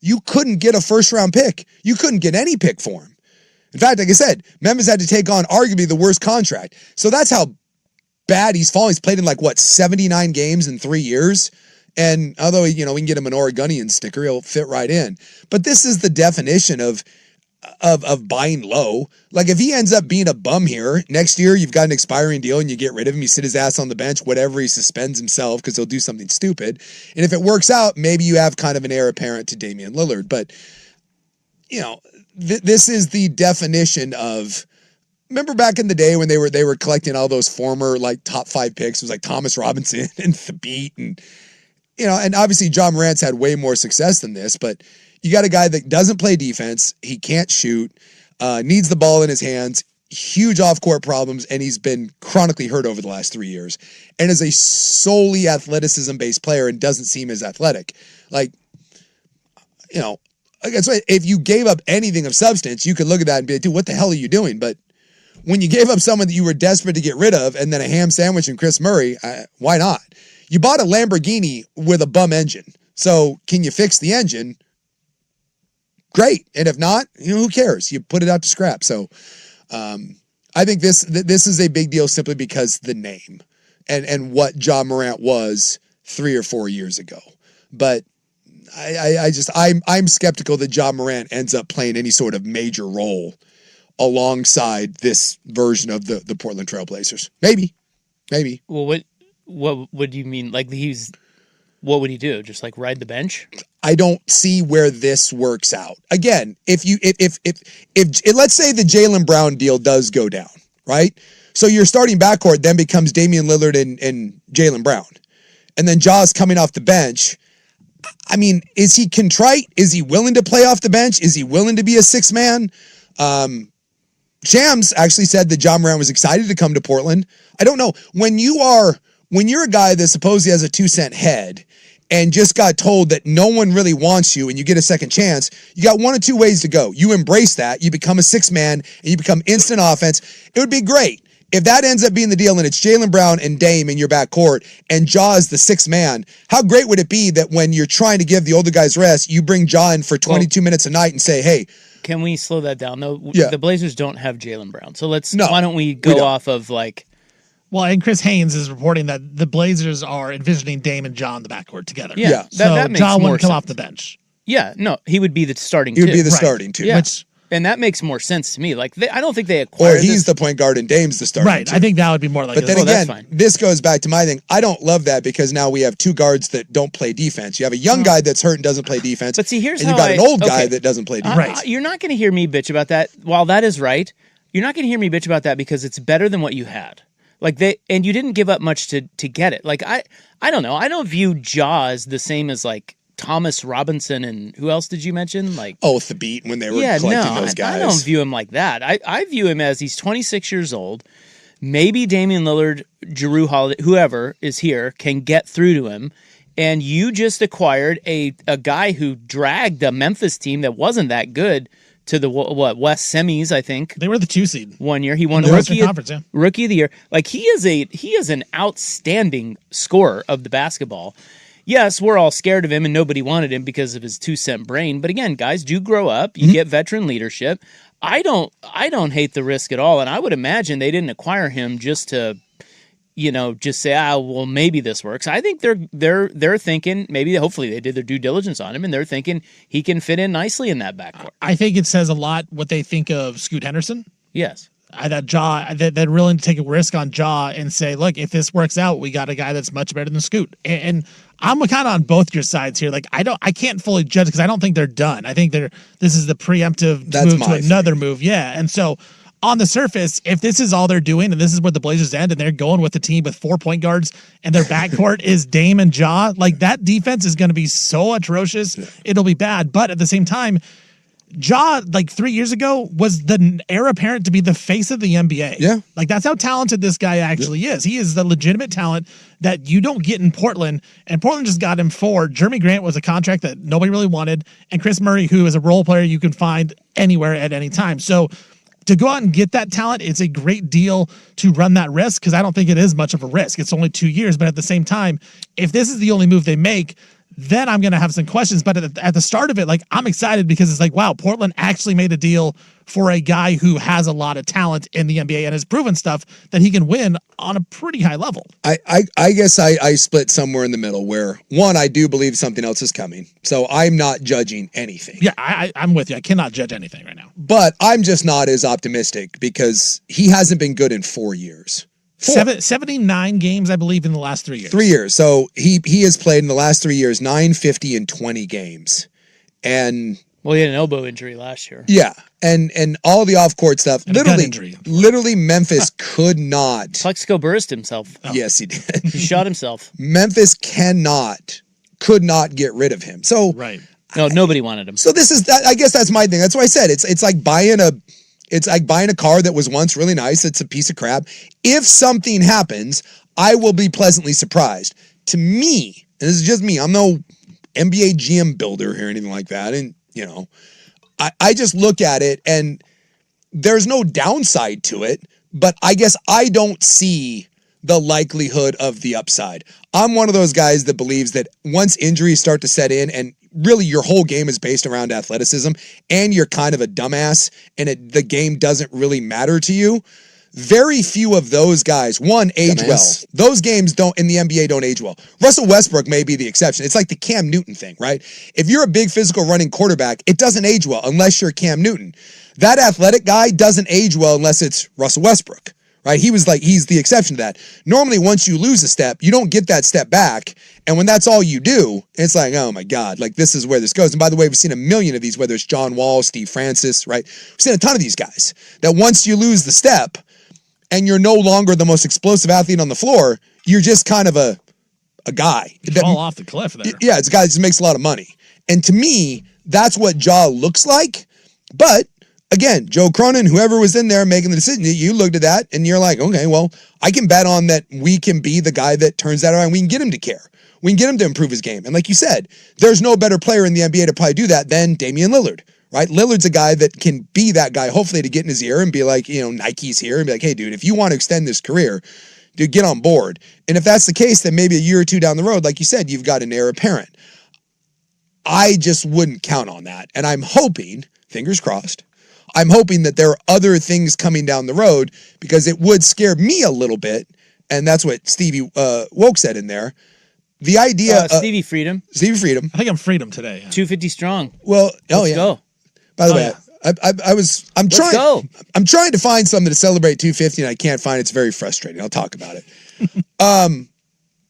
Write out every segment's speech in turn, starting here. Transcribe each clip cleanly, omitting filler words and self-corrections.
You couldn't get a first-round pick. You couldn't get any pick for him. In fact, like I said, Memphis had to take on arguably the worst contract. So that's how bad he's fallen. He's played in 79 games in 3 years. And although, we can get him an Oregonian sticker, he'll fit right in. But this is the definition of buying low. Like if he ends up being a bum here, next year you've got an expiring deal and you get rid of him, you sit his ass on the bench, whatever, he suspends himself because he'll do something stupid. And if it works out, maybe you have kind of an heir apparent to Damian Lillard. But, this is the definition of, remember back in the day when they were collecting all those former top 5 picks? It was like Thomas Robinson and Thabit and, and obviously John Morant's had way more success than this, but you got a guy that doesn't play defense. He can't shoot, needs the ball in his hands, huge off-court problems, and he's been chronically hurt over the last 3 years, and is a solely athleticism-based player and doesn't seem as athletic. That's why if you gave up anything of substance, you could look at that and be like, dude, what the hell are you doing? But when you gave up someone that you were desperate to get rid of and then a ham sandwich and Chris Murray, why not? You bought a Lamborghini with a bum engine. So can you fix the engine? Great. And if not, who cares? You put it out to scrap. So I think this is a big deal simply because the name and what John Morant was 3 or 4 years ago. But I'm skeptical that John Morant ends up playing any sort of major role alongside this version of the Portland Trailblazers. Maybe. Well, what would you mean? What would he do? Just ride the bench? I don't see where this works out. Again, if let's say the Jaylen Brown deal does go down, right? So your starting backcourt then becomes Damian Lillard and Jaylen Brown. And then Ja's coming off the bench. I mean, is he contrite? Is he willing to play off the bench? Is he willing to be a 6-man? Shams actually said that John Morant was excited to come to Portland. I don't know. When you're a guy that supposedly has a 2-cent head and just got told that no one really wants you and you get a second chance, you got one of two ways to go. You embrace that, you become a 6-man, and you become instant offense. It would be great if that ends up being the deal and it's Jaylen Brown and Dame in your backcourt and Ja is the 6th man. How great would it be that when you're trying to give the older guys rest, you bring Ja in for 22 minutes a night and say, hey. Can we slow that down? No, yeah. The Blazers don't have Jaylen Brown. So why don't we go off of Well, and Chris Haynes is reporting that the Blazers are envisioning Dame and Ja in the backcourt together. Yeah. So that makes Ja more wouldn't come sense. off the bench. Yeah, no, he would be the starting two. He would be the starting two. Yeah. And that makes more sense to me. I don't think they acquired. Or he's the point guard and Dame's the starting. Right. Two. I think that would be more like. But then again, this goes back to my thing. I don't love that because now we have two guards that don't play defense. You have a young guy that's hurt and doesn't play defense. But see, here's and you got an old guy that doesn't play defense. Right. You're not going to hear me bitch about that. While that is right, you're not going to hear me bitch about that because it's better than what you had. And you didn't give up much to get it. I don't know. I don't view Ja as the same as Thomas Robinson and who else did you mention? Thabit when they were collecting those guys. I don't view him like that. I view him as he's 26 years old. Maybe Damian Lillard, Jrue Holiday, whoever is here can get through to him. And you just acquired a guy who dragged a Memphis team that wasn't that good to the West semis, I think. They were the 2 seed 1 year. He won the rookie of the year. He is an outstanding scorer of the basketball. Yes, we're all scared of him and nobody wanted him because of his 2-cent brain. But again, guys do grow up. You get veteran leadership. I don't hate the risk at all. And I would imagine they didn't acquire him just to, just say, well, maybe this works. I think they're thinking, hopefully they did their due diligence on him and they're thinking he can fit in nicely in that backcourt. I think it says a lot what they think of Scoot Henderson. Yes. They're willing to take a risk on Ja and say, look, if this works out, we got a guy that's much better than Scoot. And I'm kind of on both your sides here. I can't fully judge because I don't think they're done. I think this is the preemptive move to another move. Yeah. And so on the surface, if this is all they're doing and this is where the Blazers end and they're going with the team with 4 point guards and their backcourt is Dame and Ja, that defense is going to be so atrocious. Yeah. It'll be bad. But at the same time, Ja, 3 years ago, was the heir apparent to be the face of the NBA. Yeah. That's how talented this guy actually is. He is the legitimate talent that you don't get in Portland, and Portland just got him for. Jeremy Grant was a contract that nobody really wanted, and Chris Murray, who is a role player you can find anywhere at any time. So to go out and get that talent, it's a great deal to run that risk because I don't think it is much of a risk. It's only 2 years, but at the same time, if this is the only move they make, then I'm going to have some questions. But at the start of it, like, I'm excited because it's like, wow, Portland actually made a deal for a guy who has a lot of talent in the NBA and has proven stuff that he can win on a pretty high level. I guess I split somewhere in the middle where, one, I do believe something else is coming. So I'm not judging anything. Yeah, I'm with you. I cannot judge anything right now. But I'm just not as optimistic because he hasn't been good in 4 years. 79 games, I believe, in the last 3 years. 3 years. So he has played in the last 3 years 950 in 20 games. And well, he had an elbow injury last year. yeah, and all the off-court stuff. And Literally Memphis could not. Plexico burst himself. Oh. Yes, he did. He shot himself. Memphis could not get rid of him. So right. No, nobody wanted him. So this is that. I guess that's my thing. That's why I said it's like buying a car that was once really nice. It's a piece of crap. If something happens, I will be pleasantly surprised. To me, and this is just me, I'm no NBA GM builder or anything like that. And, I just look at it and there's no downside to it, but I guess I don't see the likelihood of the upside. I'm one of those guys that believes that once injuries start to set in and really your whole game is based around athleticism and you're kind of a dumbass and the game doesn't really matter to you, very few of those guys, one, age well. Those games in the NBA don't age well. Russell Westbrook may be the exception. It's like the Cam Newton thing, right? If you're a big physical running quarterback, it doesn't age well unless you're Cam Newton. That athletic guy doesn't age well unless it's Russell Westbrook, right? He's the exception to that. Normally, once you lose a step, you don't get that step back. And when that's all you do, it's like, oh my God, like this is where this goes. And by the way, we've seen a million of these, whether it's John Wall, Steve Francis, right? We've seen a ton of these guys that once you lose the step, and you're no longer the most explosive athlete on the floor, you're just kind of a guy. You fall off the cliff there. Yeah, it's a guy that just makes a lot of money. And to me, that's what Ja looks like. But again, Joe Cronin, whoever was in there making the decision, you looked at that and you're like, okay, well, I can bet on that we can be the guy that turns that around. We can get him to care. We can get him to improve his game. And like you said, there's no better player in the NBA to probably do that than Damian Lillard. Right? Lillard's a guy that can be that guy, hopefully, to get in his ear and be like, Nike's here and be like, hey, dude, if you want to extend this career, dude, get on board. And if that's the case, then maybe a year or two down the road, like you said, you've got an heir apparent. I just wouldn't count on that. And I'm hoping, fingers crossed, I'm hoping that there are other things coming down the road because it would scare me a little bit. And that's what Stevie Woke said in there. The idea Stevie Freedom. Stevie Freedom. I think I'm Freedom today. Yeah. 250 strong. Well, Let's go. By the way, yeah. I'm trying to find something to celebrate 250 and I can't find it. It's very frustrating. I'll talk about it.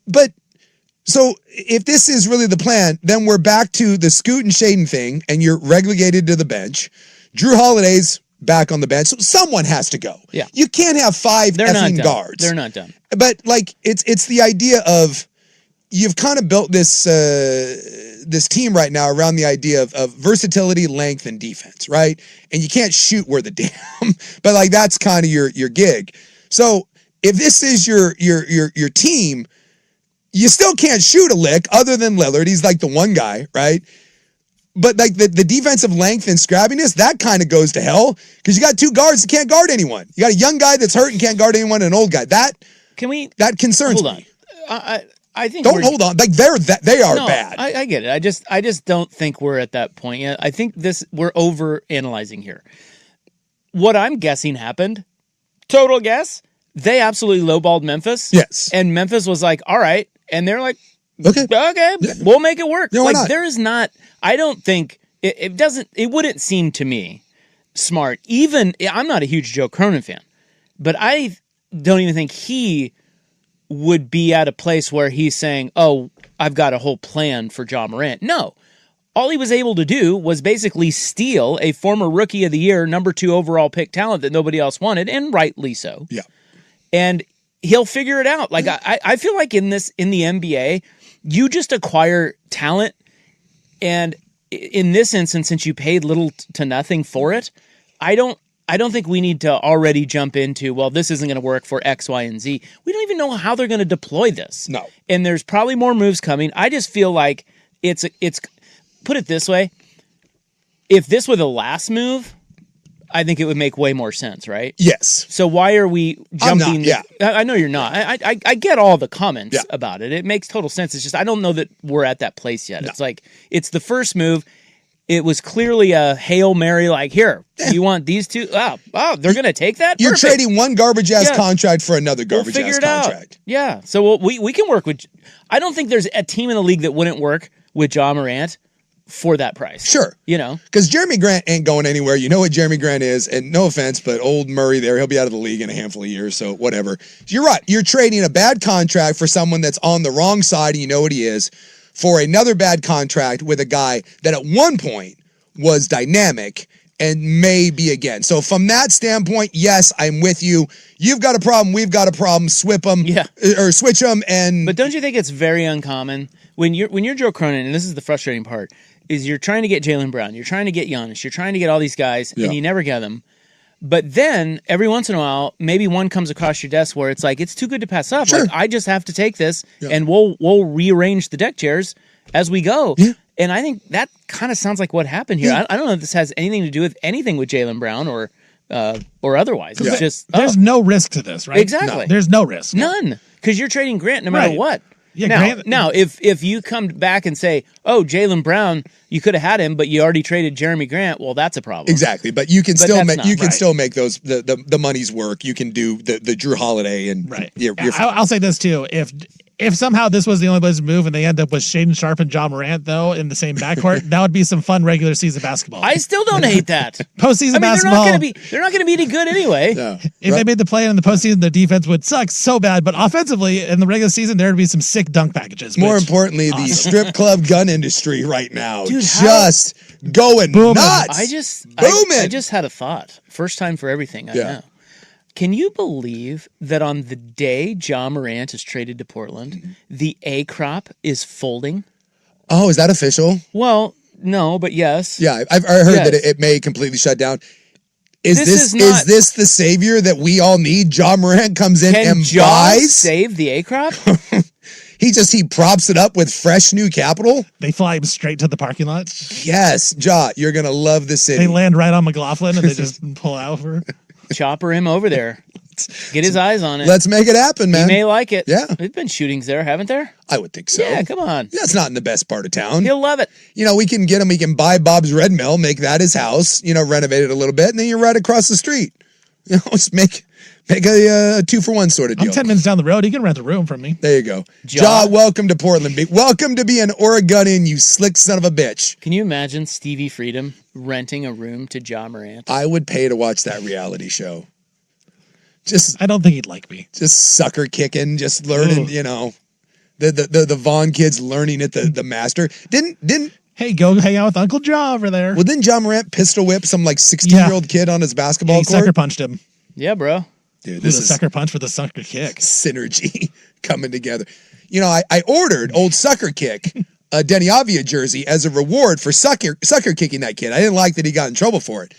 But so if this is really the plan, then we're back to the Scoot and Shaden thing and you're relegated to the bench. Drew Holiday's back on the bench. So someone has to go. Yeah. You can't have five effing guards. They're not done. But like it's the idea of you've kind of built this this team right now around the idea of versatility, length, and defense, right? And you can't shoot where the damn, but like that's kind of your gig. So if this is your team, you still can't shoot a lick other than Lillard. He's like the one guy, right? But like the defensive length and scrabbiness, that kind of goes to hell because you got two guards that can't guard anyone. You got a young guy that's hurt and can't guard anyone, and an old guy. That concerns me. I think don't hold on. Like they are bad. I get it. I just don't think we're at that point yet. I think we're over analyzing here. What I'm guessing happened, total guess, they absolutely lowballed Memphis. Yes. And Memphis was like, all right. And they're like, okay, yeah. We'll make it work. No, like there is not, I don't think it wouldn't seem to me smart. Even I'm not a huge Joe Cronin fan, but I don't even think he would be at a place where he's saying, oh, I've got a whole plan for Ja Morant. No. All he was able to do was basically steal a former Rookie of the Year, number 2 overall pick talent that nobody else wanted, and rightly so. Yeah. And he'll figure it out. Like I feel like in the NBA, you just acquire talent, and in this instance, since you paid little to nothing for it, I don't think we need to already jump into, well, this isn't going to work for X, Y, and Z. We don't even know how they're going to deploy this. No. And there's probably more moves coming. I just feel like it's put it this way. If this were the last move, I think it would make way more sense, right? Yes. So why are we jumping? yeah. I know you're not. I get all the comments Yeah. about it. It makes total sense. It's just I don't know that we're at that place yet. It's like it's the first move. It was clearly a Hail Mary, like, here, you want these two? Oh, they're going to take that? You're Perfect. trading one garbage-ass Yeah. contract for another garbage-ass figure it contract. out. Yeah. So we can work with... I don't think there's a team in the league that wouldn't work with Ja Morant for that price. Sure. You know? Because Jeremy Grant ain't going anywhere. You know what Jeremy Grant is, and no offense, but old Murray there, he'll be out of the league in a handful of years, so whatever. You're right. You're trading a bad contract for someone that's on the wrong side, and you know what he is, for another bad contract with a guy that at one point was dynamic and may be again. So from that standpoint, yes, I'm with you. You've got a problem, we've got a problem, switch them, and... But don't you think it's very uncommon when you're Joe Cronin, and this is the frustrating part, is you're trying to get Jaylen Brown, you're trying to get Giannis, you're trying to get all these guys, and you never get them. But then, every once in a while, maybe one comes across your desk where it's like, it's too good to pass up. Sure. Like, I just have to take this, and we'll rearrange the deck chairs as we go. Yeah. And I think that kind of sounds like what happened here. Yeah. I don't know if this has anything to do with anything with Jaylen Brown or otherwise. It's just There's no risk to this, right? Exactly. No. There's no risk. none, because you're trading Grant no matter Right. what. Yeah, now, Grant- now, if you come back and say, "Oh, Jaylen Brown, you could have had him, but you already traded Jeremy Grant," well, that's a problem. Exactly, but you can still that's make not you can right. still make those the money's work. You can do the Drew Holiday and Right. You're I'll say this too. If somehow this was the only Blazers move and they end up with Shaden Sharp and John Morant though in the same backcourt, that would be some fun regular season basketball. I still don't hate that. Postseason I mean, basketball. they're not going to be any good anyway. yeah. If they made the play in the postseason, their defense would suck so bad. But offensively, in the regular season, there would be some sick dunk packages. More which- importantly, the strip club gun industry right now, Dude, just going Booming. nuts. I just Booming. had a thought. First time for everything. I Yeah. know. Can you believe that on the day Ja Morant is traded to Portland, the A crop is folding? Oh, is that official? Well, no, but yes. Yeah, I've heard Yes. that it may completely shut down. Is This this is not- this the savior that we all need? Ja Morant comes in Can and Ja buys. save the A crop? He props it up with fresh new capital. They fly him straight to the parking lot. Yes, Ja, you're gonna love the city. They land right on McLaughlin and they just pull out for. Chopper him over there. Get his eyes on it. Let's make it happen, He man. may like it. Yeah. There's been shootings there, haven't there? I would think so. Yeah, come on. That's not in the best part of town. He'll love it. We can get him. We can buy Bob's Red Mill, make that his house. Renovate it a little bit, and then you're right across the street. Just make a 2-for-1 sort of deal. I'm 10 minutes down the road. He can rent a room from me. There you go. Ja. Ja, welcome to Portland. Welcome to be an Oregonian, you slick son of a bitch. Can you imagine Stevie Freedom renting a room to Ja Morant? I would pay to watch that reality show. Just I don't think he'd like me. sucker kicking, just learning, the Vaughn kids learning at the master. Didn't Hey, go hang out with Uncle Ja over there. well didn't Ja Morant pistol whip some like 16-year-old kid on his basketball He court? sucker punched him. Yeah, bro. Dude, This this a is sucker punch with a sucker kick. synergy coming together. I ordered old Sucker Kick a Denny Avia jersey as a reward for sucker kicking that kid. I didn't like that he got in trouble for it.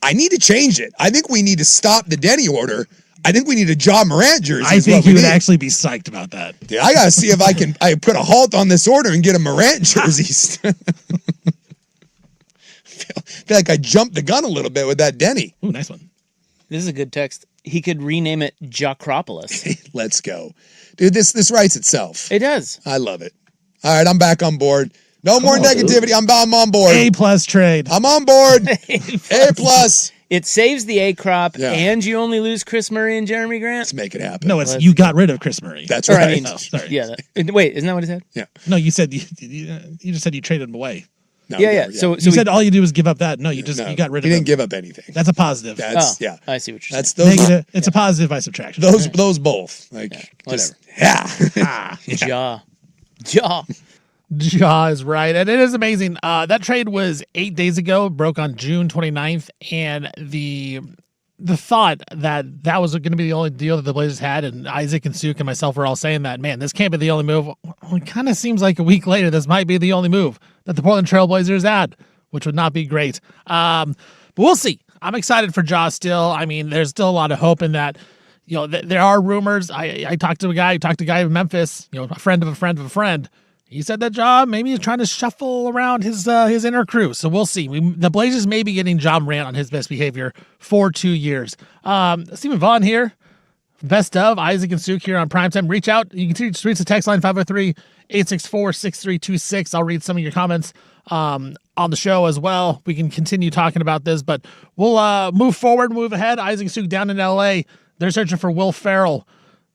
I need to change it. I think we need to stop the Denny order. I think we need a Ja Morant jersey. I is think what he we would need. actually be psyched about that. Dude, I gotta see if I put a halt on this order and get a Morant jersey. feel like I jumped the gun a little bit with that Denny. Ooh, nice one. This is a good text. He could rename it Jacropolis. Let's go. Dude, this writes itself. It does. I love it. All right, I'm back on board. No more negativity. I'm on board. A+ trade. I'm on board. A+. It saves the A crop, Yeah. and you only lose Chris Murray and Jeremy Grant. Let's make it happen. No, it's you got rid of Chris Murray. That's Or, right. I mean, Oh, sorry. yeah. Wait, isn't that what he said? yeah. No, you said you just said you traded him away. No, Yeah, no, yeah. So You we- said all you do is give up that. No, you no, got rid he of him. didn't give up anything. That's a positive. That's oh, yeah. I see what you're That's saying. those Negative. It's a positive by subtraction. those both. Like whatever. Yeah. Jaw. Jaw. Ja is right. And it is amazing. That trade was 8 days ago, broke on June 29th. And the thought that was going to be the only deal that the Blazers had, and Isaac and Suk and myself were all saying that, man, this can't be the only move. Well, it kind of seems like a week later, this might be the only move that the Portland Trail Blazers had, which would not be great. But we'll see. I'm excited for Ja still. I mean, there's still a lot of hope in that. There are rumors. I talked to a guy in Memphis, a friend of a friend of a friend. He said that Ja maybe is trying to shuffle around his inner crew. So we'll see. The Blazers may be getting Ja Morant on his best behavior for 2 years. Stephen Vaughn here. Best of Isaac and Suk here on Primetime. Reach out. You can reach the text line 503-864-6326. I'll read some of your comments on the show as well. We can continue talking about this, but we'll move forward, move ahead. Isaac and Suk down in LA. They're searching for Will Ferrell.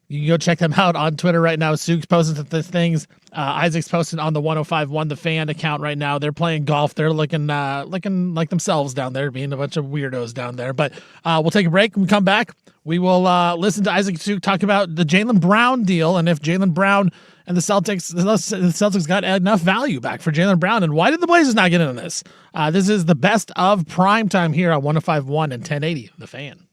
You can go check them out on Twitter right now. Suk's posting some things. Isaac's posting on the 105.1 The Fan account right now. They're playing golf. They're looking like themselves down there, being a bunch of weirdos down there. But we'll take a break. When we come back, we will listen to Isaac Suk talk about the Jaylen Brown deal and if Jaylen Brown and the Celtics got enough value back for Jaylen Brown. And why did the Blazers not get in on this? This is the best of Primetime here on 105.1 and 1080 The Fan.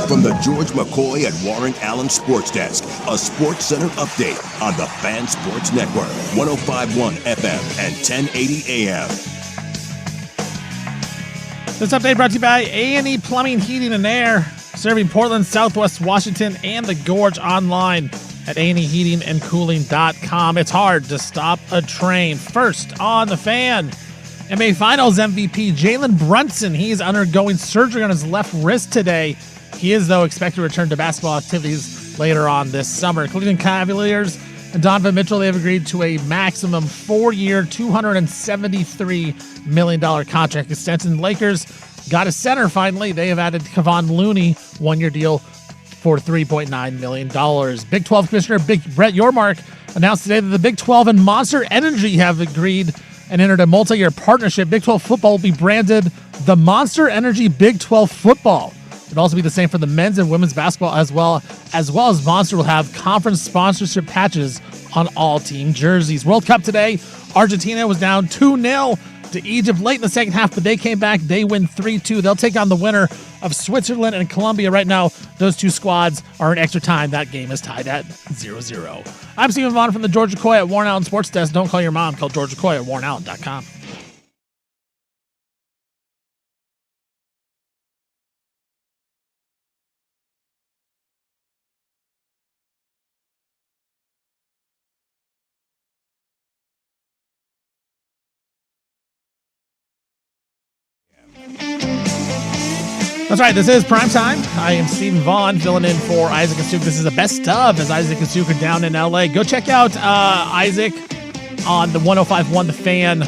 From the George McCoy and Warren Allen Sports Desk, a Sports Center update on the Fan Sports Network, 105.1 FM and 1080 AM. This update brought to you by A&E Plumbing, Heating, and Air, serving Portland, Southwest Washington, and the Gorge online at aneheatingandcooling.com. It's hard to stop a train. First on the Fan, NBA Finals MVP Jalen Brunson. He is undergoing surgery on his left wrist today. He is, though, expected to return to basketball activities later on this summer. Cleveland Cavaliers and Donovan Mitchell, they have agreed to a maximum 4-year, $273 million contract extension. Lakers got a center finally. They have added Kevon Looney, 1-year deal for $3.9 million. Big 12 Commissioner Brett Yormark announced today that the Big 12 and Monster Energy have agreed and entered a multi-year partnership. Big 12 football will be branded the Monster Energy Big 12 Football. It'll also be the same for the men's and women's basketball as well as Monster will have conference sponsorship patches on all team jerseys. World Cup today, Argentina was down 2-0 to Egypt late in the second half, but they came back. They win 3-2. They'll take on the winner of Switzerland and Colombia. Right now, those two squads are in extra time. That game is tied at 0-0. I'm Stephen Vaughn from the George McCoy at Warren Allen Sports Desk. Don't call your mom. Call George McCoy at warrenallen.com. That's right, this is Primetime. I am Stephen Vaughn, filling in for Isaac Asuk. This is the best of as Isaac and Asuk are down in LA. Go check out Isaac on the 105.1 The Fan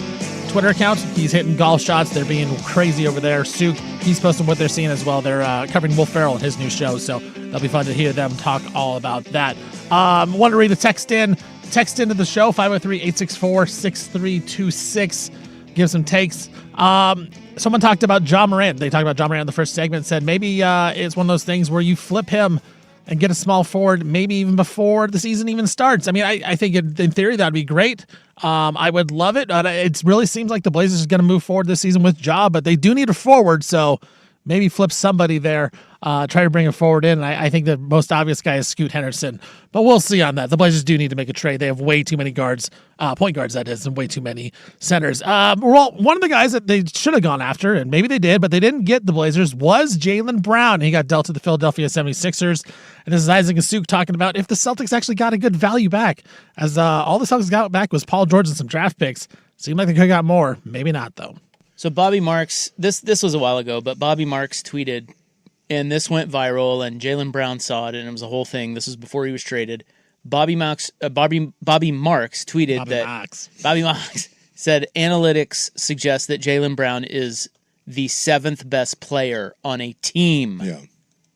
Twitter account. He's hitting golf shots. They're being crazy over there. Suk, he's posting what they're seeing as well. They're covering Will Ferrell in his new show, so that'll be fun to hear them talk all about that. Want to read the text into the show, 503-864-6326. Give some takes. Someone talked about Ja Morant. They talked about Ja Morant in the first segment, said maybe it's one of those things where you flip him and get a small forward maybe even before the season even starts. I mean, I think in theory that would be great. I would love it. It really seems like the Blazers are going to move forward this season with Ja, but they do need a forward, so maybe flip somebody there. Try to bring a forward in. And I think the most obvious guy is Scoot Henderson, but we'll see on that. The Blazers do need to make a trade. They have way too many guards, point guards that is, and way too many centers. Well, one of the guys that they should have gone after, and maybe they did, but they didn't get the Blazers, was Jaylen Brown. He got dealt to the Philadelphia 76ers. And this is Isaac Asuk talking about if the Celtics actually got a good value back, as all the Celtics got back was Paul George and some draft picks. Seemed like they could have got more. Maybe not, though. So Bobby Marks, this was a while ago, but Bobby Marks tweeted, and this went viral, and Jaylen Brown saw it, and it was a whole thing. This was before he was traded. Bobby Marks tweeted Bobby Marks said analytics suggest that Jaylen Brown is the 7th best player on a team. Yeah.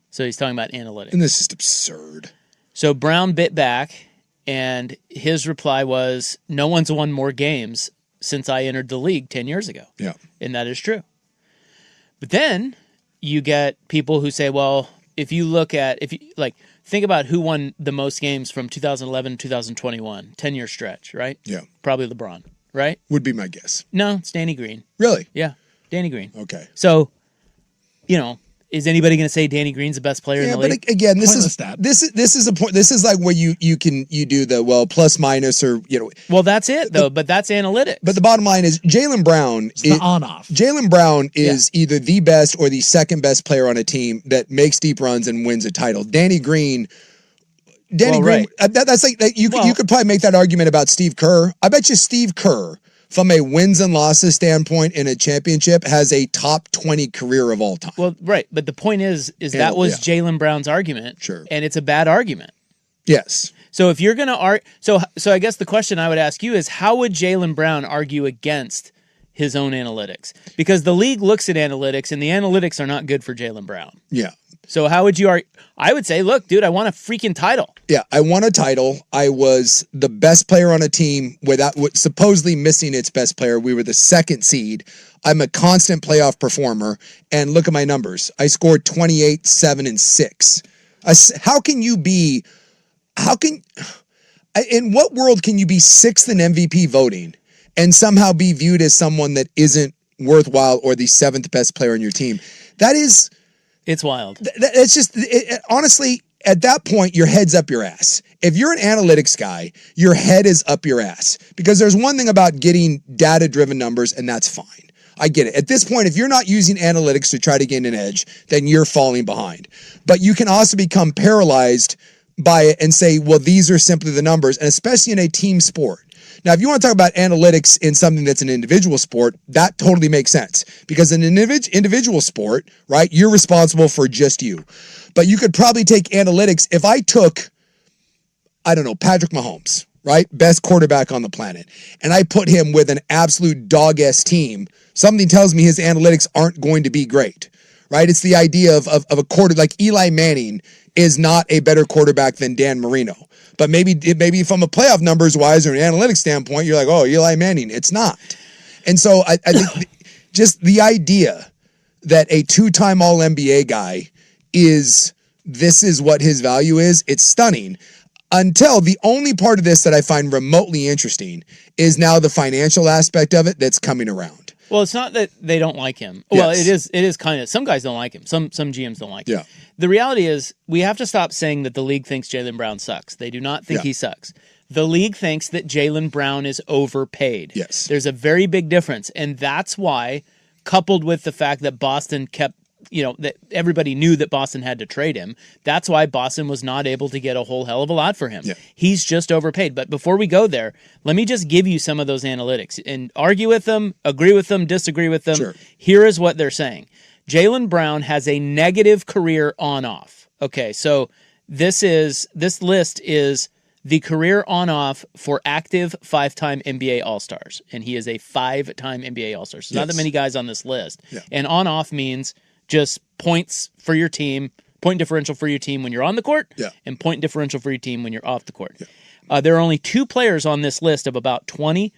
So he's talking about analytics. And this is just absurd. So Brown bit back, and his reply was, "No one's won more games since I entered the league 10 years ago." Yeah. And that is true. But then you get people who say, well, think about who won the most games from 2011 to 2021, 10-year stretch, right? Yeah. Probably LeBron, right? Would be my guess. No, it's Danny Green. Really? Yeah, Danny Green. Okay. So, is anybody going to say Danny Green's the best player in the league? But again, this Pointless is stat. this is a point. This is like where you do the plus minus or Well, that's it though. But that's analytics. But the bottom line is Jaylen Brown. The on-off. Jaylen Brown is either the best or the second best player on a team that makes deep runs and wins a title. Danny Green. Right. That's like you could probably make that argument about Steve Kerr. I bet you Steve Kerr, from a wins and losses standpoint in a championship, has a top 20 career of all time. Well, right. But the point is that was Jaylen Brown's argument. Sure. And it's a bad argument. Yes. So if you're going to so I guess the question I would ask you is, how would Jaylen Brown argue against his own analytics? Because the league looks at analytics, and the analytics are not good for Jaylen Brown. Yeah. So how would you argue? I would say, look, dude, I want a freaking title. Yeah, I won a title. I was the best player on a team without supposedly missing its best player. We were the 2nd seed. I'm a constant playoff performer. And look at my numbers. I scored 28, 7, and 6. In what world can you be 6th in MVP voting and somehow be viewed as someone that isn't worthwhile or the 7th best player on your team? It's wild. It's just, honestly, at that point, your head's up your ass. If you're an analytics guy, your head is up your ass. Because there's one thing about getting data-driven numbers, and that's fine. I get it. At this point, if you're not using analytics to try to gain an edge, then you're falling behind. But you can also become paralyzed by it and say, well, these are simply the numbers, and especially in a team sport. Now, if you want to talk about analytics in something that's an individual sport, that totally makes sense. Because in an individual sport, right, you're responsible for just you. But you could probably take analytics. If I took, I don't know, Patrick Mahomes, right, best quarterback on the planet, and I put him with an absolute dog-ass team, something tells me his analytics aren't going to be great, right? It's the idea of a quarter, like Eli Manning is not a better quarterback than Dan Marino. But maybe from a playoff numbers wise or an analytics standpoint, you're like, oh, Eli Manning. It's not. And so I think just the idea that a two-time All-NBA guy this is what his value is, it's stunning. Until the only part of this that I find remotely interesting is now the financial aspect of it that's coming around. Well, it's not that they don't like him. Yes. Well, it is kind of, some guys don't like him. Some GMs don't like him. Yeah. The reality is we have to stop saying that the league thinks Jaylen Brown sucks. They do not think he sucks. The league thinks that Jaylen Brown is overpaid. Yes. There's a very big difference. And that's why, coupled with the fact that Boston kept, that everybody knew that Boston had to trade him, that's why Boston was not able to get a whole hell of a lot for him. Yeah. He's just overpaid. But before we go there, let me just give you some of those analytics and argue with them, agree with them, disagree with them. Sure. Here is what they're saying. Jaylen Brown has a negative career on-off. Okay, so this list is the career on-off for active 5-time NBA All-Stars, and he is a 5-time NBA All-Star. So not that many guys on this list. Yeah. And on-off means just points for your team, point differential for your team when you're on the court, and point differential for your team when you're off the court. Yeah. There are only 2 players on this list of about 20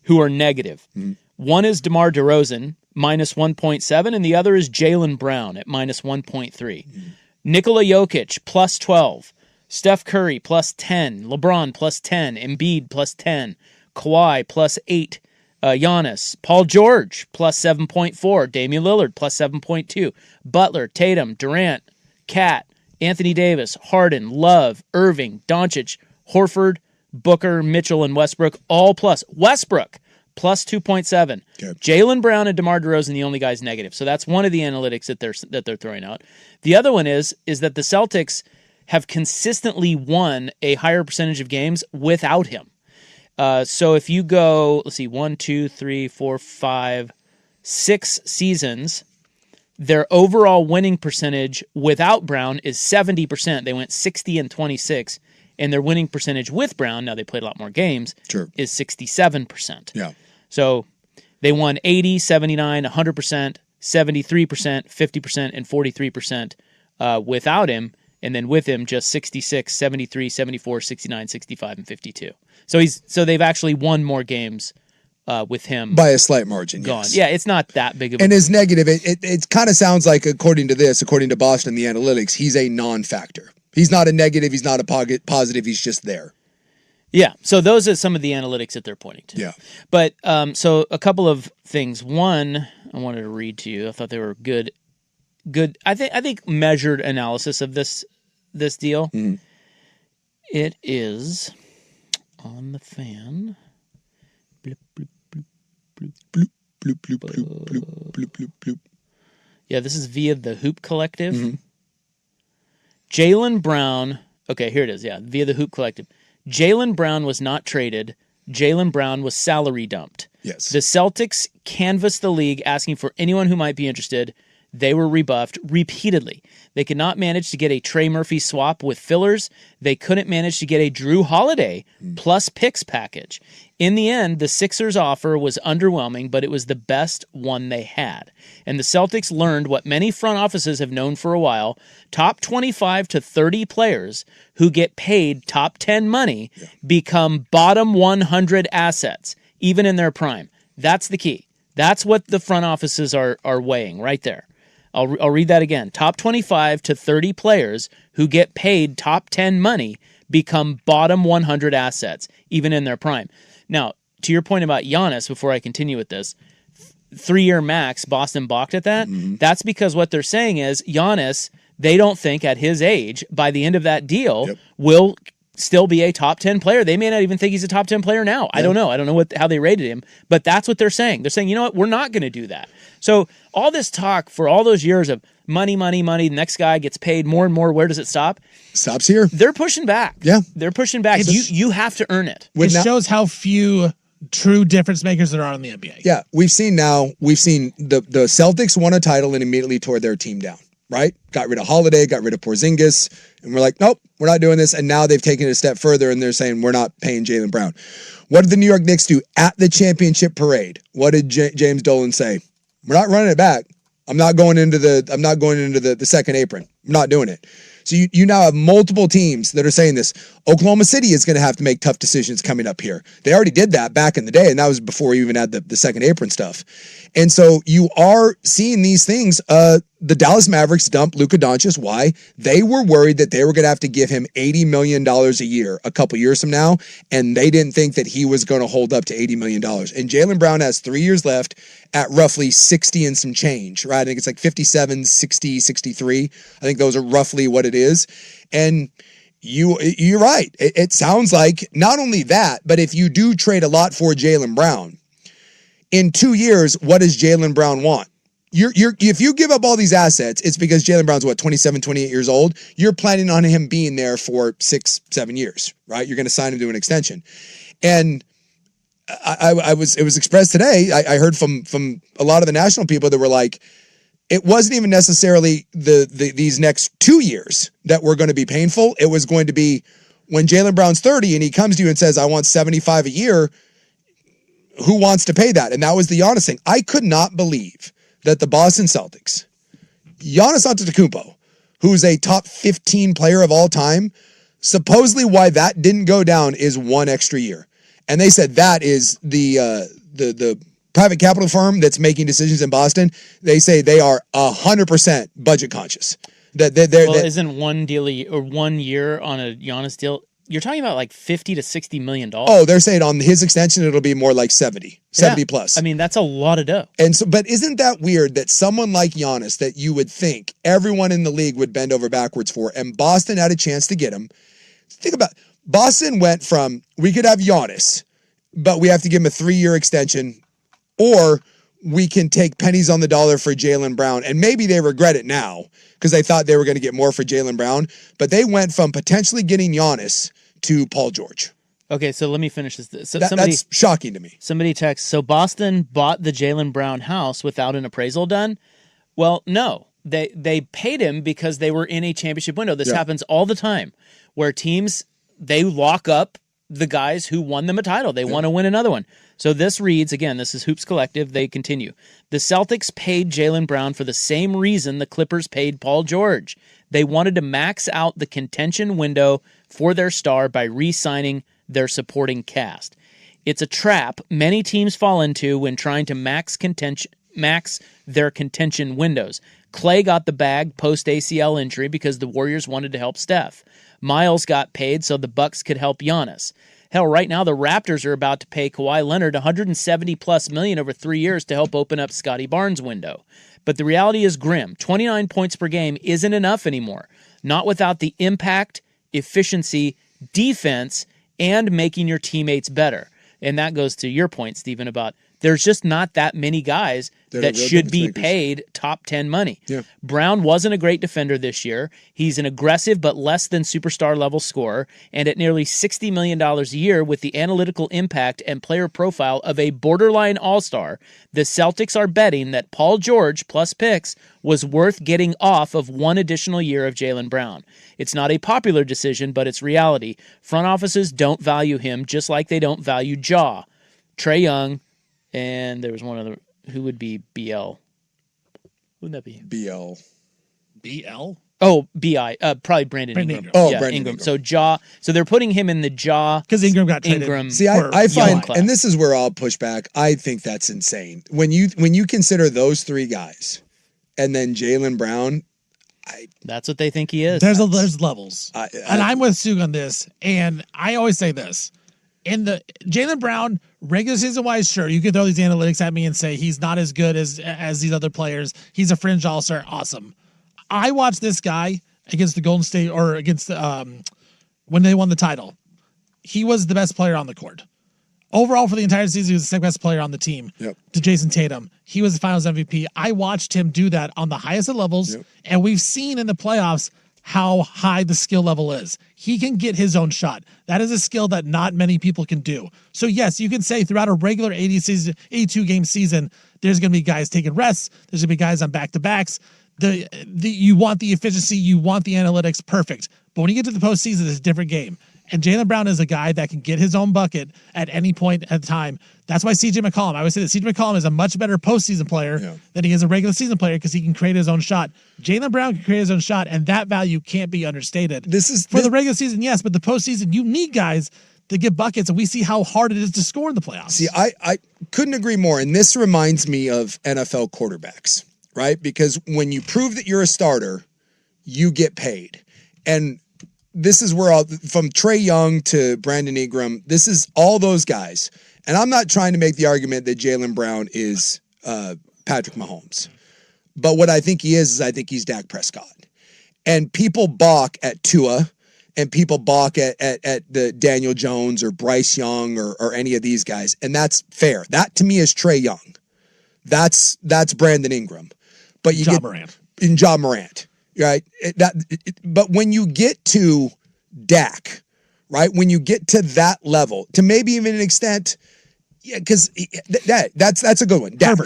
who are negative. Mm-hmm. One is DeMar DeRozan, minus 1.7, and the other is Jaylen Brown at minus 1.3. Mm-hmm. Nikola Jokic, plus 12. Steph Curry, plus 10. LeBron, plus 10. Embiid, plus 10. Kawhi, plus 8. Giannis. Paul George, plus 7.4. Damian Lillard, plus 7.2. Butler, Tatum, Durant, Cat, Anthony Davis, Harden, Love, Irving, Doncic, Horford, Booker, Mitchell, and Westbrook, all plus. Westbrook, plus 2.7. Okay. Jaylen Brown and DeMar DeRozan, the only guys negative. So that's one of the analytics that they're throwing out. The other one is that the Celtics have consistently won a higher percentage of games without him. So if you go, let's see, 1, 2, 3, 4, 5, 6 seasons, their overall winning percentage without Brown is 70%. They went 60-26. And their winning percentage with Brown, now they played a lot more games, is 67%. Yeah. So they won 80, 79, 100%, 73%, 50%, and 43% without him. And then with him, just 66, 73, 74, 69, 65, and 52. So they've actually won more games with him. By a slight margin, gone. Yes. Yeah, it's not that big of a... And his negative, it kind of sounds like, according to Boston, the analytics, he's a non-factor. He's not a negative. He's not a positive. He's just there. Yeah. So those are some of the analytics that they're pointing to. Yeah. But so a couple of things. One, I wanted to read to you. I thought they were good. I think measured analysis of this deal. Mm. It is on the Fan. Bloop, bloop, bloop, bloop, bloop, bloop, bloop, bloop, bloop, bloop, bloop, bloop. Yeah, this is via the Hoop Collective. Mm-hmm. Jaylen Brown, okay, here it is, via the Hoop Collective. Jaylen Brown was not traded. Jaylen Brown was salary dumped. Yes. The Celtics canvassed the league asking for anyone who might be interested. They were rebuffed repeatedly. They could not manage to get a Trey Murphy swap with fillers. They couldn't manage to get a Drew Holiday plus picks package. In the end, the Sixers' offer was underwhelming, but it was the best one they had. And the Celtics learned what many front offices have known for a while: top 25 to 30 players who get paid top 10 money become bottom 100 assets, even in their prime. That's the key. That's what the front offices are weighing right there. I'll read that again. Top 25 to 30 players who get paid top 10 money become bottom 100 assets, even in their prime. Now, to your point about Giannis, before I continue with this, 3-year max, Boston balked at that. That's because what they're saying is Giannis, they don't think at his age, by the end of that deal, will still be a top 10 player. They may not even think he's a top 10 player now. I don't know. I don't know how they rated him, but that's what they're saying. They're saying, you know what? We're not going to do that. So all this talk for all those years of money, the next guy gets paid more and more. Where does it stop? Stops here. They're pushing back. Yeah. They're pushing back. You have to earn it. It shows how few true difference makers there are in the NBA. Yeah. We've seen the Celtics won a title and immediately tore their team down, right? Got rid of Holiday, got rid of Porzingis, and we're like, nope, we're not doing this. And now they've taken it a step further and they're saying we're not paying Jaylen Brown. What did the New York Knicks do at the championship parade? What did James Dolan say? We're not running it back. I'm not going into the second apron. I'm not doing it. So you now have multiple teams that are saying this. Oklahoma City is going to have to make tough decisions coming up here. They already did that back in the day, and that was before we even had the second apron stuff. And so you are seeing these things. The Dallas Mavericks dumped Luka Doncic. Why? They were worried that they were going to have to give him $80 million a year a couple years from now, and they didn't think that he was going to hold up to $80 million. And Jaylen Brown has 3 years left at roughly 60 and some change, right? I think it's like 57, 60, 63. I think those are roughly what it is. And you're right. It sounds like not only that, but if you do trade a lot for Jaylen Brown, in 2 years, what does Jaylen Brown want? If you give up all these assets, it's because Jaylen Brown's 27, 28 years old. You're planning on him being there for 6, 7 years, right? You're going to sign him to an extension. And it was expressed today. I heard from a lot of the national people that were like, it wasn't even necessarily these next 2 years that were going to be painful. It was going to be when Jaylen Brown's 30 and he comes to you and says, I want 75 a year. Who wants to pay that? And that was the Giannis thing. I could not believe that the Boston Celtics, Giannis Antetokounmpo, who's a top 15 player of all time, supposedly why that didn't go down is 1 extra year. And they said that is the private capital firm that's making decisions in Boston. They say they are 100% budget conscious. Isn't 1 deal or 1 year on a Giannis deal? You're talking about like $50 to $60 million. Oh, they're saying on his extension, it'll be more like 70 plus. I mean, that's a lot of dough. And so, but isn't that weird that someone like Giannis that you would think everyone in the league would bend over backwards for, and Boston had a chance to get him? Think about Boston went from, we could have Giannis, but we have to give him a 3-year extension, or we can take pennies on the dollar for Jaylen Brown. And maybe they regret it now because they thought they were going to get more for Jaylen Brown, but they went from potentially getting Giannis to Paul George. Okay, so let me finish this. So that's shocking to me. Somebody texts, so Boston bought the Jaylen Brown house without an appraisal done? Well, no. They paid him because they were in a championship window. This happens all the time where teams, they lock up the guys who won them a title. They want to win another one. So this reads, again, this is Hoops Collective. They continue. The Celtics paid Jaylen Brown for the same reason the Clippers paid Paul George. They wanted to max out the contention window for their star by re-signing their supporting cast. It's a trap many teams fall into when trying to max their contention windows. Clay got the bag post-ACL injury because the Warriors wanted to help Steph. Miles got paid so the Bucks could help Giannis. Hell, right now the Raptors are about to pay Kawhi Leonard $170+ million over 3 years to help open up Scotty Barnes' window. But the reality is grim. 29 points per game isn't enough anymore. Not without the impact, efficiency, defense, and making your teammates better. And that goes to your point, Stephen, about there's just not that many guys that should be paid top 10 money. Yeah. Brown wasn't a great defender this year. He's an aggressive but less than superstar level scorer, and at nearly $60 million a year with the analytical impact and player profile of a borderline all-star, the Celtics are betting that Paul George plus picks was worth getting off of 1 additional year of Jaylen Brown. It's not a popular decision, but it's reality. Front offices don't value him just like they don't value Ja, Trae Young, and there was one other. Who would be BL? Wouldn't that be? BL. Oh, BI. Probably Brandon Ingram. Oh, yeah, Brandon Ingram. So Ja. So they're putting him in the Ja. Because Ingram got traded. See, I find, and this is where I'll push back. I think that's insane. When you consider those 3 guys, and then Jaylen Brown, that's what they think he is. There's levels, and I'm with Sue on this. And I always say this: in the Jaylen Brown, regular season wise, sure, you could throw these analytics at me and say he's not as good as these other players. He's a fringe all-star. Awesome. I watched this guy against the Golden State or against when they won the title. He was the best player on the court. Overall, for the entire season, he was the second best player on the team to Jason Tatum. He was the finals MVP. I watched him do that on the highest of levels, and we've seen in the playoffs how high the skill level is. He can get his own shot. That is a skill that not many people can do. So yes, you can say throughout a regular 82 game season, there's going to be guys taking rests. There's going to be guys on back-to-backs. You want the efficiency. You want the analytics perfect. But when you get to the postseason, it's a different game. And Jaylen Brown is a guy that can get his own bucket at any point at the time. That's why CJ McCollum, I always say that CJ McCollum is a much better postseason player than he is a regular season player because he can create his own shot. Jaylen Brown can create his own shot, and that value can't be understated. The regular season, yes, but the postseason, you need guys to get buckets, and we see how hard it is to score in the playoffs. See, I couldn't agree more, and this reminds me of NFL quarterbacks, right? Because when you prove that you're a starter, you get paid. And this is where from Trae Young to Brandon Ingram, this is all those guys. And I'm not trying to make the argument that Jaylen Brown is Patrick Mahomes. But what I think he is I think he's Dak Prescott. And people balk at Tua, and people balk at the Daniel Jones or Bryce Young or any of these guys. And that's fair. That to me is Trae Young. That's Brandon Ingram. But you get Ja Morant. Right. But when you get to Dak, right, when you get to that level, to maybe even an extent, because that's a good one. Dak.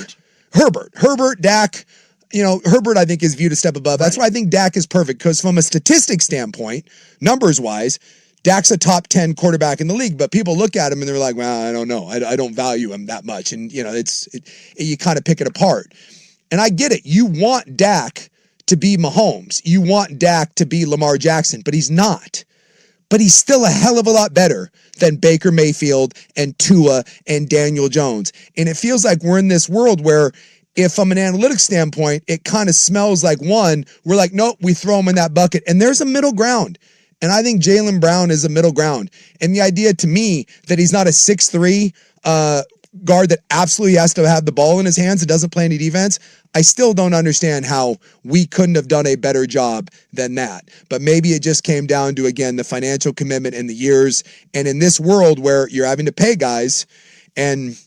Herbert, Dak, Herbert, I think, is viewed a step above. That's why I think Dak is perfect, because from a statistic standpoint, numbers wise, Dak's a top 10 quarterback in the league, but people look at him and they're like, well, I don't know. I don't value him that much. And, you kind of pick it apart. And I get it. You want Dak to be Mahomes. You want Dak to be Lamar Jackson, but he's not. But he's still a hell of a lot better than Baker Mayfield and Tua and Daniel Jones. And it feels like we're in this world where if from an analytics standpoint, it kind of smells like one, we're like, nope, we throw him in that bucket. And there's a middle ground. And I think Jaylen Brown is a middle ground. And the idea to me that he's not a 6'3", guard that absolutely has to have the ball in his hands and doesn't play any defense, I still don't understand how we couldn't have done a better job than that. But maybe it just came down to, again, the financial commitment and the years. And in this world where you're having to pay guys and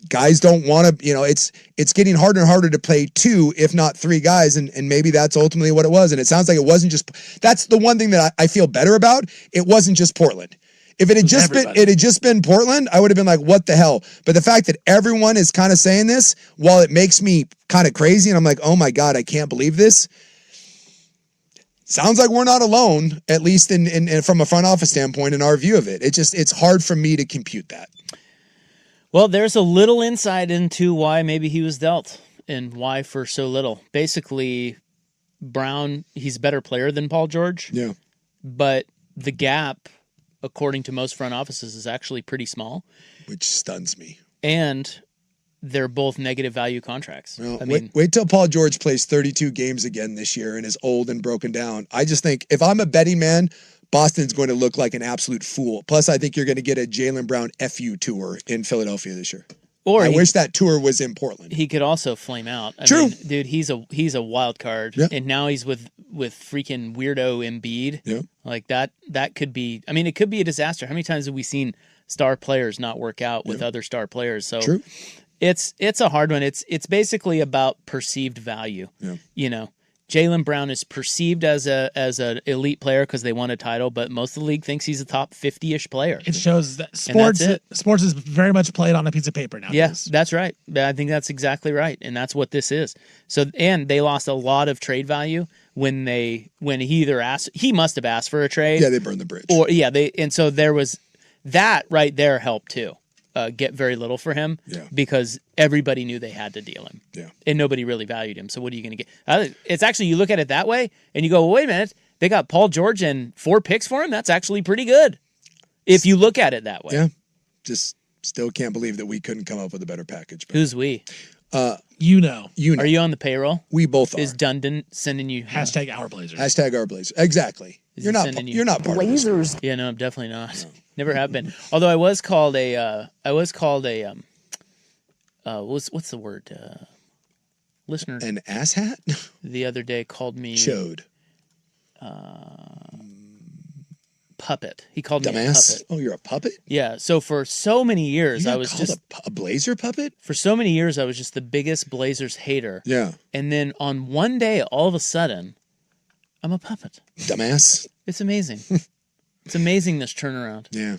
guys don't want to, it's getting harder and harder to play two, if not three guys. And maybe that's ultimately what it was. And it sounds like it wasn't just, that's the one thing that I feel better about. It wasn't just Portland. If it had just been Portland, I would have been like, what the hell? But the fact that everyone is kind of saying this, while it makes me kind of crazy, and I'm like, oh my God, I can't believe this. Sounds like we're not alone, at least in from a front office standpoint in our view of it. It's hard for me to compute that. Well, there's a little insight into why maybe he was dealt and why for so little. Basically, Brown, he's a better player than Paul George. Yeah. But the gap, according to most front offices, is actually pretty small. Which stuns me. And they're both negative value contracts. Well, wait till Paul George plays 32 games again this year and is old and broken down. I just think if I'm a betting man, Boston's going to look like an absolute fool. Plus, I think you're going to get a Jaylen Brown FU tour in Philadelphia this year. Or I wish that tour was in Portland. He could also flame out. I True. mean, dude, he's a wild card. Yeah. And now he's with freaking weirdo Embiid. Yeah. Like that could be, I mean, it could be a disaster. How many times have we seen star players not work out with other star players? So True. It's a hard one. It's basically about perceived value. Yeah. Jaylen Brown is perceived as an elite player because they won a title, but most of the league thinks he's a top 50-ish player. It shows that sports is very much played on a piece of paper nowadays. Yes, that's right. I think that's exactly right, and that's what this is. So, and they lost a lot of trade value when he must have asked for a trade. Yeah, they burned the bridge. And so there was that right there helped too. Get very little for him because everybody knew they had to deal him. Yeah. And nobody really valued him. So what are you going to get? It's actually, you look at it that way and you go, well, wait a minute. They got Paul George and 4 picks for him. That's actually pretty good if you look at it that way. Yeah. Just still can't believe that we couldn't come up with a better package. But, Who's we? You know. You know. Are you on the payroll? We both are. Is Dundon sending you Hashtag our Blazers. Hashtag our Blazers. Exactly. Is You're he not. sending you- You're not part Blazers. Yeah, no, I'm definitely not. Never have been. Although I was called a what's the word? Listener of this. An asshat. the other day called me Chode. puppet. He called me a Dumbass. puppet. Oh, you're a puppet. Yeah. So for so many years, You I got was called just a Blazer puppet. for so many years I was just the biggest Blazers hater. Yeah. And then on one day, all of a sudden, I'm a puppet. Dumbass. It's amazing. It's amazing this turnaround. Yeah.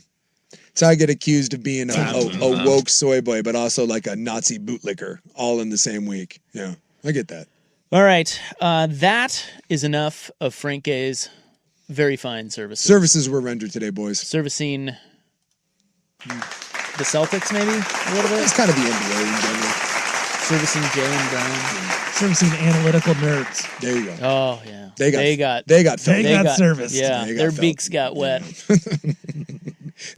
So I get accused of being a woke soy boy, but also like a Nazi bootlicker, all in the same week. Yeah, I get that. All right, that is enough of Frank Gay's very fine services. Services were rendered today, boys. Servicing the Celtics, maybe a little It's bit. kind of the NBA in general. Servicing Jaylen Brown. Servicing analytical nerds. There you go. Oh yeah, They got They filthy. got serviced. Yeah, They got their felt. beaks got wet.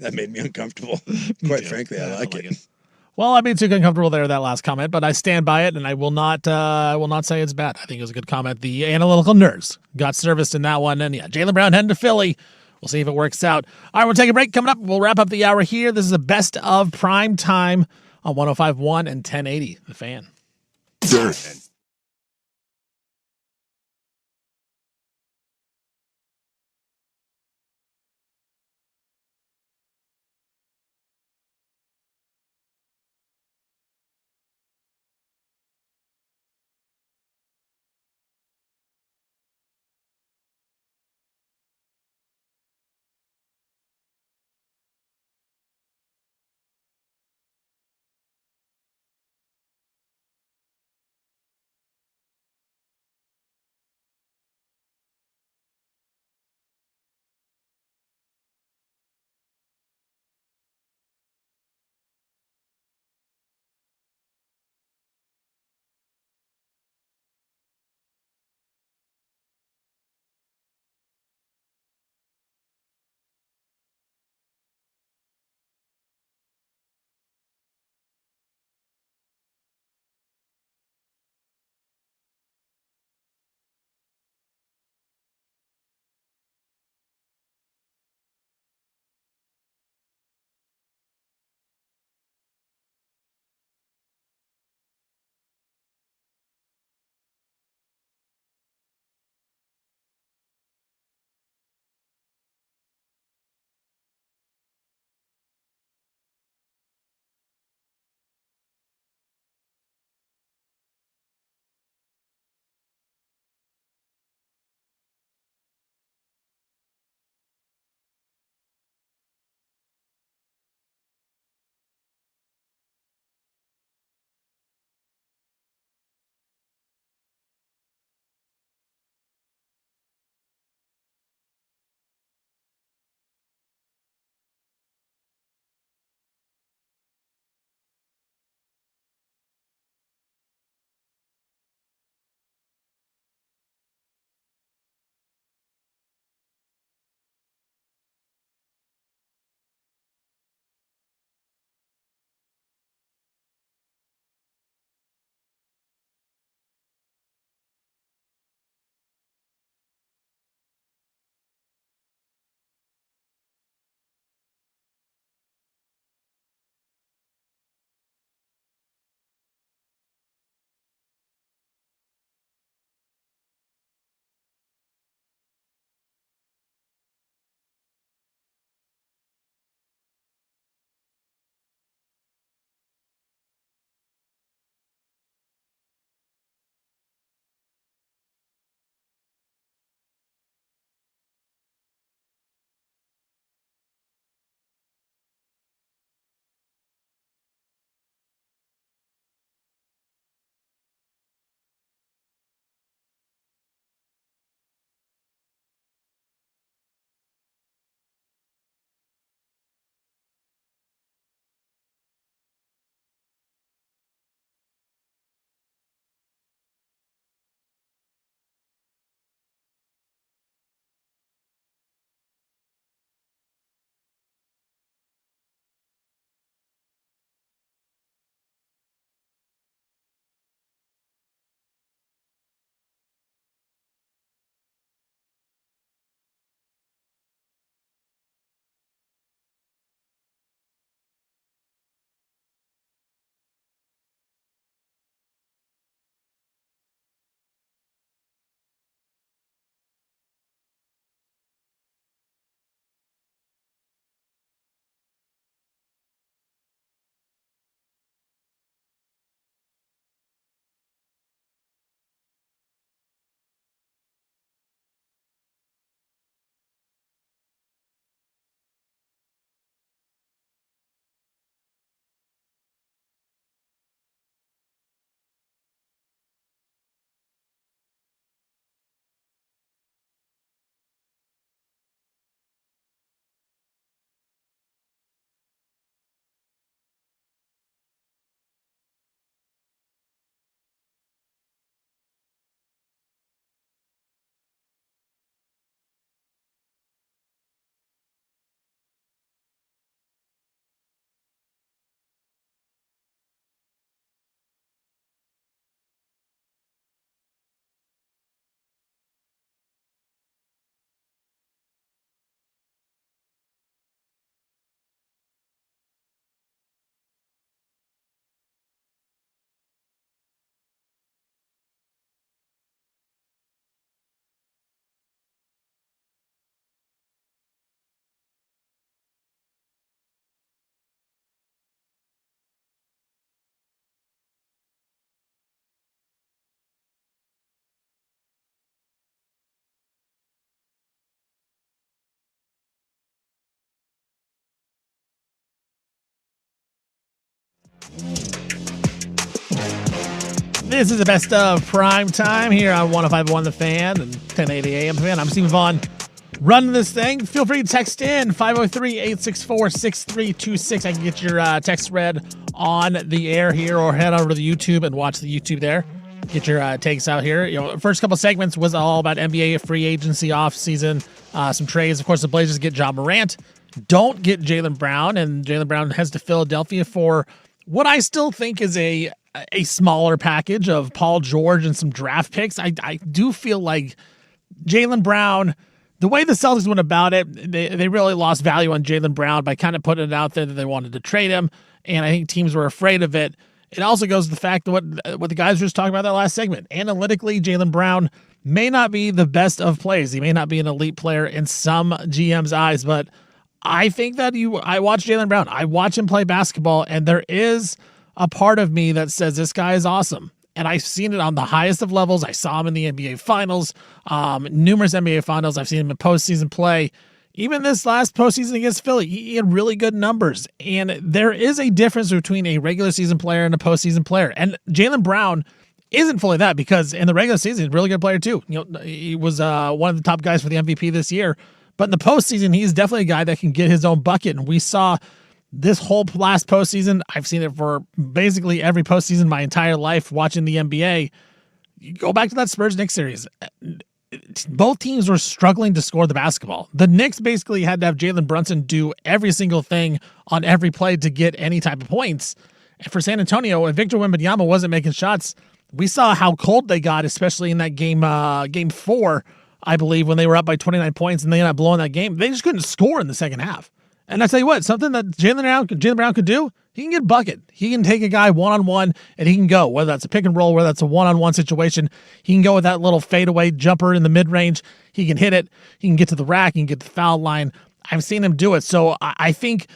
That made me uncomfortable. Quite frankly, I like it. Well, I'd be too uncomfortable there with that last comment, but I stand by it, and I will not say it's bad. I think it was a good comment. The analytical nerds got serviced in that one, and yeah, Jaylen Brown heading to Philly. We'll see if it works out. All right, we'll take a break. Coming up, we'll wrap up the hour here. This is the best of prime time on 105.1 and 1080. The Fan. Dirt and This is the best of Prime Time here on 105.1 The Fan and 1080 AM The Fan. I'm Stephen Vaughn running this thing. Feel free to text in 503-864-6326. I can get your text read on the air here, or head over to the YouTube and watch the YouTube there. Get your takes out here. First couple segments was all about NBA free agency off season, some trades. Of course, the Blazers get Ja Morant, don't get Jaylen Brown, and Jaylen Brown heads to Philadelphia for what I still think is a smaller package of Paul George and some draft picks. I do feel like Jaylen Brown, the way the Celtics went about it, they really lost value on Jaylen Brown by kind of putting it out there that they wanted to trade him, and I think teams were afraid of it. It also goes to the fact that what the guys were just talking about that last segment. Analytically, Jaylen Brown may not be the best of plays. He may not be an elite player in some GM's eyes, but I think that I watch Jaylen Brown. I watch him play basketball, and there is a part of me that says this guy is awesome. And I've seen it on the highest of levels. I saw him in the NBA Finals, numerous NBA Finals. I've seen him in postseason play. Even this last postseason against Philly, he had really good numbers. And there is a difference between a regular season player and a postseason player. And Jaylen Brown isn't fully that, because in the regular season, he's a really good player too. He was one of the top guys for the MVP this year. But in the postseason, he's definitely a guy that can get his own bucket. And we saw this whole last postseason. I've seen it for basically every postseason my entire life watching the NBA. You go back to that Spurs-Knicks series. Both teams were struggling to score the basketball. The Knicks basically had to have Jalen Brunson do every single thing on every play to get any type of points. And for San Antonio, if Victor Wembanyama wasn't making shots, we saw how cold they got, especially in that game 4, I believe, when they were up by 29 points and they ended up blowing that game. They just couldn't score in the second half. And I tell you what, something that Jaylen Brown could do, he can get a bucket. He can take a guy one-on-one and he can go, whether that's a pick and roll, whether that's a one-on-one situation. He can go with that little fadeaway jumper in the mid-range. He can hit it. He can get to the rack. He can get to the foul line. I've seen him do it. So I think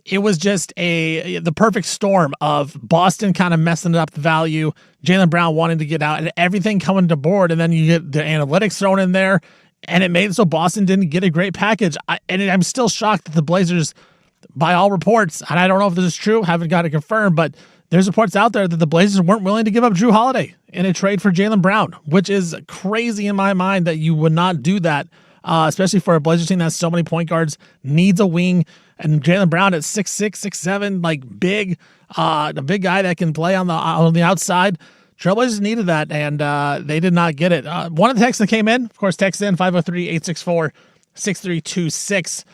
it was just the perfect storm of Boston kind of messing up the value, Jaylen Brown wanting to get out, and everything coming to board. And then you get the analytics thrown in there. And it made it so Boston didn't get a great package. I'm still shocked that the Blazers, by all reports, and I don't know if this is true, haven't got it confirmed, but there's reports out there that the Blazers weren't willing to give up Drew Holiday in a trade for Jaylen Brown, which is crazy in my mind that you would not do that, especially for a Blazers team that has so many point guards, needs a wing, and Jaylen Brown at 6'6", 6'7", like big, a big guy that can play on the outside. Trailblazers needed that, and they did not get it. One of the texts that came in, of course, text in 503-864-6326.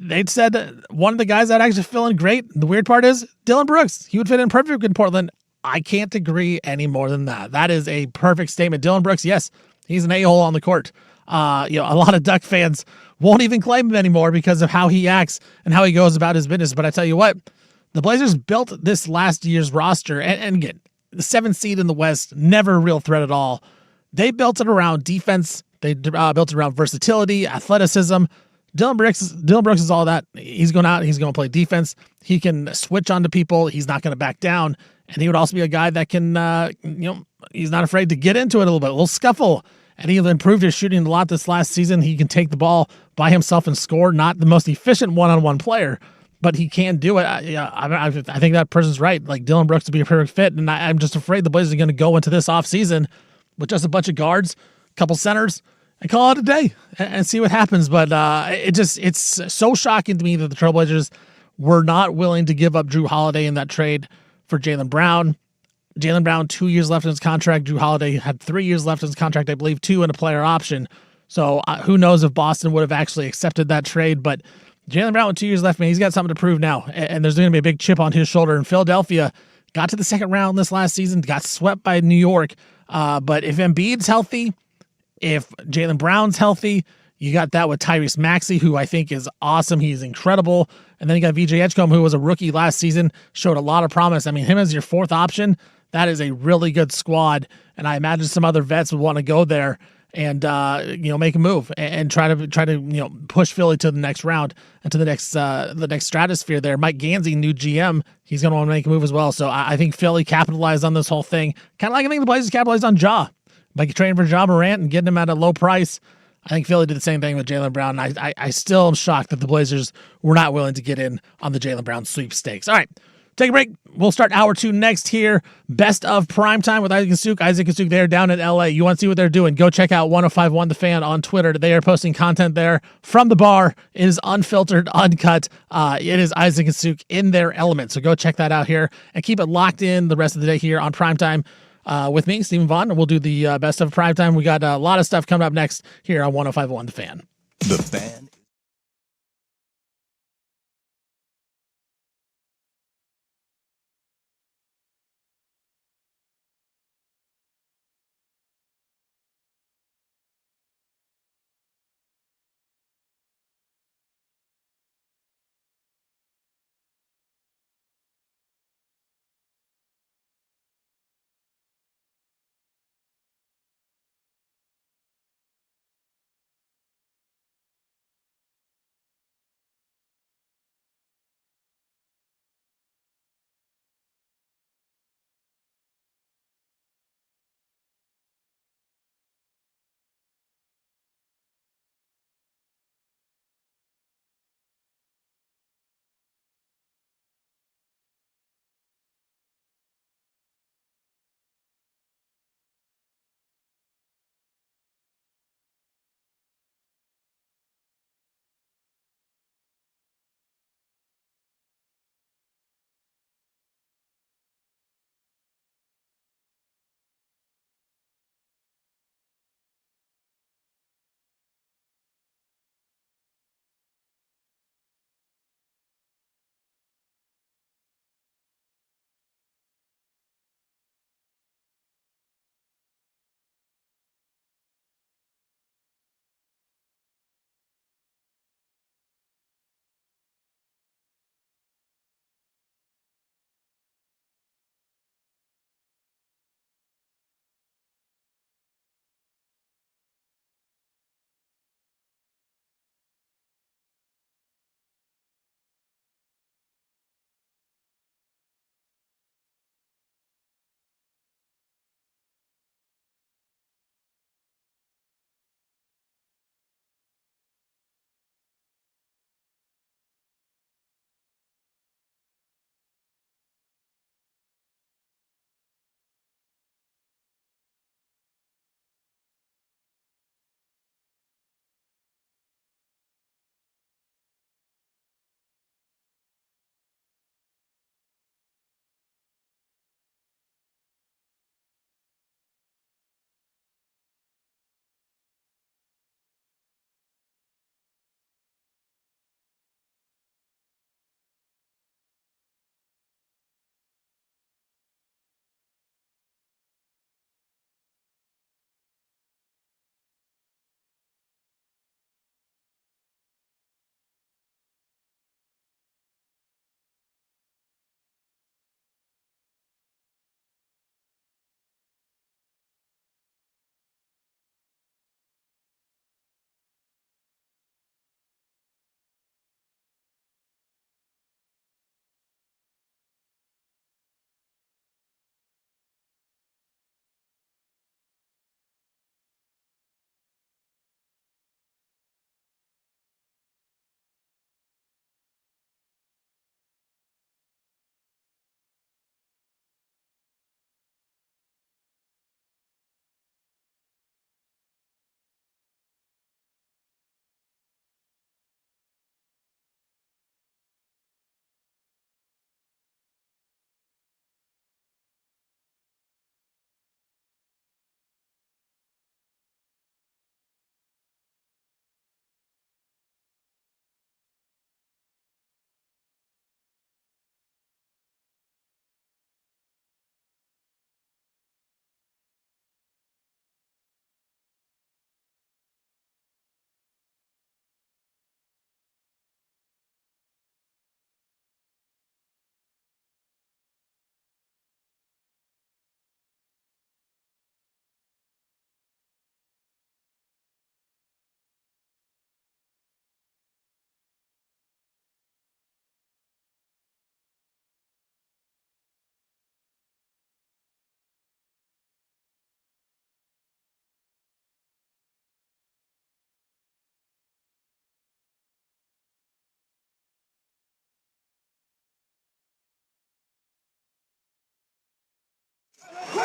They'd said one of the guys that actually feeling great. The weird part is Dylan Brooks. He would fit in perfect in Portland. I can't agree any more than that. That is a perfect statement. Dylan Brooks, yes, he's an a-hole on the court. A lot of Duck fans won't even claim him anymore because of how he acts and how he goes about his business. But I tell you what, the Blazers built this last year's roster, and again, the 7th seed in the West, never a real threat at all. They built it around defense. They built it around versatility, athleticism. Dylan Brooks is all that. He's going out. He's going to play defense. He can switch onto people. He's not going to back down. And he would also be a guy that can, he's not afraid to get into it a little scuffle. And he improved his shooting a lot this last season. He can take the ball by himself and score. Not the most efficient one-on-one player, but he can do it. I think that person's right. Like, Dylan Brooks would be a perfect fit, and I'm just afraid the Blazers are going to go into this offseason with just a bunch of guards, a couple centers, and call it a day and see what happens. But it's so shocking to me that the Trailblazers were not willing to give up Drew Holiday in that trade for Jaylen Brown. Jaylen Brown, 2 years left in his contract. Drew Holiday had 3 years left in his contract, I believe, 2 in a player option. So who knows if Boston would have actually accepted that trade, but Jaylen Brown with 2 years left, man, he's got something to prove now, and there's going to be a big chip on his shoulder. And Philadelphia got to the second round this last season, got swept by New York. But if Embiid's healthy, if Jaylen Brown's healthy, you got that with Tyrese Maxey, who I think is awesome. He's incredible. And then you got VJ Edgecombe, who was a rookie last season, showed a lot of promise. I mean, him as your 4th option, that is a really good squad. And I imagine some other vets would want to go there and make a move and try to push Philly to the next round and to the next stratosphere there. Mike Gansey, new GM, he's going to want to make a move as well. So I think Philly capitalized on this whole thing, kind of like I think the Blazers capitalized on Ja by trading for Ja Morant and getting him at a low price. I think Philly did the same thing with Jaylen Brown. I still am shocked that the Blazers were not willing to get in on the Jaylen Brown sweepstakes. All right, Take a break. We'll start hour 2 next here. Best of Primetime with Isaac and Suk. Isaac and Suk, they're down in LA. You want to see what they're doing? Go check out 1051 The Fan on Twitter. They are posting content there from the bar. It is unfiltered, uncut. It is Isaac and Suk in their element. So go check that out here and keep it locked in the rest of the day here on Primetime with me, Stephen Vaughn. We'll do the best of Primetime. We got a lot of stuff coming up next here on 1051 The Fan. The Fan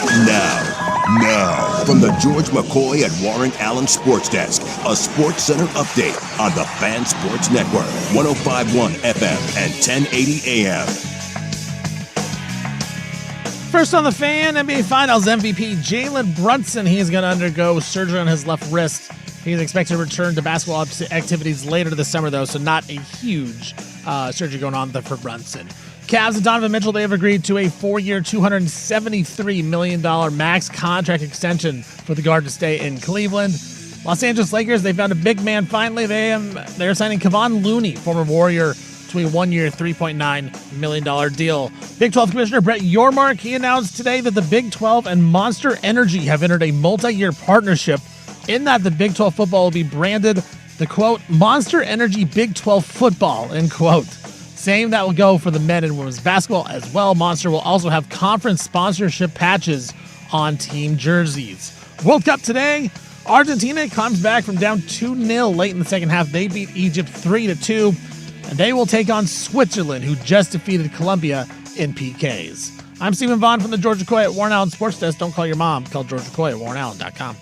Now, from the George McCoy and Warren Allen Sports Desk, a Sports Center update on the Fan Sports Network, 105.1 FM and 1080 AM. First on the Fan, NBA Finals MVP Jalen Brunson. He is going to undergo surgery on his left wrist. He is expected to return to basketball activities later this summer, though, so not a huge surgery going on there for Brunson. Cavs and Donovan Mitchell, they have agreed to a 4-year, $273 million max contract extension for the guard to stay in Cleveland. Los Angeles Lakers, they found a big man finally. They're signing Kevon Looney, former Warrior, to a 1-year, $3.9 million deal. Big 12 Commissioner Brett Yormark, he announced today that the Big 12 and Monster Energy have entered a multi-year partnership in that the Big 12 football will be branded the, quote, Monster Energy Big 12 football, end quote. Same that will go for the men and women's basketball as well. Monster will also have conference sponsorship patches on team jerseys. World Cup today, Argentina comes back from down 2-0 late in the second half. They beat Egypt 3-2. And they will take on Switzerland, who just defeated Colombia in PKs. I'm Stephen Vaughn from the George McCoy at Warren Allen Sports Desk. Don't call your mom. Call George McCoy at warrenallen.com.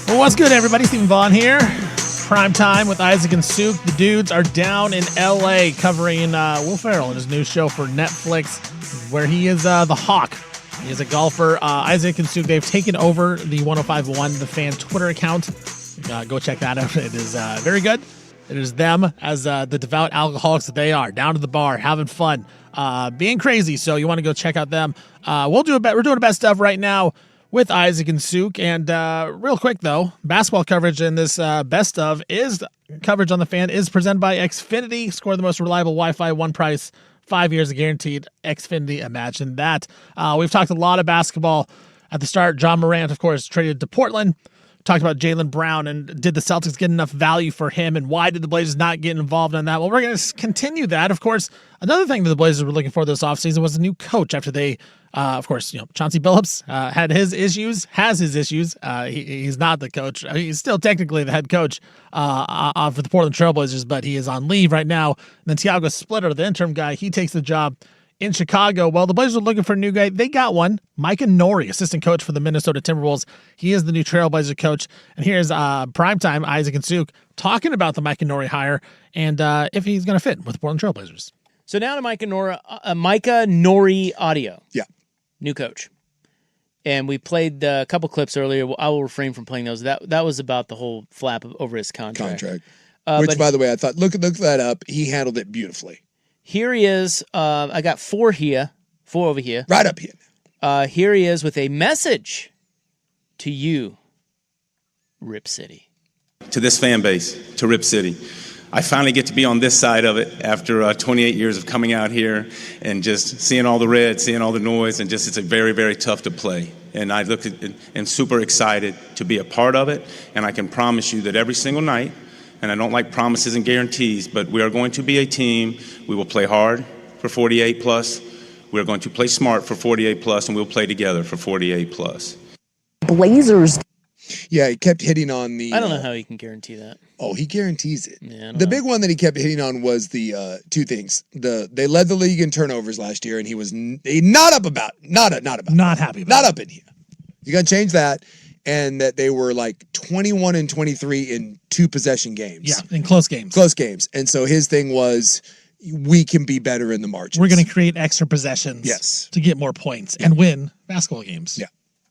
Well, what's good, everybody? Stephen Vaughn here. Primetime with Isaac and Suk. The dudes are down in L.A. covering Will Ferrell in his new show for Netflix, where he is the Hawk. He is a golfer. Isaac and Suk, they've taken over the 105.1 The Fan Twitter account. Go check that out. It is very good. It is them as the devout alcoholics that they are, down to the bar, having fun, being crazy. So you want to go check out them. We're doing the best stuff right now with Isaac and Suk. And real quick, though, basketball coverage in this best of is coverage on the Fan is presented by Xfinity. Score the most reliable Wi-Fi, one price, 5 years guaranteed. Xfinity, imagine that. We've talked a lot of basketball at the start. John Morant, of course, traded to Portland. Talked about Jaylen Brown and did the Celtics get enough value for him, and why did the Blazers not get involved in that? Well, we're going to continue that. Of course, another thing that the Blazers were looking for this offseason was a new coach after they, of course, Chauncey Billups has his issues. He's not the coach. He's still technically the head coach for the Portland Trailblazers, but he is on leave right now. And then Tiago Splitter, the interim guy, he takes the job in Chicago. Well, the Blazers are looking for a new guy. They got one. Micah Nori, assistant coach for the Minnesota Timberwolves. He is the new Trailblazer coach. And here's Primetime, Isaac and Suk, talking about the Micah Nori hire and if he's going to fit with the Portland Trailblazers. So now to Micah Nori audio. Yeah. New coach. And we played a couple clips earlier. I will refrain from playing those. That was about the whole flap over his contract. Which, by the way, I thought, look that up. He handled it beautifully. Here he is. I got four over here. Right up here. Here he is with a message to you, Rip City. To this fan base, to Rip City. I finally get to be on this side of it after 28 years of coming out here and just seeing all the red, seeing all the noise, and just it's a very, very tough to play. And I look at it and super excited to be a part of it. And I can promise you that every single night, and I don't like promises and guarantees, but we are going to be a team. We will play hard for 48 plus. We're going to play smart for 48 plus, and we'll play together for 48 plus. Blazers. Yeah, he kept hitting on the... I don't know how he can guarantee that. Oh, he guarantees it. Yeah, the big one that he kept hitting on was the two things. They led the league in turnovers last year, and he was not happy about Not up in here. You got to change that. And that they were like 21 and 23 in 2-possession games. Yeah, in close games. And so his thing was, we can be better in the margins. We're going to create extra possessions Yes. to get more points and win basketball games. Yeah.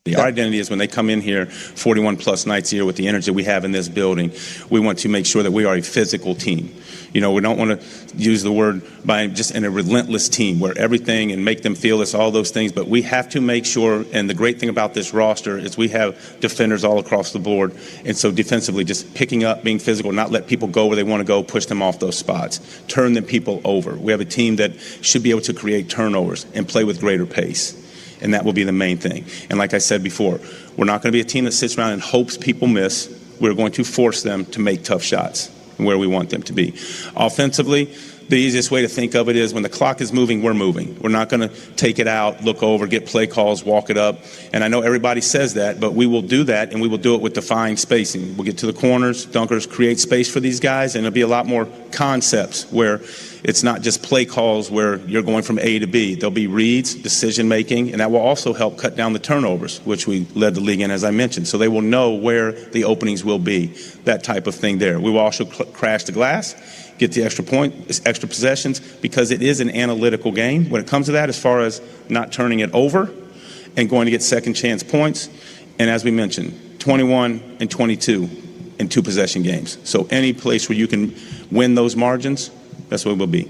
Our identity is when they come in here 41 plus nights a year with the energy we have in this building, we want to make sure that we are a physical team. We don't want to use the word by just in a relentless team where everything and make them feel it's all those things, but we have to make sure, and the great thing about this roster is we have defenders all across the board, and so defensively just picking up, being physical, not let people go where they want to go, push them off those spots, turn them people over. We have a team that should be able to create turnovers and play with greater pace. And that will be the main thing. And like I said before, we're not going to be a team that sits around and hopes people miss. We're going to force them to make tough shots where we want them to be. Offensively, the easiest way to think of it is when the clock is moving, we're moving. We're not going to take it out, look over, get play calls, walk it up. And I know everybody says that, but we will do that, and we will do it with defined spacing. We'll get to the corners, dunkers, create space for these guys, and it'll be a lot more concepts where it's not just play calls where you're going from A to B. There'll be reads, decision-making, and that will also help cut down the turnovers, which we led the league in, as I mentioned. So they will know where the openings will be, that type of thing there. We will also crash the glass, get the extra point, extra possessions, because it is an analytical game when it comes to that, as far as not turning it over and going to get second chance points. And as we mentioned, 21 and 22 in two possession games. So any place where you can win those margins, that's what it will be.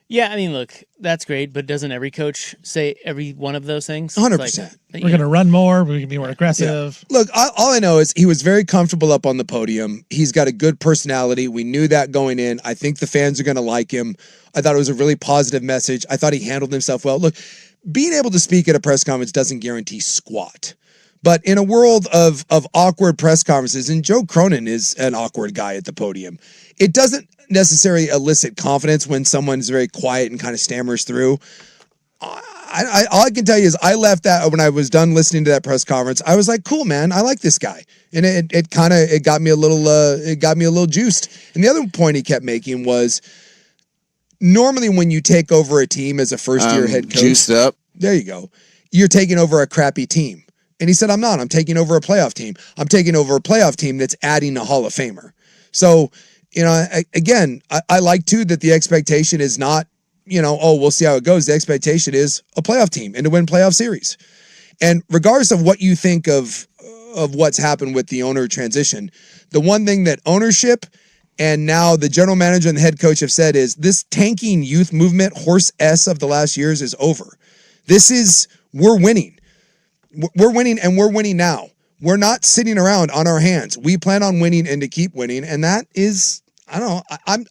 Yeah, I mean, look, that's great, but doesn't every coach say every one of those things? 100%. We're going to run more. We're going to be more aggressive. Yeah. Look, all I know is he was very comfortable up on the podium. He's got a good personality. We knew that going in. I think the fans are going to like him. I thought it was a really positive message. I thought he handled himself well. Look, being able to speak at a press conference doesn't guarantee squat. But in a world of awkward press conferences, and Joe Cronin is an awkward guy at the podium, it doesn't necessarily elicit confidence when someone's very quiet and kind of stammers through. All I can tell you is I left that when I was done listening to that press conference. I was like, cool, man, I like this guy. And it got me a little juiced. And the other point he kept making was normally when you take over a team as a first-year head coach. Juiced up. There you go. You're taking over a crappy team. And he said, I'm not. I'm taking over a playoff team. I'm taking over a playoff team that's adding a Hall of Famer. So, I like, too, that the expectation is not, we'll see how it goes. The expectation is a playoff team and to win playoff series. And regardless of what you think of what's happened with the owner transition, the one thing that ownership and now the general manager and the head coach have said is this tanking youth movement, horse S of the last years, is over. We're winning. We're winning, and we're winning now. We're not sitting around on our hands. We plan on winning and to keep winning, and that is, I don't know.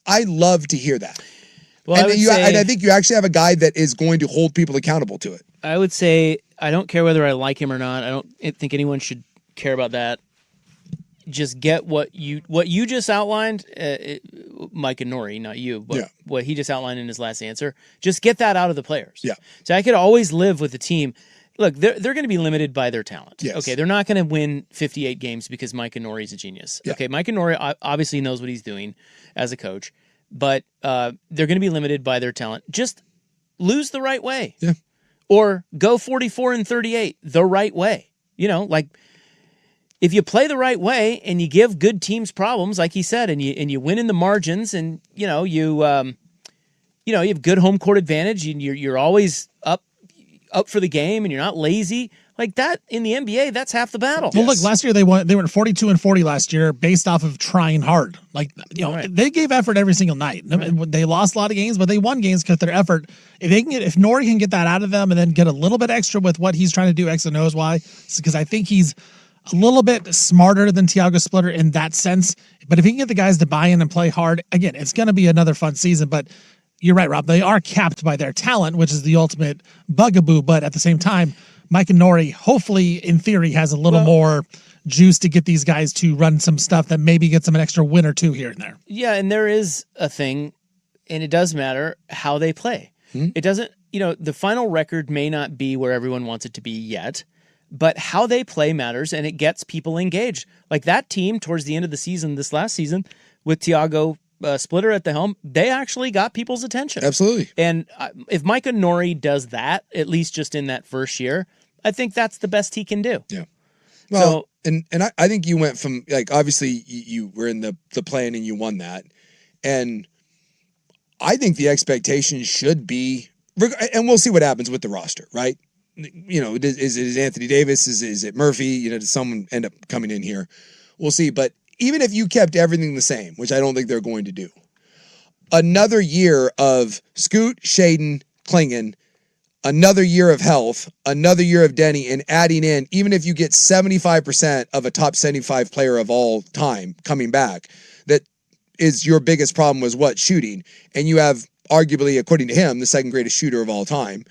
I love to hear that. Well, and I think you actually have a guy that is going to hold people accountable to it. I would say I don't care whether I like him or not. I don't think anyone should care about that. Just get what you just outlined, Mike and Nori, not you, but what he just outlined in his last answer. Just get that out of the players. Yeah. So I could always live with the team. Look, they're going to be limited by their talent. Yes. Okay, they're not going to win 58 games because Mike and Nori's a genius. Yeah. Okay, Mike and Nori obviously knows what he's doing as a coach, but they're going to be limited by their talent. Just lose the right way. Yeah. Or go 44-38 the right way. If you play the right way and you give good teams problems, like he said, and you win in the margins, and you have good home court advantage, and you're always up for the game, and you're not lazy like that in the NBA. That's half the battle. Well, look, last year they went 42-40 last year based off of trying hard. Like Right. They gave effort every single night. Right. They lost a lot of games, but they won games because their effort. If Nori can get that out of them and then get a little bit extra with what he's trying to do, X and O's why, because I think he's a little bit smarter than Tiago Splitter in that sense. But if he can get the guys to buy in and play hard, again, it's going to be another fun season. But you're right, Rob. They are capped by their talent, which is the ultimate bugaboo. But at the same time, Mike and Nori, hopefully, in theory, has a little more juice to get these guys to run some stuff that maybe gets them an extra win or two here and there. Yeah, and there is a thing, and it does matter how they play. It doesn't, the final record may not be where everyone wants it to be yet, but how they play matters, and it gets people engaged. Like that team towards the end of the season, this last season, with Tiago Splitter at the helm, they actually got people's attention. Absolutely. And if Micah Nori does that, at least just in that first year, I think that's the best he can do. Yeah. Well, and I think you went from, like, obviously you were in the play-in and you won that. And I think the expectation should be, and we'll see what happens with the roster, right? is it Anthony Davis? Is it Murphy? Does someone end up coming in here? We'll see. But even if you kept everything the same, which I don't think they're going to do, another year of Scoot, Shaden, Klingon, another year of health, another year of Denny, and adding in, even if you get 75% of a top 75 player of all time coming back, that is your biggest problem was what? Shooting. And you have, arguably, according to him, the second greatest shooter of all time.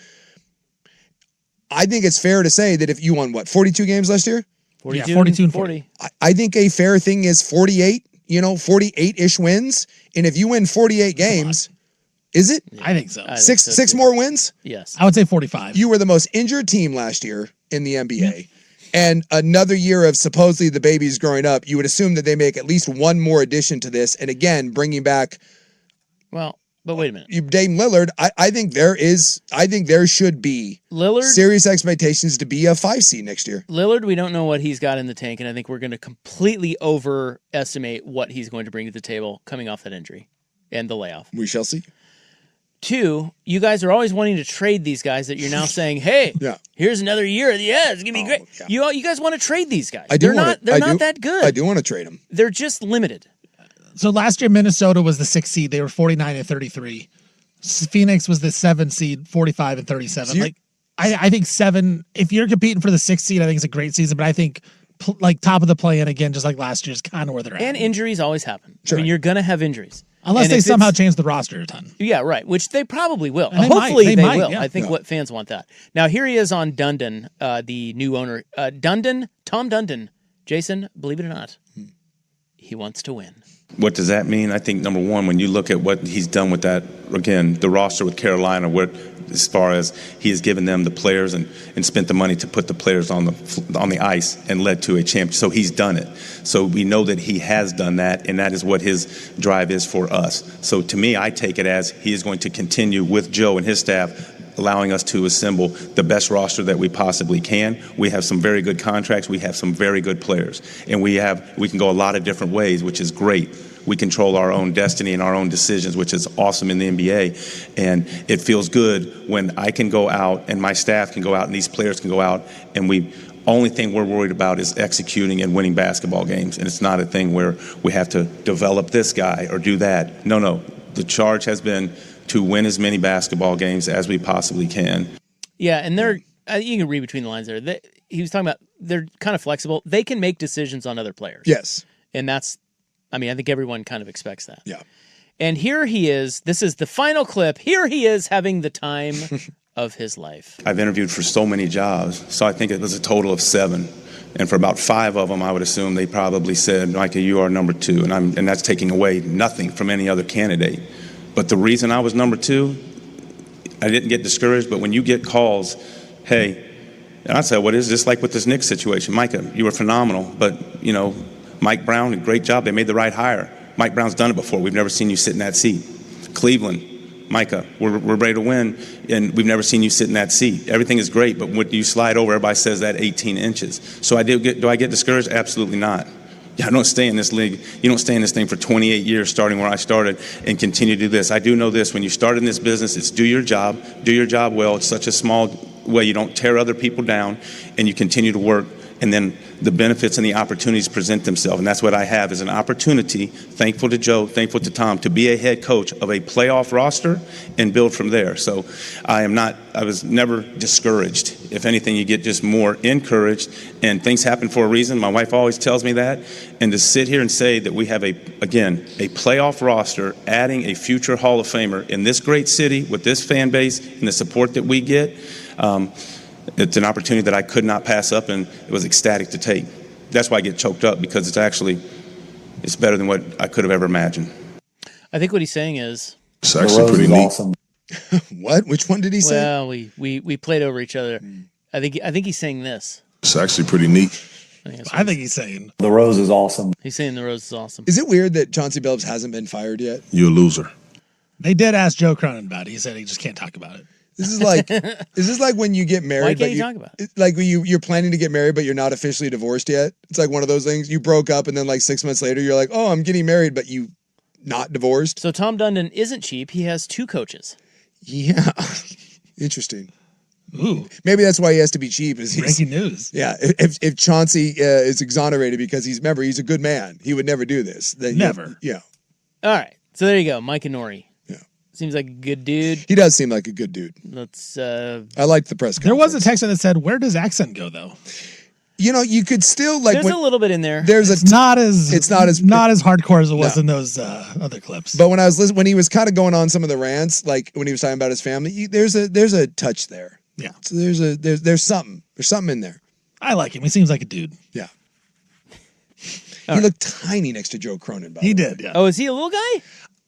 I think it's fair to say that if you won, 42 games last year? 42 42 and and 40. I think a fair thing is 48, 48-ish wins. And if you win 48 games, is it? I think so. Six more wins? Yes. I would say 45. You were the most injured team last year in the NBA. And another year of supposedly the babies growing up, you would assume that they make at least one more addition to this. And again, bringing back... Well, but wait a minute. Dame Lillard, I think there should be serious expectations to be a 5 seed next year. Lillard, we don't know what he's got in the tank, and I think we're going to completely overestimate what he's going to bring to the table coming off that injury and the layoff. We shall see. 2, you guys are always wanting to trade these guys that you're now saying, hey, here's another year. Yeah, it's going to be great. Yeah. You guys want to trade these guys. They're not that good. I do want to trade them. They're just limited. So last year, Minnesota was the 6th seed. They were 49 and 33. Phoenix was the 7th seed, 45 and 37. So I think 7, if you're competing for the 6th seed, I think it's a great season, but I think top of the play-in again, just like last year, is kind of where they're at. And injuries always happen. Sure. I mean, you're going to have injuries. Unless they somehow change the roster a ton. Yeah, right, which they probably will. And Hopefully they might, will. yeah. I think what fans want that. Now, here he is on Dundon, the new owner. Tom Dundon. Jason, believe it or not, he wants to win. What does that mean? I think, number one, when you look at what he's done with that, again, the roster with Carolina, as far as he has given them the players and spent the money to put the players on the ice and led to a champion. So he's done it. So we know that he has done that, and that is what his drive is for us. So to me, I take it as he is going to continue with Joe and his staff, allowing us to assemble the best roster that we possibly can. We have some very good contracts. We have some very good players. And we can go a lot of different ways, which is great. We control our own destiny and our own decisions, which is awesome in the NBA. And it feels good when I can go out and my staff can go out and these players can go out and only thing we're worried about is executing and winning basketball games. And it's not a thing where we have to develop this guy or do that. No. The charge has been to win as many basketball games as we possibly can. Yeah, and you can read between the lines there. He was talking about they're kind of flexible. They can make decisions on other players. Yes. And I think everyone kind of expects that. Yeah. And here he is. This is the final clip. Here he is having the time of his life. I've interviewed for so many jobs, so I think it was a total of 7. And for about 5 of them, I would assume they probably said, Micah, you are number 2. And that's taking away nothing from any other candidate. But the reason I was number 2, I didn't get discouraged, but when you get calls, hey, and I said, what is this like with this Knicks situation? Micah, you were phenomenal, but, Mike Brown, a great job. They made the right hire. Mike Brown's done it before. We've never seen you sit in that seat. Cleveland, Micah, we're ready to win, and we've never seen you sit in that seat. Everything is great, but when you slide over, everybody says that 18 inches. So do I get discouraged? Absolutely not. I don't stay in this league. You don't stay in this thing for 28 years, starting where I started, and continue to do this. I do know this. When you start in this business, it's do your job well. It's such a small way. You don't tear other people down, and you continue to work. And then the benefits and the opportunities present themselves. And that's what I have is an opportunity, thankful to Joe, thankful to Tom, to be a head coach of a playoff roster and build from there. So I was never discouraged. If anything, you get just more encouraged, and things happen for a reason. My wife always tells me that. And to sit here and say that we have a playoff roster, adding a future Hall of Famer in this great city with this fan base and the support that we get, it's an opportunity that I could not pass up, and it was ecstatic to take. That's why I get choked up, because it's better than what I could have ever imagined. I think what he's saying is... It's actually pretty neat. Awesome. What? Which one did he say? Well, we played over each other. I think he's saying this. It's actually pretty neat. I think he's saying... The Rose is awesome. He's saying the Rose is awesome. Is it weird that Chauncey Billups hasn't been fired yet? You're a loser. They did ask Joe Cronin about it. He said he just can't talk about it. This is like when you get married. Why can't you talk about it? It's like when you're planning to get married, but you're not officially divorced yet. It's like one of those things. You broke up, and then like 6 months later, you're like, oh, I'm getting married, but you not divorced. So Tom Dundon isn't cheap. He has 2 coaches. Yeah. Interesting. Ooh, Maybe that's why he has to be cheap. Is he's, breaking news. yeah, if Chauncey is exonerated because he's a good man, he would never do this. Then Never. Yeah. All right. So there you go. Mike and Nori. Yeah. Seems like a good dude. He does seem like a good dude. Let's. I liked the press There conference. was a text that said, "Where does accent go, though?" You know, you could still like. There's a little bit in there. There's It's not as hardcore as it was No. in those other clips. But when I was listening, when he was kind of going on some of the rants, like when he was talking about his family, there's a touch there. Yeah. So there's something in there. I like him. He seems like a dude. Yeah. He looked tiny next to Joe Cronin. By He the way. did. Yeah. Oh, is he a little guy?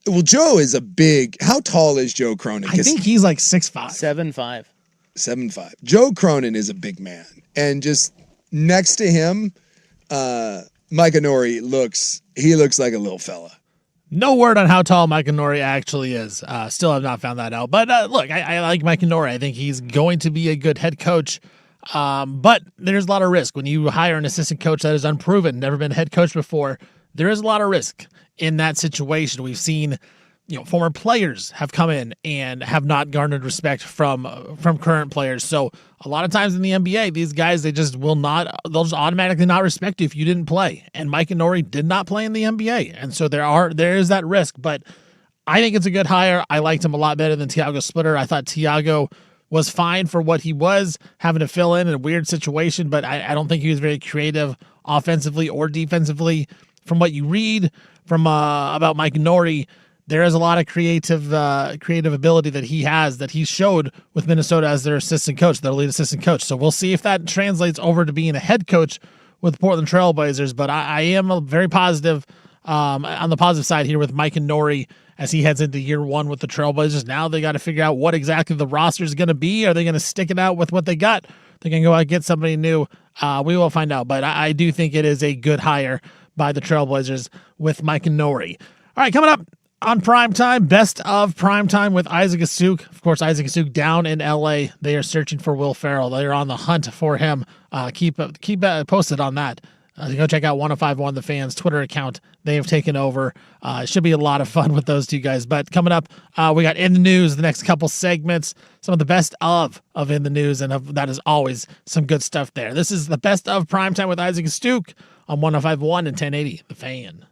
Well, Joe is a big. How tall is Joe Cronin? I think he's like 6'5". 7'5". 7'5". Joe Cronin is a big man, and just next to him, Mike Nori looks like a little fella. No word on how tall Mike Nori actually is. Still have not found that out. But look, I like Mike Nori. I think he's going to be a good head coach. But there's a lot of risk when you hire an assistant coach that is unproven, never been a head coach before. There is a lot of risk in that situation. We've seen, former players have come in and have not garnered respect from current players. So a lot of times in the NBA, these guys, they'll just automatically not respect you if you didn't play. And Mike Nori did not play in the NBA. And so there is that risk, but I think it's a good hire. I liked him a lot better than Tiago Splitter. I thought Tiago was fine for what he was, having to fill in a weird situation, but I don't think he was very creative offensively or defensively. From what you read from about Mike Nori, there is a lot of creative ability that he has that he showed with Minnesota as their assistant coach, their lead assistant coach. So we'll see if that translates over to being a head coach with the Portland Trailblazers. But I am very positive on the positive side here with Mike Nori as he heads into year one with the Trailblazers. Now they got to figure out what exactly the roster is going to be. Are they going to stick it out with what they got? They're going to go out and get somebody new. We will find out. But I do think it is a good hire by the Trailblazers with Mike Nori. All right, coming up on Primetime, best of Primetime with Isaac Asuk. Of course, Isaac Asuk down in L.A. They are searching for Will Ferrell. They are on the hunt for him. Keep posted on that. Go check out 105.1 The Fans Twitter account. They have taken over. It should be a lot of fun with those two guys. But coming up, we got In the News, the next couple segments, some of the best of In the News, and that is always some good stuff there. This is the best of Primetime with Isaac Asuk on 105.1 and 1080 The Fan.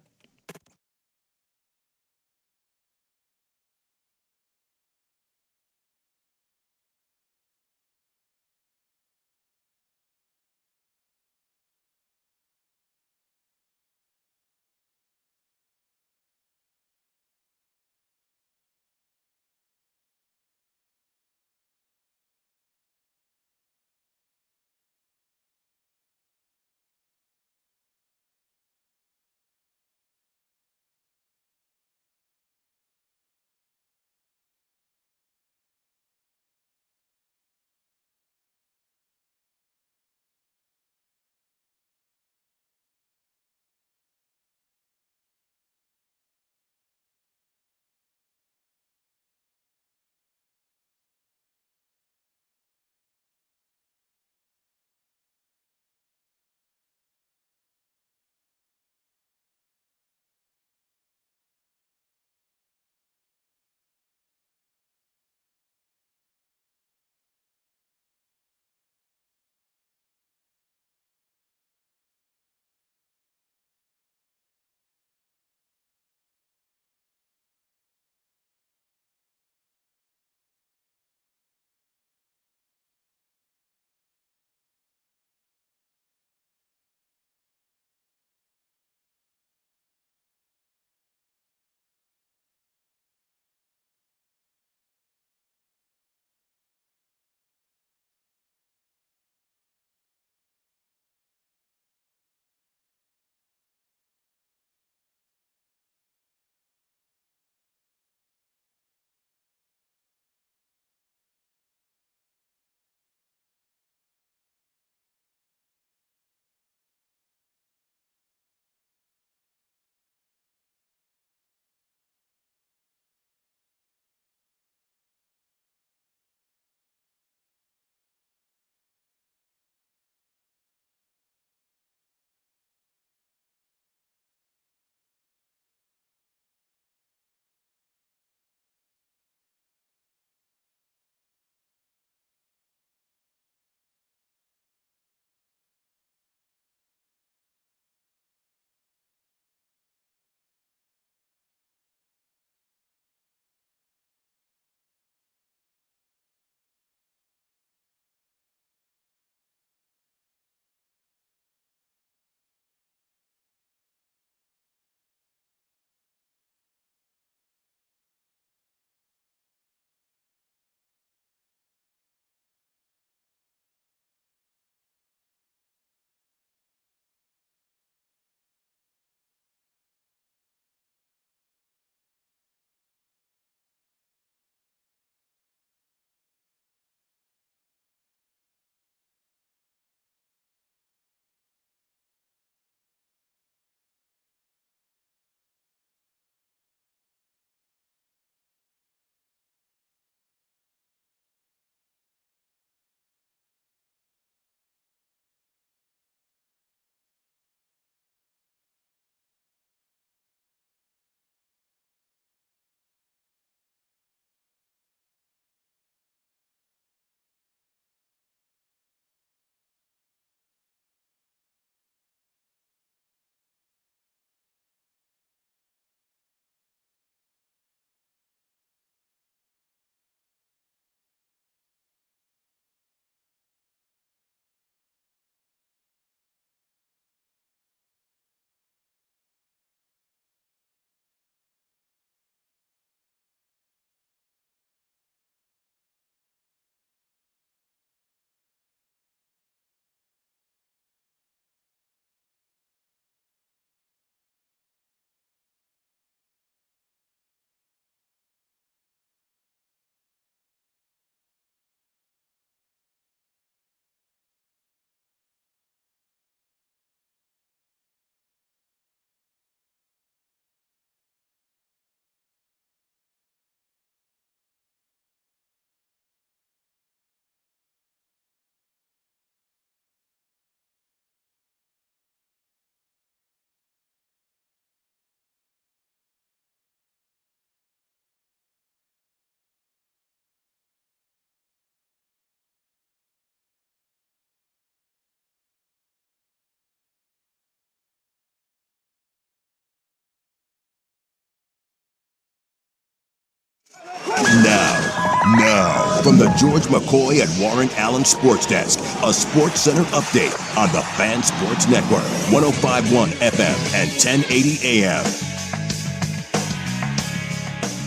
Now, from the George McCoy and Warren Allen Sports Desk, a Sports Center update on the Fan Sports Network, 105.1 FM and 1080 AM.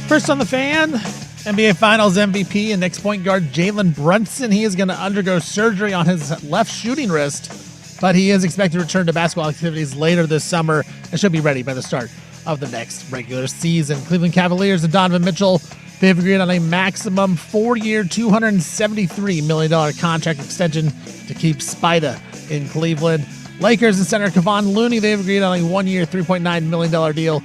First on the Fan, NBA Finals MVP and next point guard Jalen Brunson. He is going to undergo surgery on his left shooting wrist, but he is expected to return to basketball activities later this summer and should be ready by the start of the next regular season. Cleveland Cavaliers and Donovan Mitchell, they've agreed on a maximum 4-year, $273 million contract extension to keep Spida in Cleveland. Lakers and center Kevon Looney, they've agreed on a 1-year, $3.9 million deal.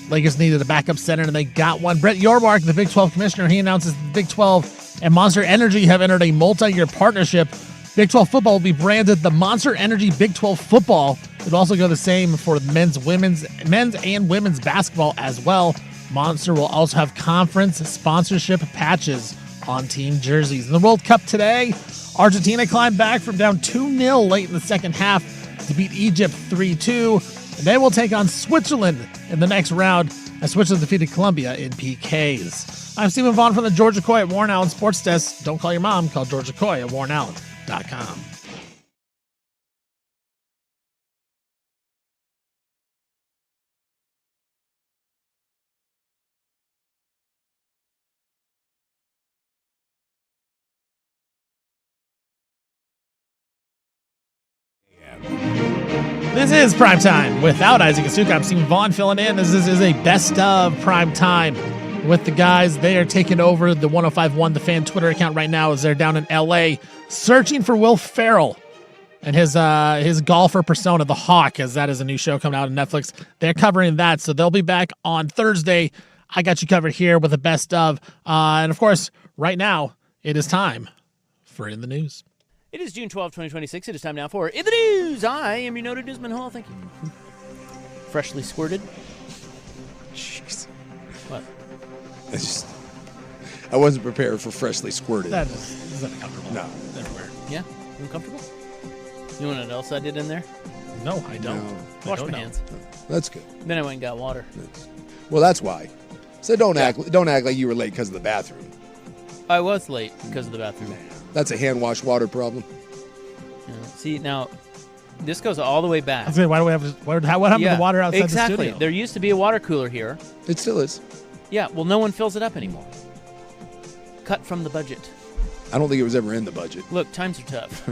Lakers needed a backup center, and they got one. Brett Yormark, the Big 12 commissioner, he announces the Big 12 and Monster Energy have entered a multi-year partnership. Big 12 football will be branded the Monster Energy Big 12 Football. It'll also go the same for men's and women's basketball as well. Monster will also have conference sponsorship patches on team jerseys. In the World Cup today, Argentina climbed back from down 2-0 late in the second half to beat Egypt 3-2. And they will take on Switzerland in the next round as Switzerland defeated Colombia in PKs. I'm Stephen Vaughn from the Georgia Coy at Warren Allen Sports Desk. Don't call your mom, call Georgia Coy at warrenallen.com. This is Primetime without Isaac Asuka. I'm Stephen Vaughn filling in. This is a best of Primetime with the guys. They are taking over the 105.1 The Fan Twitter account right now as they're down in L.A. searching for Will Ferrell and his golfer persona, The Hawk, as that is a new show coming out on Netflix. They're covering that, so they'll be back on Thursday. I got you covered here with a best of. And, of course, right now, it is time for In the News. It is June 12, 2026. It is time now for In the News. I am your noted newsman Hall. Thank you. Freshly squirted. Jeez. What? I wasn't prepared for freshly squirted. That is uncomfortable. No. Everywhere. Yeah? Uncomfortable? You know what else I did in there? No, I don't. No. Wash my hands. That's good. Then I went and got water. Well, that's why. So don't act like you were late because of the bathroom. I was late because of the bathroom. That's a hand wash water problem. Yeah. See, now, this goes all the way back. I was saying, why do we have to, what happened to the water outside exactly. the studio? There used to be a water cooler here. It still is. Yeah, well, no one fills it up anymore. Cut from the budget. I don't think it was ever in the budget. Look, times are tough.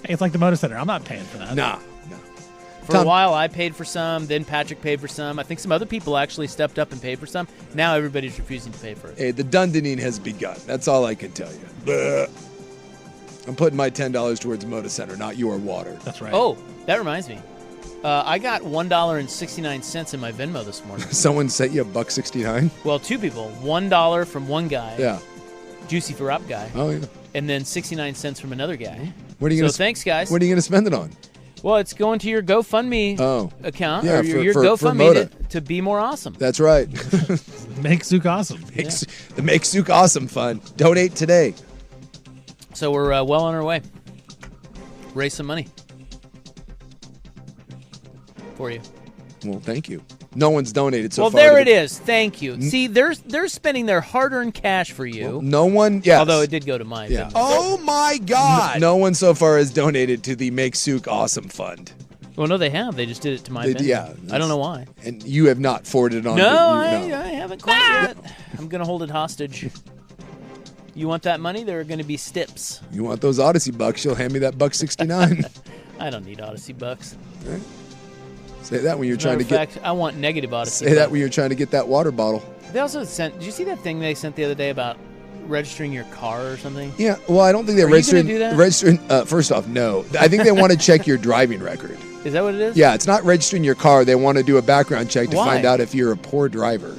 Hey, it's like the Motor Center. I'm not paying for that. No. For a while, I paid for some. Then Patrick paid for some. I think some other people actually stepped up and paid for some. Now everybody's refusing to pay for it. Hey, the dundening has begun. That's all I can tell you. Bleh. I'm putting my $10 towards Motor Center, not your water. That's right. Oh, that reminds me. I got $1.69 in my Venmo this morning. Someone sent you $1.69? Well, two people. $1 from one guy. Yeah. Juicy for Up guy. Oh, yeah. And then 69 cents from another guy. What are you thanks, guys. What are you going to spend it on? Well, it's going to your GoFundMe account. Yeah, or your for GoFundMe to be more awesome. That's right. Make Zook awesome. The Make Zook Awesome Fund. Donate today. So we're well on our way. Raise some money for you. Well, thank you. No one's donated so far. Well, there it is. Thank you. See, they're spending their hard-earned cash for you. Well, no one, yes. Although it did go to mine. Yeah. Oh my God! No one so far has donated to the Make Zook Awesome Fund. Well, no, they have. They just did it to my Venmo. Yeah. I don't know why. And you have not forwarded it on. No, to you, I haven't quite yet. I'm going to hold it hostage. You want that money? There are going to be stips. You want those Odyssey bucks? You'll hand me that $1.69. I don't need Odyssey bucks. Right? Say that when you're As a matter trying to of fact, I want negative Odyssey Say that bucks. when you're trying to get that water bottle. They also sent. Did you see that thing they sent the other day about registering your car or something? Yeah. Well, I don't think they're Are you gonna do that? registering. First off, no. I think they want to check your driving record. Is that what it is? Yeah, it's not registering your car. They want to do a background check to Why? find out if you're a poor driver.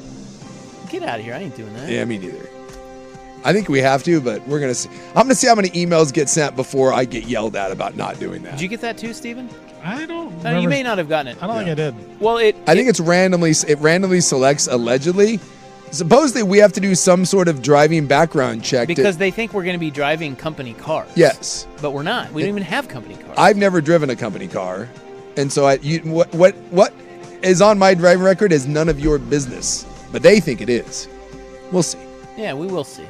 Get out of here! I ain't doing that. Yeah, me neither. I think we have to, but we're gonna see. I'm gonna see how many emails get sent before I get yelled at about not doing that. Did you get that too, Steven? I don't. You may not have gotten it. I don't think I did. Well, I think it randomly selects allegedly. Supposedly, we have to do some sort of driving background check because they think we're going to be driving company cars. Yes, but we're not. We don't even have company cars. I've never driven a company car, and so what is on my driving record is none of your business. But they think it is. We'll see. Yeah, we will see.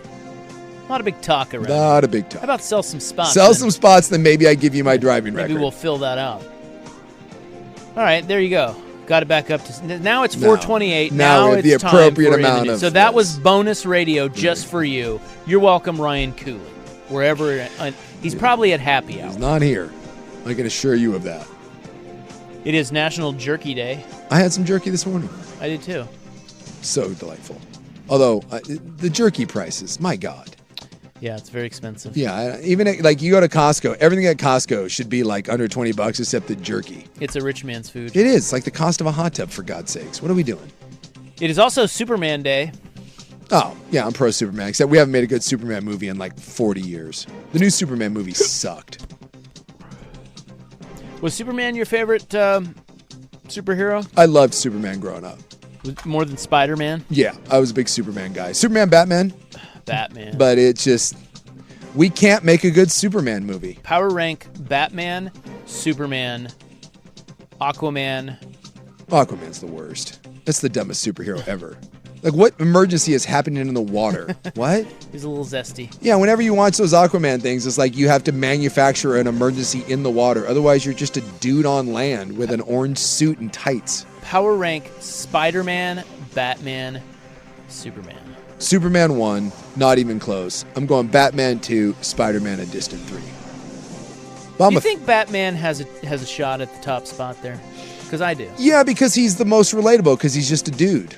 Not a big talk around. Not a big talk. How about sell some spots? Sell then? some spots, then maybe I give you my driving record. Maybe we'll fill that out. All right, there you go. Got it back up to now. It's 4:28. Now we have it's the time appropriate for amount imminent. of So that this. was bonus radio just for you. You're welcome, Ryan Cooley. Wherever he's probably at happy hour. He's not here. I can assure you of that. It is National Jerky Day. I had some jerky this morning. I did too. So delightful. Although the jerky prices, my God. Yeah, it's very expensive. Yeah, even like you go to Costco, everything at Costco should be like under $20 except the jerky. It's a rich man's food. It is like the cost of a hot tub, for God's sakes. What are we doing? It is also Superman Day. Oh, yeah, I'm pro Superman, except we haven't made a good Superman movie in like 40 years. The new Superman movie sucked. Was Superman your favorite superhero? I loved Superman growing up. More than Spider-Man? Yeah, I was a big Superman guy. Superman, Batman. Batman. But it just, we can't make a good Superman movie. Power rank Batman, Superman, Aquaman. Aquaman's the worst. That's the dumbest superhero ever. Like, what emergency is happening in the water? What? He's a little zesty. Yeah, whenever you watch those Aquaman things, it's like you have to manufacture an emergency in the water. Otherwise, you're just a dude on land with an orange suit and tights. Power rank Spider-Man, Batman, Superman. Superman 1, not even close. I'm going Batman 2, Spider-Man a distant 3. Do you think Batman has a shot at the top spot there? Because I do. Yeah, because he's the most relatable, because he's just a dude.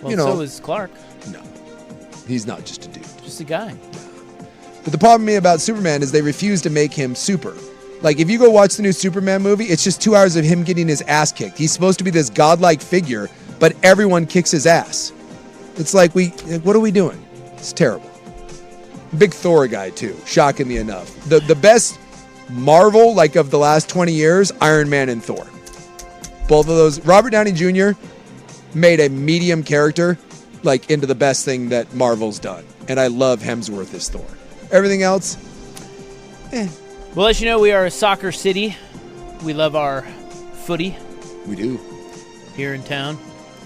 Yeah. Well, so is Clark. No, he's not just a dude. Just a guy. But the problem about Superman is they refuse to make him super. Like, if you go watch the new Superman movie, it's just 2 hours of him getting his ass kicked. He's supposed to be this godlike figure, but everyone kicks his ass. It's like, what are we doing? It's terrible. Big Thor guy, too, shockingly enough. The best Marvel, like, of the last 20 years, Iron Man and Thor. Both of those. Robert Downey Jr. made a medium character, like, into the best thing that Marvel's done. And I love Hemsworth as Thor. Everything else, Well, as you know, we are a soccer city. We love our footy. We do. Here in town.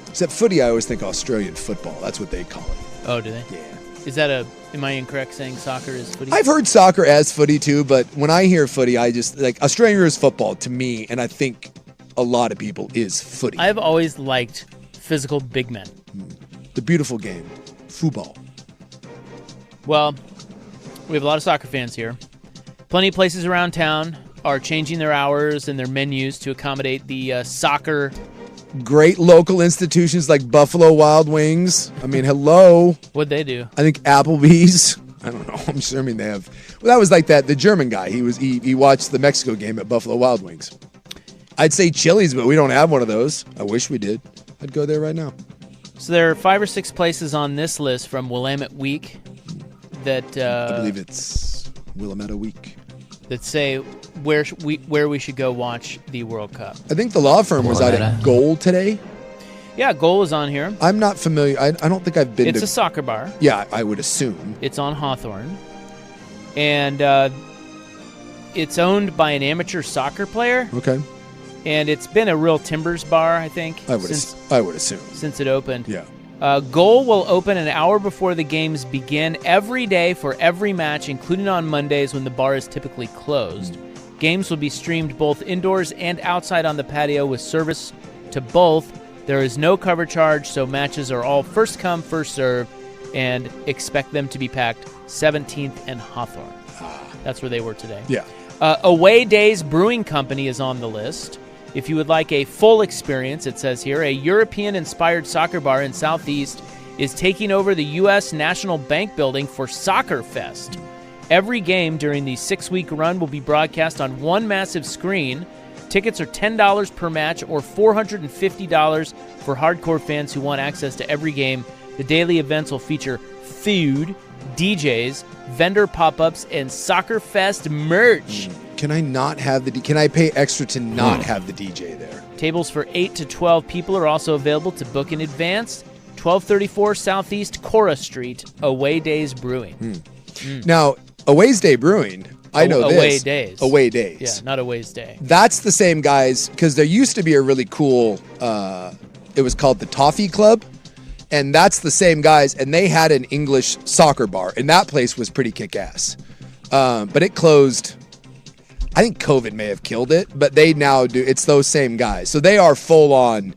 Except footy, I always think Australian football. That's what they call it. Oh, do they? Yeah. Is that am I incorrect saying soccer is footy? I've heard soccer as footy too, but when I hear footy, I just, like, Australian rules football to me, and I think a lot of people, is footy. I've always liked physical big men. The beautiful game. Football. Well, we have a lot of soccer fans here. Plenty of places around town are changing their hours and their menus to accommodate the soccer. Great local institutions like Buffalo Wild Wings. I mean, hello. What'd they do? I think Applebee's. I don't know. I'm assuming they have. Well, that was like that. The German guy. He watched the Mexico game at Buffalo Wild Wings. I'd say Chili's, but we don't have one of those. I wish we did. I'd go there right now. So there are 5 or 6 places on this list from Willamette Week that I believe it's Willamette Week. that say where we should go watch the World Cup. I think the law firm was out at Goal today. Yeah, Goal is on here. I'm not familiar. I don't think I've been It's to. a soccer bar. Yeah, I would assume. It's on Hawthorne. And it's owned by an amateur soccer player. Okay. And it's been a real Timbers bar, I think, I would assume. since it opened. Yeah. Goal will open an hour before the games begin every day for every match, including on Mondays when the bar is typically closed. Games will be streamed both indoors and outside on the patio with service to both. There is no cover charge, so matches are all first come, first serve, and expect them to be packed 17th and Hawthorne. That's where they were today. Yeah. Away Days Brewing Company is on the list. If you would like a full experience, it says here, a European-inspired soccer bar in Southeast is taking over the U.S. National Bank building for Soccer Fest. Every game during the 6-week run will be broadcast on one massive screen. Tickets are $10 per match or $450 for hardcore fans who want access to every game. The daily events will feature food, DJs, vendor pop-ups, and Soccer Fest merch. Can I not have Can I pay extra to not have the DJ there? Tables for 8 to 12 people are also available to book in advance. 1234 Southeast Cora Street, Away Days Brewing. Now, Away's Day Brewing, I know this. Away Days. Away Days. Yeah, not Away's Day. That's the same guys, because there used to be a really cool, it was called the Toffee Club, And that's the same guys. And they had an English soccer bar. And that place was pretty kick-ass. But it closed. I think COVID may have killed it. But they now do. It's those same guys. So they are full on.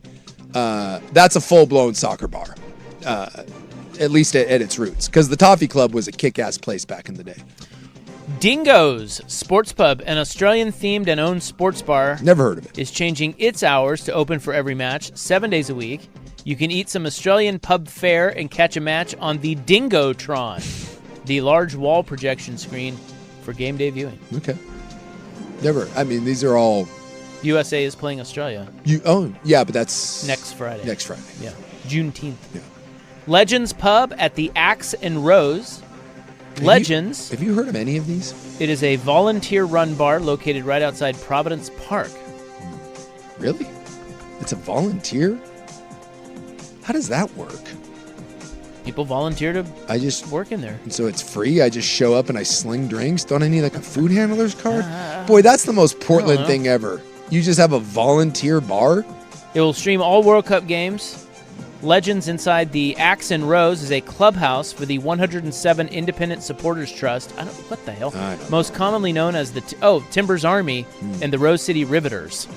That's a full-blown soccer bar. At least at its roots. Because the Toffee Club was a kick-ass place back in the day. Dingo's Sports Pub, an Australian-themed and owned sports bar. Never heard of it. Is changing its hours to open for every match, 7 days a week. You can eat some Australian pub fare and catch a match on the Dingotron, the large wall projection screen for game day viewing. Okay. Never. I mean, these are all. USA is playing Australia. Yeah, but that's next Friday. Next Friday. Yeah, Juneteenth. Yeah. Legends Pub at the Axe and Rose. Legends. Have you heard of any of these? It is a volunteer-run bar located right outside Providence Park. Really? It's a volunteer? How does that work? People volunteer to work in there. And so it's free? I just show up and I sling drinks? Don't I need like a food handler's card? Boy, that's the most Portland thing ever. You just have a volunteer bar? It will stream all World Cup games. Legends inside the Axe and Rose is a clubhouse for the 107 Independent Supporters Trust. What the hell? Most commonly known as the Timbers Army and the Rose City Riveters.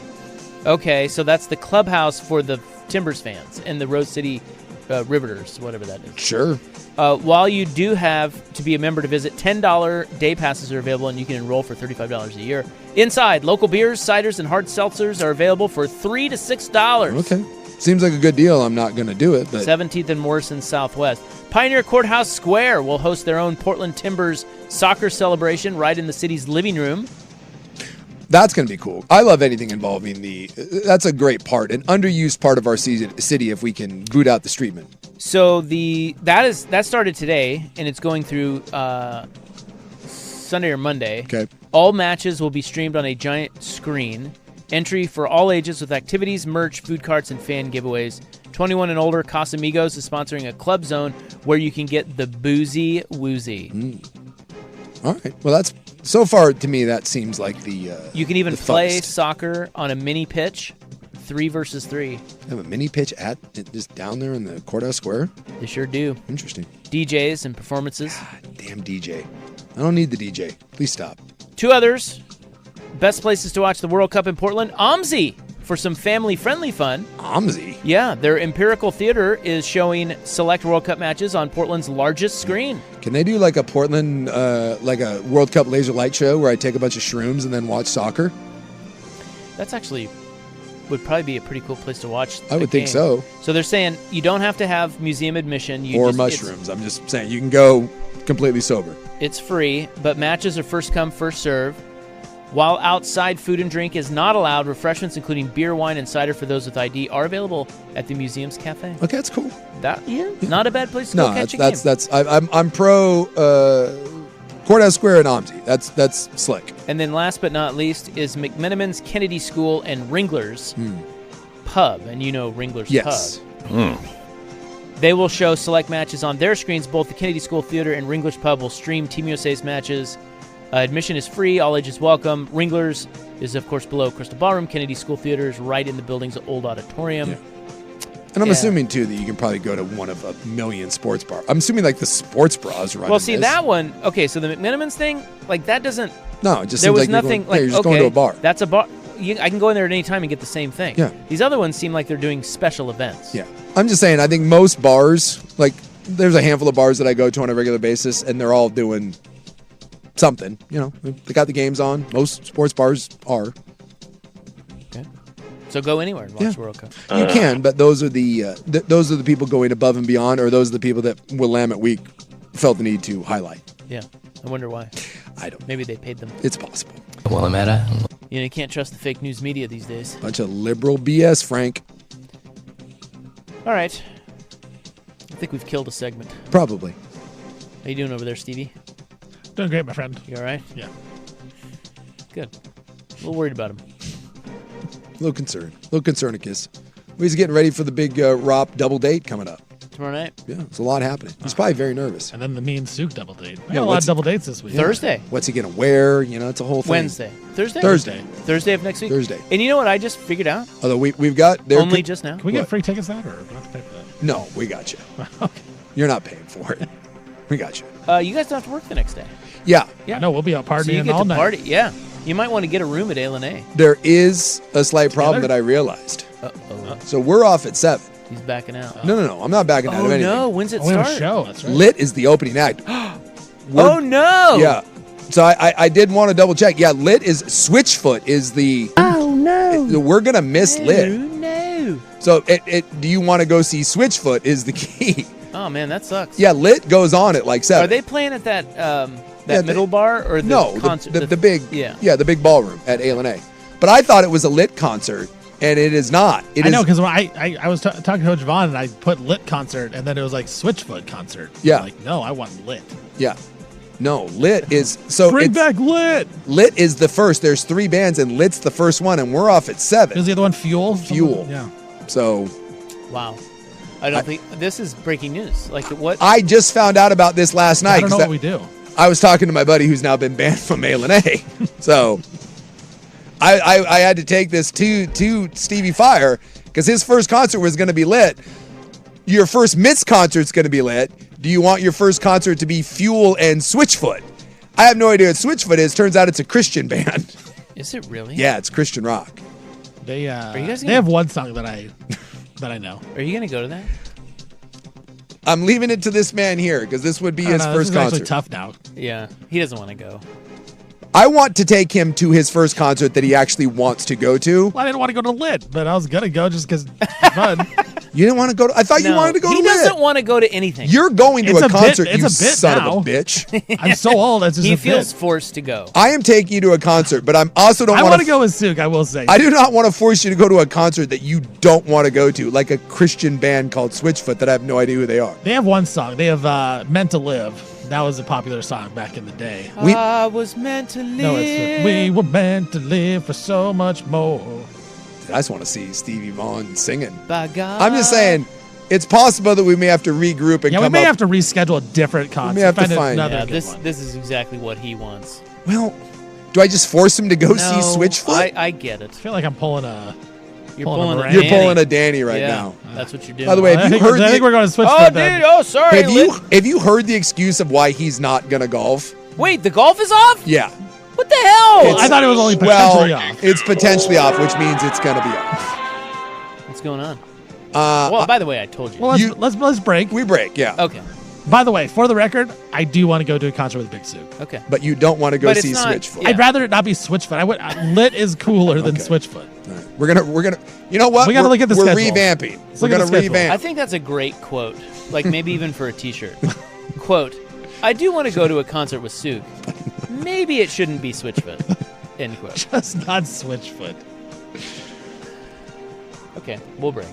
Okay, so that's the clubhouse for the Timbers fans and the Rose City Riveters, whatever that is. Sure. While you do have to be a member to visit, $10 day passes are available, and you can enroll for $35 a year. Inside, local beers, ciders, and hard seltzers are available for $3 to $6. Okay. Seems like a good deal. I'm not going to do it. But 17th and Morrison Southwest. Pioneer Courthouse Square will host their own Portland Timbers soccer celebration right in the city's living room. That's going to be cool. I love anything involving that's a great part, an underused part of our city if we can boot out the streetmen. So that started today, and it's going through Sunday or Monday. Okay. All matches will be streamed on a giant screen. Entry for all ages with activities, merch, food carts, and fan giveaways. 21 and older, Casamigos is sponsoring a club zone where you can get the boozy woozy. All right. Well, that's so far to me that seems like the. You can even play soccer on a mini pitch, 3 versus 3. Have a mini pitch just down there in the Courthouse Square. They sure do. Interesting. DJs and performances. God damn DJ! I don't need the DJ. Please stop. 2 others. Best places to watch the World Cup in Portland. OMSI for some family-friendly fun. OMSI? Yeah, their Empirical Theater is showing select World Cup matches on Portland's largest screen. Can they do like a Portland, like a World Cup laser light show where I take a bunch of shrooms and then watch soccer? That's actually would probably be a pretty cool place to watch. I would think so. So they're saying you don't have to have museum admission. Or mushrooms. I'm just saying you can go completely sober. It's free, but matches are first come, first serve. While outside food and drink is not allowed, refreshments including beer, wine, and cider for those with ID are available at the museum's cafe. Okay, that's cool. Not a bad place to go catch a game. I'm pro Courthouse Square and OMSI. That's slick. And then last but not least is McMenamin's Kennedy School and Ringler's Pub, and you know Ringler's Pub. They will show select matches on their screens. Both the Kennedy School Theater and Ringler's Pub will stream Team USA's matches. Admission is free. All ages welcome. Ringler's is, of course, below Crystal Ballroom. Kennedy School Theater is right in the building's old auditorium. Yeah. And I'm assuming, too, that you can probably go to one of a million sports bars. I'm assuming, like, the sports bras run. Well, see, that one, okay, so the McMenamins thing, like, that doesn't... No, it just there seems was like nothing, you're just going to a bar. That's a bar. I can go in there at any time and get the same thing. Yeah. These other ones seem like they're doing special events. Yeah. I'm just saying, I think most bars, like, there's a handful of bars that I go to on a regular basis, and they're all doing something. You know, they got the games on. Most sports bars are. Okay. So go anywhere and watch World Cup. You can, but those are the people going above and beyond, or those are the people that Willamette Week felt the need to highlight. Yeah. I wonder why. I don't know. Maybe they paid them. It's possible. You know, you can't trust the fake news media these days. Bunch of liberal BS, Frank. All right. I think we've killed a segment. Probably. How you doing over there, Stevie? Doing great, my friend. You all right? Yeah. Good. A little worried about him. A little concerned. Kiss. He's getting ready for the big ROP double date coming up. tomorrow night. Yeah, there's a lot happening. He's probably very nervous. And then the me and Souk double date. We Yeah, got a lot of double dates this week. Thursday. What's he gonna wear? You know, it's a whole thing. Wednesday. Thursday? Thursday of next week? Thursday. And you know what I just figured out? Although we've got Only just now? Can we get What? free tickets now, or do we have to pay for that? No, we got you. Okay. You're not paying for it. We got you. You guys don't have to work the next day. Yeah, Yeah. I know we'll be out partying So you get all to night. party. Yeah. You might want to get a room at A&A. there is a slight problem Together? that I realized. Uh-oh. So we're off at 7. He's backing out. No. I'm not backing out Oh, of anything. no. When's it Oh, we have start? a show. That's right. Lit is the opening act. Oh, no. Yeah. So I did want to double check. Yeah, Lit is Switchfoot is the. Oh no. We're gonna miss Lit. No. So do you want to go see Switchfoot is the key. Oh, man, that sucks. Yeah, Lit goes on at like 7. Are they playing at that Yeah, middle bar or the No, concert? the big. Yeah. the big ballroom at A&A. But I thought it was a Lit concert, and it is not. It I is. know, because I was talking to Coach Vaughn, and I put Lit concert, and then it was like Switchfoot concert. Yeah. I'm like, no, I want Lit. Yeah. No, Lit is so. Bring it's, back Lit. Lit is the first. There's 3 bands, and Lit's the first one, and we're off at 7. Is the other one Fuel? Fuel. Yeah. So Wow. I don't think this is breaking news. Like what? I just found out about this last night. I don't know 'cause what we do. I was talking to my buddy who's now been banned from A&A. So I had to take this to Stevie Fire because his first concert was going to be Lit. Your first Mitts concert's going to be Lit. Do you want your first concert to be Fuel and Switchfoot? I have no idea what Switchfoot is. Turns out it's a Christian band. Is it really? Yeah, it's Christian rock. They you guys they gonna- have one song that I know. Are you gonna go to that? I'm leaving it to this man here because this would be I don't his know, first this is actually concert. tough now. Yeah. He doesn't want to go. I want to take him to his first concert that he actually wants to go to. Well, I didn't want to go to Lit, but I was gonna go just because it's fun. You didn't want to go to. I thought you No, wanted to go he to Lit. doesn't want to go to anything. You're going to It's a a bit- concert, it's you a bit son now. of a bitch. I'm so old. That's just he a feels bit. forced to go. I am taking you to a concert, but I'm also don't I want want to go with Souk. I will say. I do not want to force you to go to a concert that you don't want to go to, like a Christian band called Switchfoot that I have no idea who they are. They have one song. They have "Meant to Live." That was a popular song back in the day. We- I was meant to live. No, it's we were meant to live for so much more. I just want to see Stevie Vaughan singing. By God. I'm just saying, it's possible that we may have to regroup and Yeah, come we may up. have to reschedule a different concert. have to find- another Yeah, good this one. this is exactly what he wants. Well, do I just force him to go see No, Switchfoot? I get it. I feel like I'm pulling a. You're Pulling a pulling a Moran. You're Danny. pulling a Danny right Yeah, now. That's what you're doing. By the way, I have you think, heard I think we're going to switch. oh, then. dude. Oh, sorry. have you heard the excuse of why he's not gonna golf? Wait, the golf is off? Yeah. What the hell? It's- I thought it was only Well, potentially off. it's potentially off, which means it's gonna be off. What's going on? Well, by the way, I told you. Well, You- let's break. We break, yeah. Okay. By the way, for the record, I do want to go to a concert with Big Souk. Okay. But you don't want to go But it's see not- Switchfoot. yeah. I'd rather it not be Switchfoot. I would. Lit is cooler than Okay. Switchfoot. All right. We're gonna. You know what? We gotta We're- look at the We're schedule. revamping. Let's We're look at gonna the schedule. revamp. I think that's a great quote. Like maybe even for a T-shirt. Quote: I do want to go to a concert with Souk. Maybe it shouldn't be Switchfoot. End quote. Just not Switchfoot. Okay, we'll break.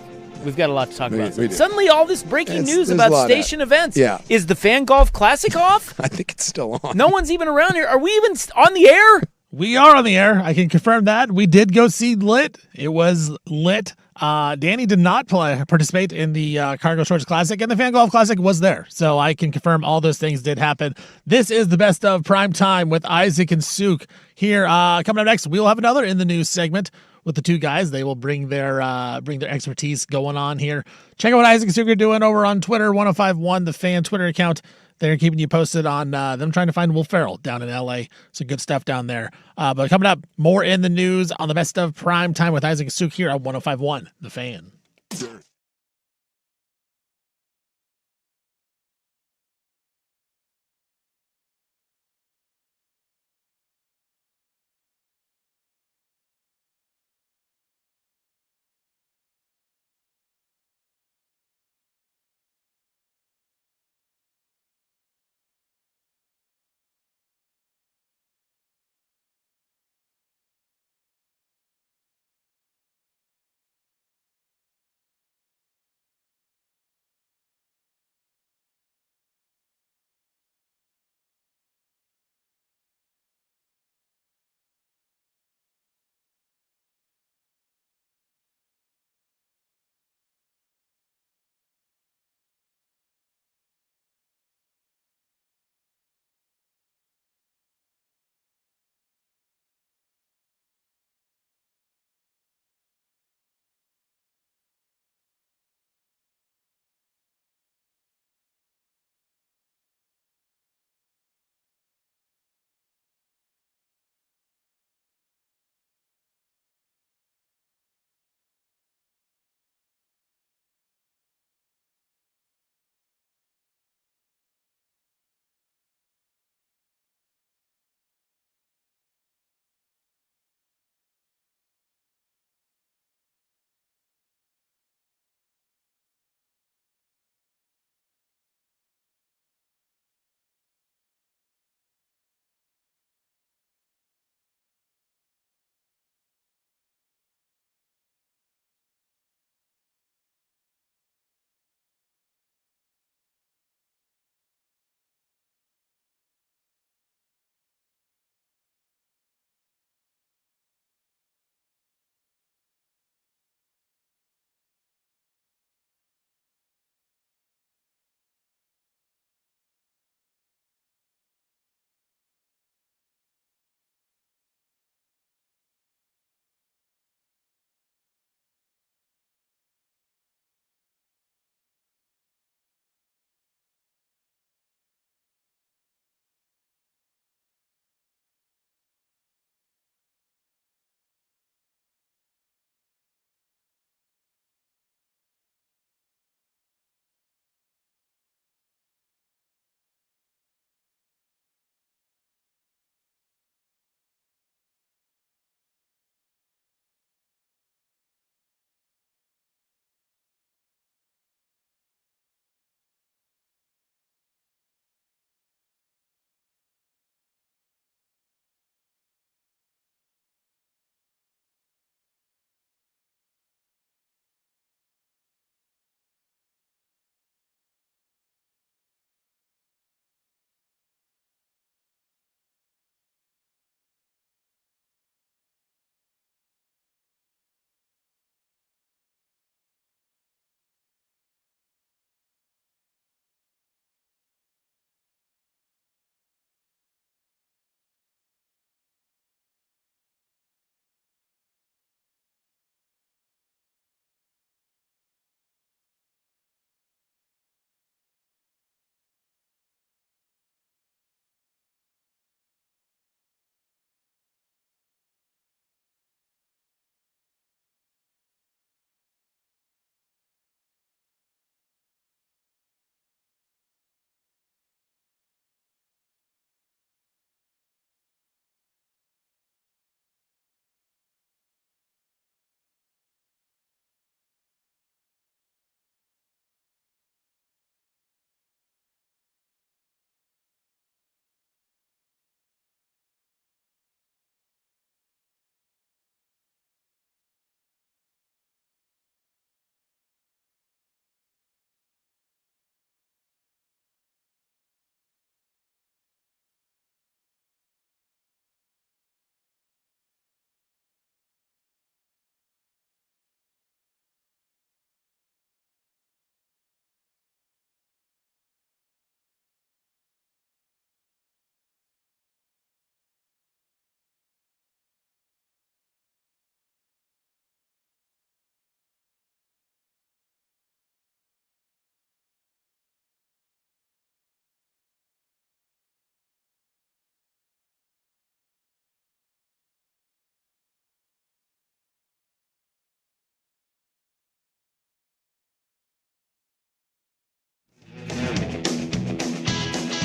We've got a lot to talk about. we do. Suddenly, all this breaking news There's a about lot station events. Yeah. Is the Fan Golf Classic off? I think it's still on. No one's even around here. Are we even on the air? We are on the air. I can confirm that. We did go see Lit. It was lit. Danny did not participate in the Cargo Shorts Classic, and the Fan Golf Classic was there. So I can confirm all those things did happen. This is the best of Prime Time with Isaac and Souk. Here, coming up next, we'll have another in the news segment with the two guys. They will bring their expertise going on here. Check out what Isaac and Souk are doing over on Twitter, 1051, the Fan Twitter account. They're keeping you posted on them trying to find Will Ferrell down in L.A. Some good stuff down there. But coming up, more in the news on the best of Prime Time with Isaac and Souk here on 1051, The Fan.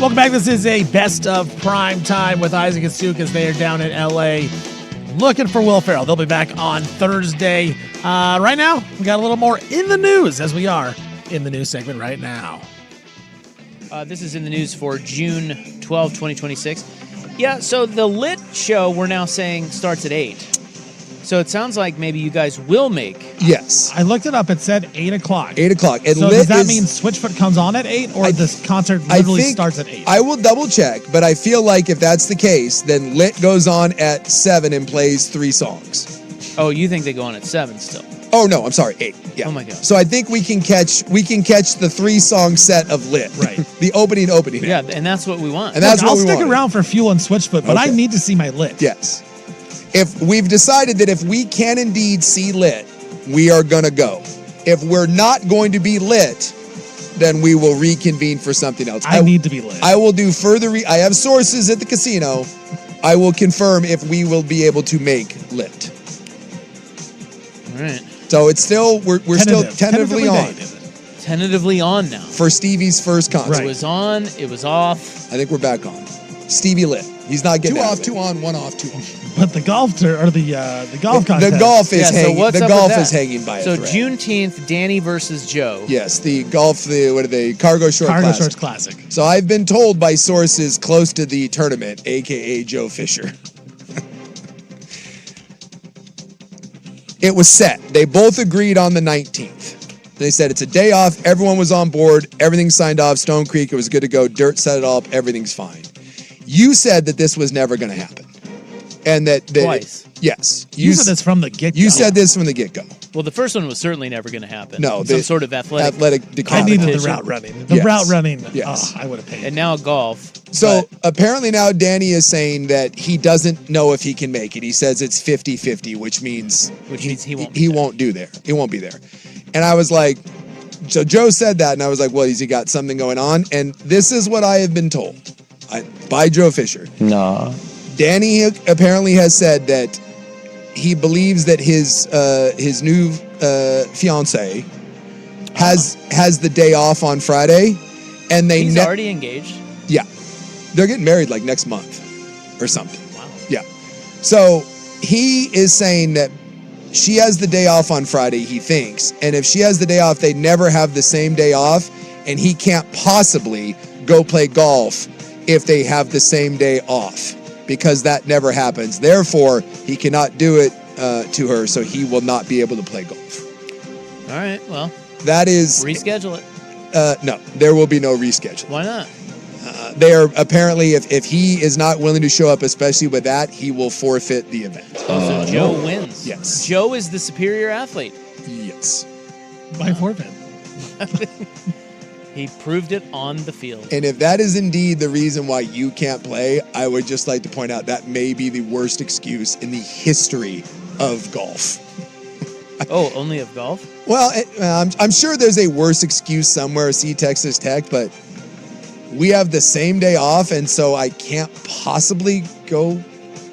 Welcome back. This is a best of prime time with Isaac and Suk as they are down in L.A. looking for Will Ferrell. They'll be back on Thursday. Right now, we got a little more in the news as we are in the news segment right now. This is in the news for June 12, 2026. Yeah, so the Lit show we're now saying starts at 8. So it sounds like maybe you guys will make. Yes. I looked it up. It said 8 o'clock. 8 o'clock. And so Lit does that is, mean Switchfoot comes on at 8 or this concert literally starts at 8? I will double check, but I feel like if that's the case, then Lit goes on at 7 and plays 3 songs. Oh, you think they go on at 7 still? Oh no, I'm sorry, 8. Yeah. Oh my God. So I think we can catch the 3-song set of Lit. Right. The opening. Yeah, and that's what we want. And that's I'll what we stick want. around for Fuel and Switchfoot, but I Okay. need to see my Lit. Yes. If we've decided that if we can indeed see Lit, we are gonna go. If we're not going to be Lit, then we will reconvene for something else. I need to be Lit. I will do further. I have sources at the casino. I will confirm if we will be able to make Lit. All right. So it's still we're still tentatively on dated. Tentatively on now. for Stevie's first concert. It was on, it was off. I think we're back on. Stevie Lit. He's not getting 2 out off, of it. 2 on, 1 off, 2 on. But the golf contest. The golf is Yeah, so hanging. what's The up with golf that? is hanging by a So thread. Juneteenth, Danny versus Joe. Yes, the golf. What are they? Cargo short. Cargo Classic. Shorts Classic. So I've been told by sources close to the tournament, aka Joe Fisher. It was set. They both agreed on the 19th. They said it's a day off. Everyone was on board. Everything signed off. Stone Creek, it was good to go. Dirt set it all up. Everything's fine. You said that this was never going to happen. And that Twice. Yes. You said this from the get-go. You said this from the get-go. Well, the first one was certainly never going to happen. No, some sort of athletic I decomp. needed the competition. route running. Yes. Route running. Yes. Oh, I would have paid. And now golf. So apparently now Danny is saying that he doesn't know if he can make it. He says it's 50-50, which means he won't. He won't do there. He won't be there. And I was like, so Joe said that, and I was like, well, has he got something going on? And this is what I have been told by Joe Fisher. Nah. Danny apparently has said that he believes that his new fiance has the day off on Friday, and He's already engaged. Yeah, they're getting married like next month or something. Wow. Yeah, so he is saying that she has the day off on Friday, he thinks, and if she has the day off, they never have the same day off, and he can't possibly go play golf if they have the same day off, because that never happens. Therefore, he cannot do it to her, so he will not be able to play golf. All right. Well, That is reschedule it. no, there will be no reschedule. Why not? They are apparently, if he is not willing to show up, especially with that, he will forfeit the event. So Joe wins. Yes. Joe is the superior athlete. Yes. By forfeit. He proved it on the field. And if that is indeed the reason why you can't play, I would just like to point out that may be the worst excuse in the history of golf. Oh, only of golf? Well, I'm sure there's a worse excuse somewhere, see Texas Tech, but we have the same day off, and so I can't possibly go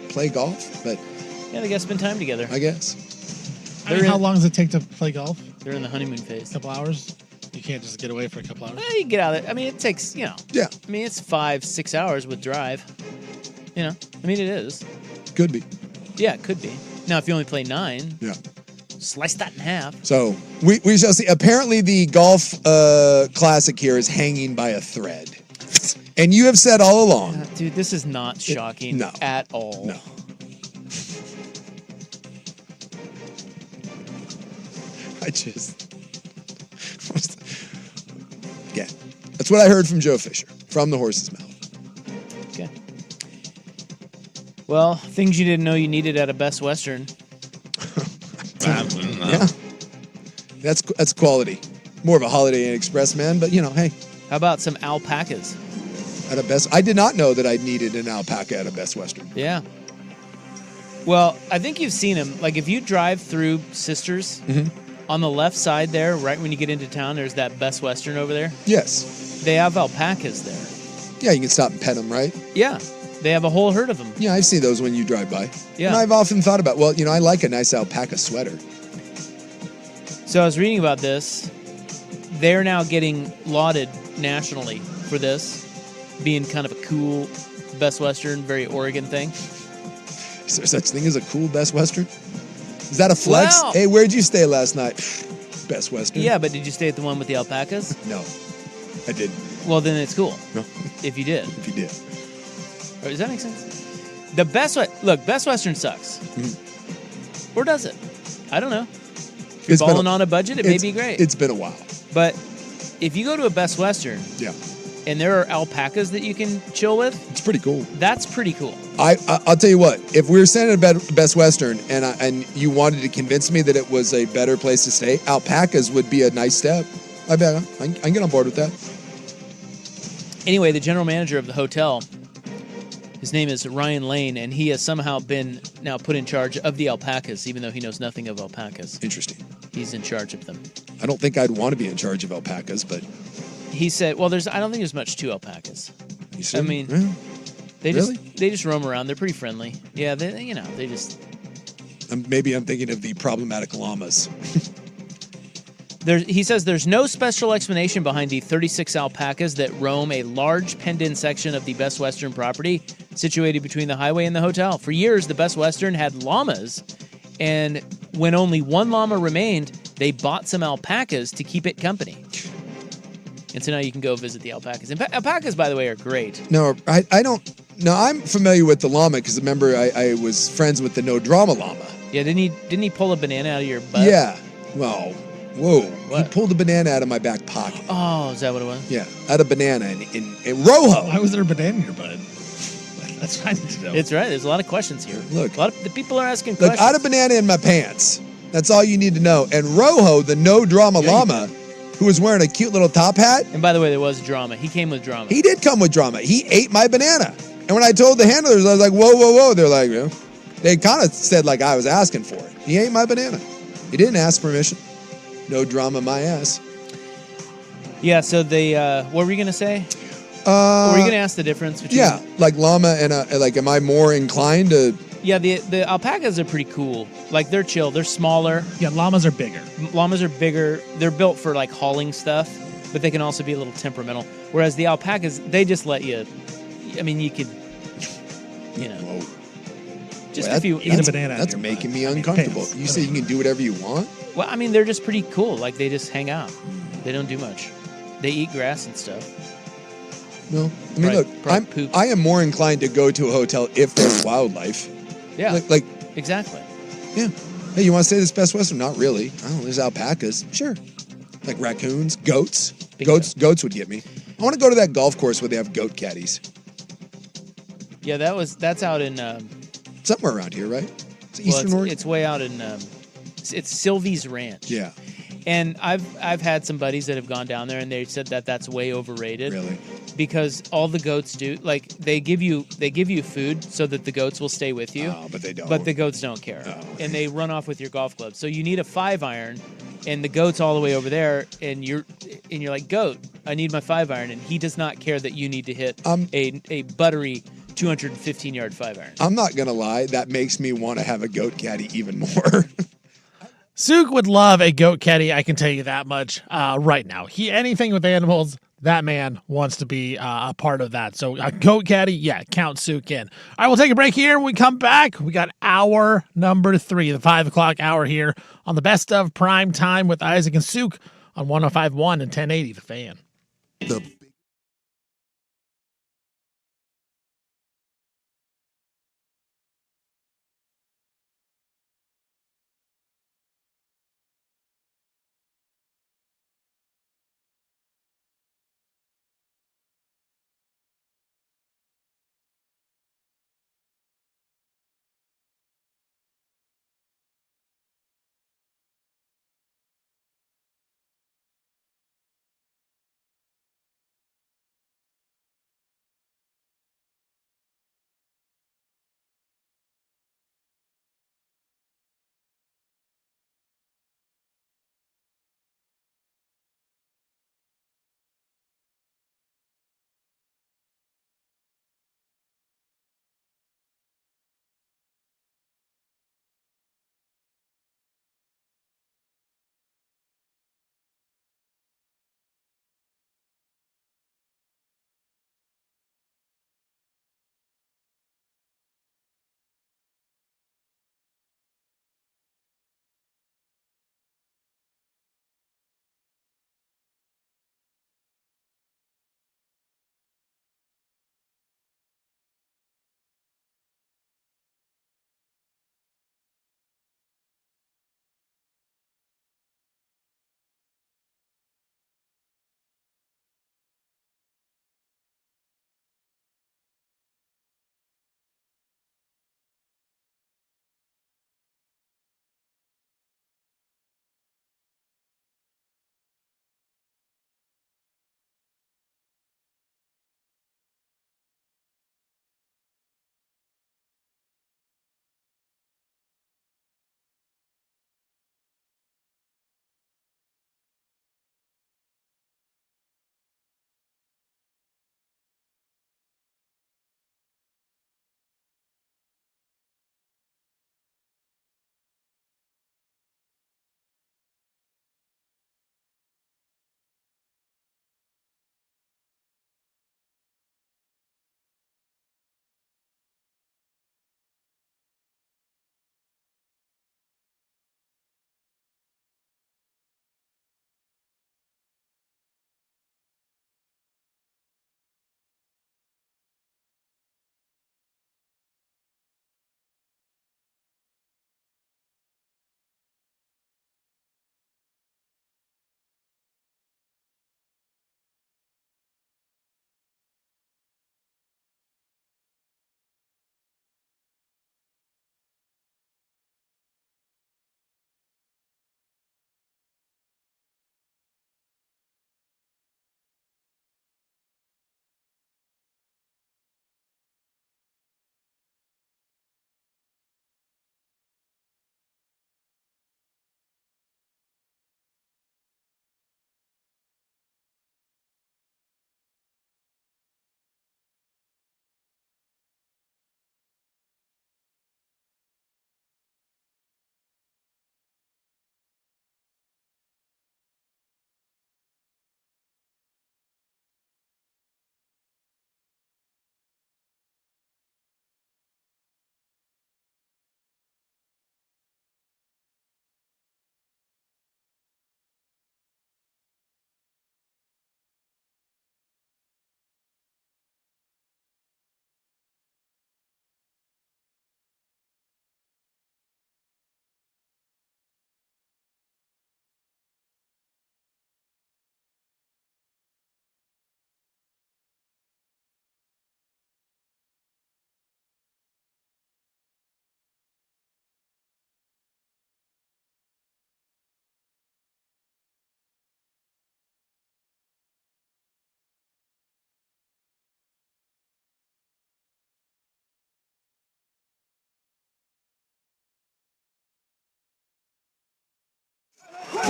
play golf, but Yeah, they got to spend time together. I guess. I mean, how long does it take to play golf? They're in the honeymoon phase. A couple hours? You can't just get away for a couple hours. Well, you can get out of it. I mean, it takes, Yeah, I mean, it's 5-6 hours with drive. I mean, it is. could be. Yeah, it could be. Now, if you only play 9, Yeah. slice that in half. So we shall see. Apparently, the golf classic here is hanging by a thread. And you have said all along. Dude, this is not shocking no. at all. No. I just. Yeah. That's what I heard from Joe Fisher, from the horse's mouth. Okay. Well, things you didn't know you needed at a Best Western. Yeah. That's quality. More of a Holiday Inn Express man, but hey. How about some alpacas? At a Best, I did not know that I needed an alpaca at a Best Western. Yeah. Well, I think you've seen them. Like, if you drive through Sisters, on the left side there, right when you get into town, there's that Best Western over there. Yes. They have alpacas there. Yeah, you can stop and pet them, right? Yeah. They have a whole herd of them. Yeah, I see those when you drive by. Yeah. And I've often thought about, I like a nice alpaca sweater. So I was reading about this. They're now getting lauded nationally for this. being kind of a cool Best Western, very Oregon thing. Is there such thing as a cool Best Western? Is that a flex? Well- Hey, where'd you stay last night? Best Western. Yeah, but did you stay at the one with the alpacas? No, I didn't. Well, then it's cool. No, If you did. if you did. Or does that make sense? The Best Western sucks. Or does it? I don't know. If you're It's been balling on a budget, it may be great. It's been a while. But if you go to a Best Western Yeah, and there are alpacas that you can chill with, it's pretty cool. that's pretty cool. I'll tell you what. If we were staying at a Best Western and you wanted to convince me that it was a better place to stay, alpacas would be a nice step. I bet I can get on board with that. Anyway, the general manager of the hotel, his name is Ryan Lane, and he has somehow been now put in charge of the alpacas, even though he knows nothing of alpacas. Interesting. He's in charge of them. I don't think I'd want to be in charge of alpacas, but He said, "Well, I don't think there's much to alpacas. you said, I mean, yeah, They Really? just roam around. They're pretty friendly. Yeah, they just maybe I'm thinking of the problematic llamas. He says there's no special explanation behind the 36 alpacas that roam a large penned-in section of the Best Western property situated between the highway and the hotel. For years, the Best Western had llamas, and when only one llama remained, they bought some alpacas to keep it company. And so now you can go visit the alpacas. And alpacas, by the way, are great. No, I don't. No, I'm familiar with the llama because remember I was friends with the no drama llama. Yeah, didn't he pull a banana out of your butt? Yeah. Well, whoa. What? He pulled a banana out of my back pocket. Oh, is that what it was? Yeah, out of banana in Rojo. Why was there a banana in your butt? That's what I need to know. It's right. There's a lot of questions here. Look. A lot of the people are asking Look, questions. out of banana in my pants. That's all you need to know. And Rojo, the no drama llama, who was wearing a cute little top hat, And by the way, there was drama. He came with drama. he did come with drama. He ate my banana. And when I told the handlers, I was like, whoa, whoa, whoa. They're like, they kind of said like I was asking for it. He ate my banana. He didn't ask permission. No drama, my ass. Yeah, so what were you going to say? Or were you going to ask the difference between... Yeah, like llama and like, am I more inclined to? Yeah, the alpacas are pretty cool. Like, they're chill. They're smaller. Yeah, llamas are bigger. Llamas are bigger. They're built for, like, hauling stuff, but they can also be a little temperamental. Whereas the alpacas, they just let you... I mean, you could, Whoa. just Well, if you... Eat a banana. out of That's your making butt. me uncomfortable. Pants. You say you can do whatever you want? Well, I mean, they're just pretty cool. Like, they just hang out. They don't do much. They eat grass and stuff. No. I mean, look, Probably poop. I am more inclined to go to a hotel if there's wildlife. Yeah, Like, exactly. yeah. Hey, you want to stay at this Best Western? Not really. I don't know. There's alpacas. Sure. Like raccoons, goats. Bingo. Goats would get me. I want to go to that golf course where they have goat caddies. Yeah, that's out in... Somewhere around here, right? It's well, Eastern Oregon. it's way out in... it's Sylvie's Ranch. Yeah. And I've had some buddies that have gone down there, and they said that that's way overrated. Really? Because all the goats do, like, they give you food so that the goats will stay with you. Oh, but they don't. But the goats don't care, and they run off with your golf club. So you need a 5-iron, and the goat's all the way over there, and you're like, goat, I need my 5-iron, and he does not care that you need to hit a buttery 215-yard 5-iron. I'm not going to lie. That makes me want to have a goat caddy even more. Sook would love a goat caddy, I can tell you that much right now. Anything with animals, that man wants to be a part of that. So a goat caddy, yeah, count Sook in. All right, we'll take a break here. When we come back, we got hour number 3, the 5 o'clock hour here on the Best of Prime Time with Isaac and Sook on 105.1 and 1080 The Fan. The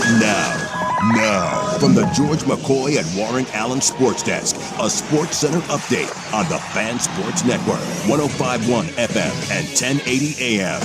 Now, from the George McCoy and Warren Allen Sports Desk, a Sports Center update on the Fan Sports Network, 105.1 FM and 1080 AM.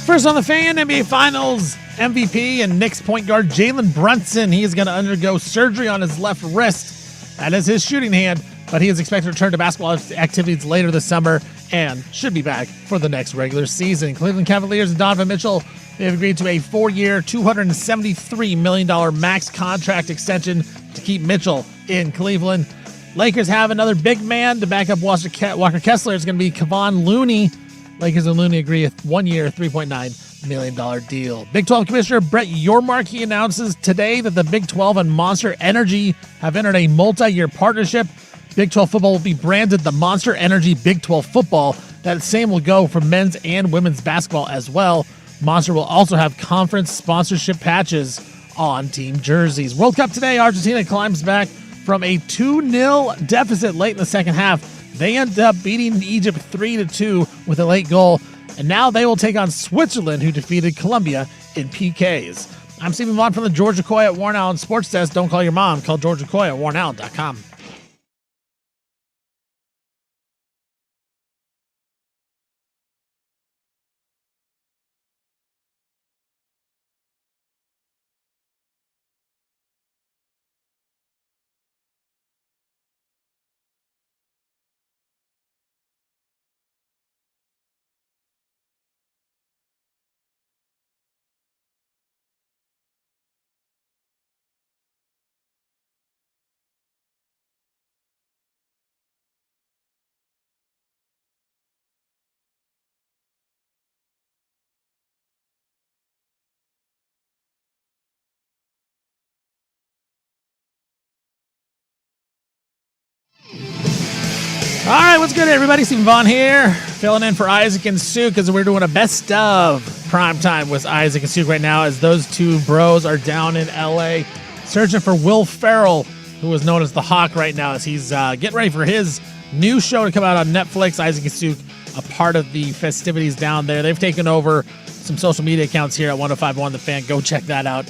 First on the Fan, NBA Finals MVP and Knicks point guard Jalen Brunson. He is going to undergo surgery on his left wrist. That is his shooting hand, but he is expected to return to basketball activities later this summer and should be back for the next regular season. Cleveland Cavaliers and Donovan Mitchell, they have agreed to a 4-year, $273 million max contract extension to keep Mitchell in Cleveland. Lakers have another big man to back up Walker Kessler. It's going to be Kevon Looney. Lakers and Looney agree a 1-year, $3.9 million deal. Big 12 Commissioner Brett Yormark, he announces today that the Big 12 and Monster Energy have entered a multi-year partnership. Big 12 football will be branded the Monster Energy Big 12 football. That same will go for men's and women's basketball as well. Monster will also have conference sponsorship patches on team jerseys. World Cup today, Argentina climbs back from a 2-0 deficit late in the second half. They end up beating Egypt 3-2 with a late goal, and now they will take on Switzerland, who defeated Colombia in PKs. I'm Stephen Vaughn from the George McCoy at Warren Allen Sports Desk. Don't call your mom. Call George McCoy at warrenallen.com. All right, what's good, everybody? Stephen Vaughn here, filling in for Isaac and Suk as we're doing a best of Primetime with Isaac and Suk right now as those two bros are down in L.A. searching for Will Ferrell, who is known as the Hawk right now, as he's getting ready for his new show to come out on Netflix. Isaac and Suk, a part of the festivities down there. They've taken over some social media accounts here at 105.1 The Fan. Go check that out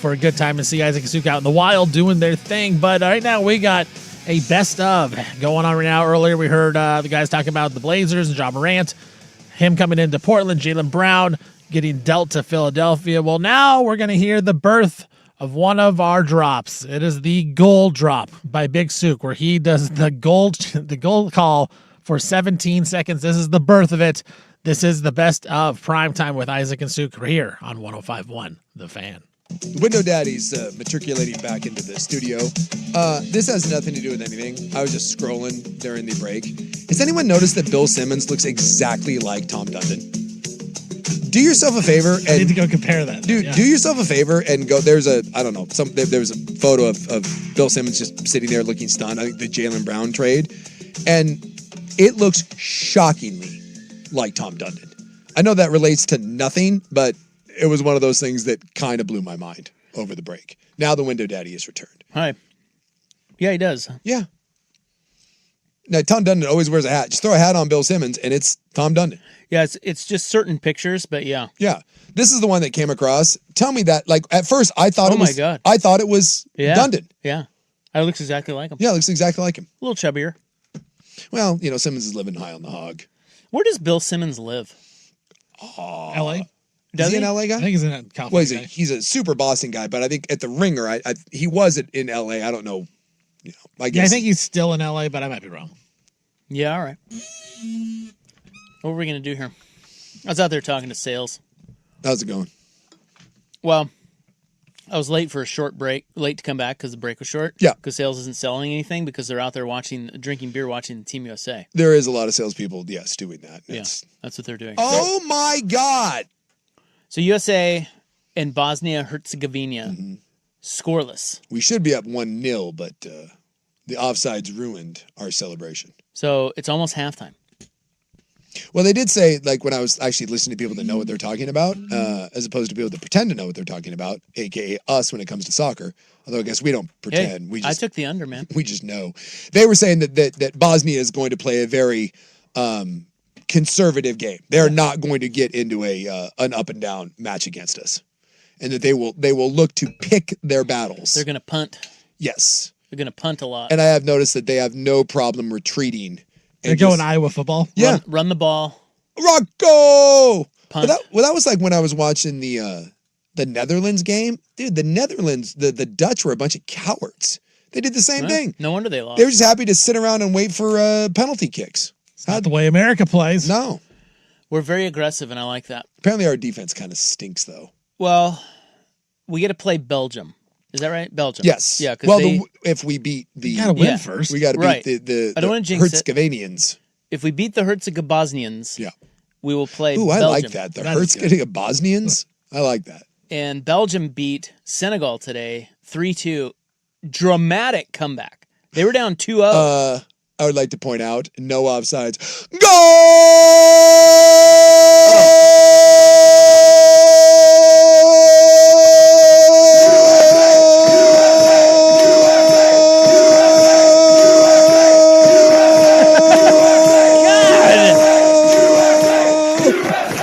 for a good time and see Isaac and Suk out in the wild doing their thing. But right now we got a best of going on right now. Earlier we heard the guys talking about the Blazers and Ja Morant, him coming into Portland, Jaylen Brown getting dealt to Philadelphia. Well, now we're going to hear the birth of one of our drops. It is the goal drop by Big Suk, where he does the goal call for 17 seconds. This is the birth of it. This is the best of Primetime with Isaac and Suk here on 105.1 The Fan. Window Daddy's matriculating back into the studio. This has nothing to do with anything. I was just scrolling during the break. Has anyone noticed that Bill Simmons looks exactly like Tom Dundon? Do yourself a favor and I need to go compare that. Do yourself a favor and go. There's a photo of Bill Simmons just sitting there looking stunned. I think the Jaylen Brown trade, and it looks shockingly like Tom Dundon. I know that relates to nothing, but it was one of those things that kind of blew my mind over the break. Now the Window Daddy is returned. Hi. Yeah, he does. Yeah. Now, Tom Dundon always wears a hat. Just throw a hat on Bill Simmons, and it's Tom Dundon. Yeah, it's just certain pictures, but yeah. Yeah. This is the one that came across. Tell me that, like, at first, I thought I thought it was Dundon. Yeah. It looks exactly like him. Yeah, it looks exactly like him. A little chubbier. Well, Simmons is living high on the hog. Where does Bill Simmons live? L.A.? Is he an LA guy? I think he's in California. Well, he's a super Boston guy, but I think at the Ringer, he was in LA. I don't know. I guess. Yeah, I think he's still in LA, but I might be wrong. Yeah, all right. What were we going to do here? I was out there talking to sales. How's it going? Well, I was late for a short break, late to come back because the break was short. Yeah. Because sales isn't selling anything because they're out there drinking beer, watching Team USA. There is a lot of salespeople, yes, doing that. That's what they're doing. Oh, my God. So USA and Bosnia-Herzegovina, scoreless. We should be up 1-0, but the offsides ruined our celebration. So it's almost halftime. Well, they did say, like, when I was actually listening to people that know what they're talking about, as opposed to people that pretend to know what they're talking about, a.k.a. us when it comes to soccer. Although I guess we don't pretend. Hey, I took the under, man. We just know. They were saying that Bosnia is going to play a very conservative game. They're not going to get into an up and down match against us, and that they will look to pick their battles. They're going to punt. Yes, They're going to punt a lot. and I have noticed that they have no problem retreating. They're going Iowa football. Yeah, Run the ball. Rocco. Punt. That was like when I was watching the Netherlands game, dude. The Netherlands, the Dutch were a bunch of cowards. They did the same thing. No wonder they lost. They were just happy to sit around and wait for penalty kicks. It's not the way America plays. No. We're very aggressive, and I like that. Apparently our defense kind of stinks, though. Well, we get to play Belgium. Is that right? Belgium. Yes. Yeah. Well, if we beat the... You gotta win first. We got to beat Right. the I don't wanna jinx it. Herzegovinians. If we beat the Herzegovinians, Yeah. we will play Ooh, Belgium. I like that. The That is good. Herzegovinians. I like that. And Belgium beat Senegal today 3-2. Dramatic comeback. They were down 2-0. I would like to point out, no offsides.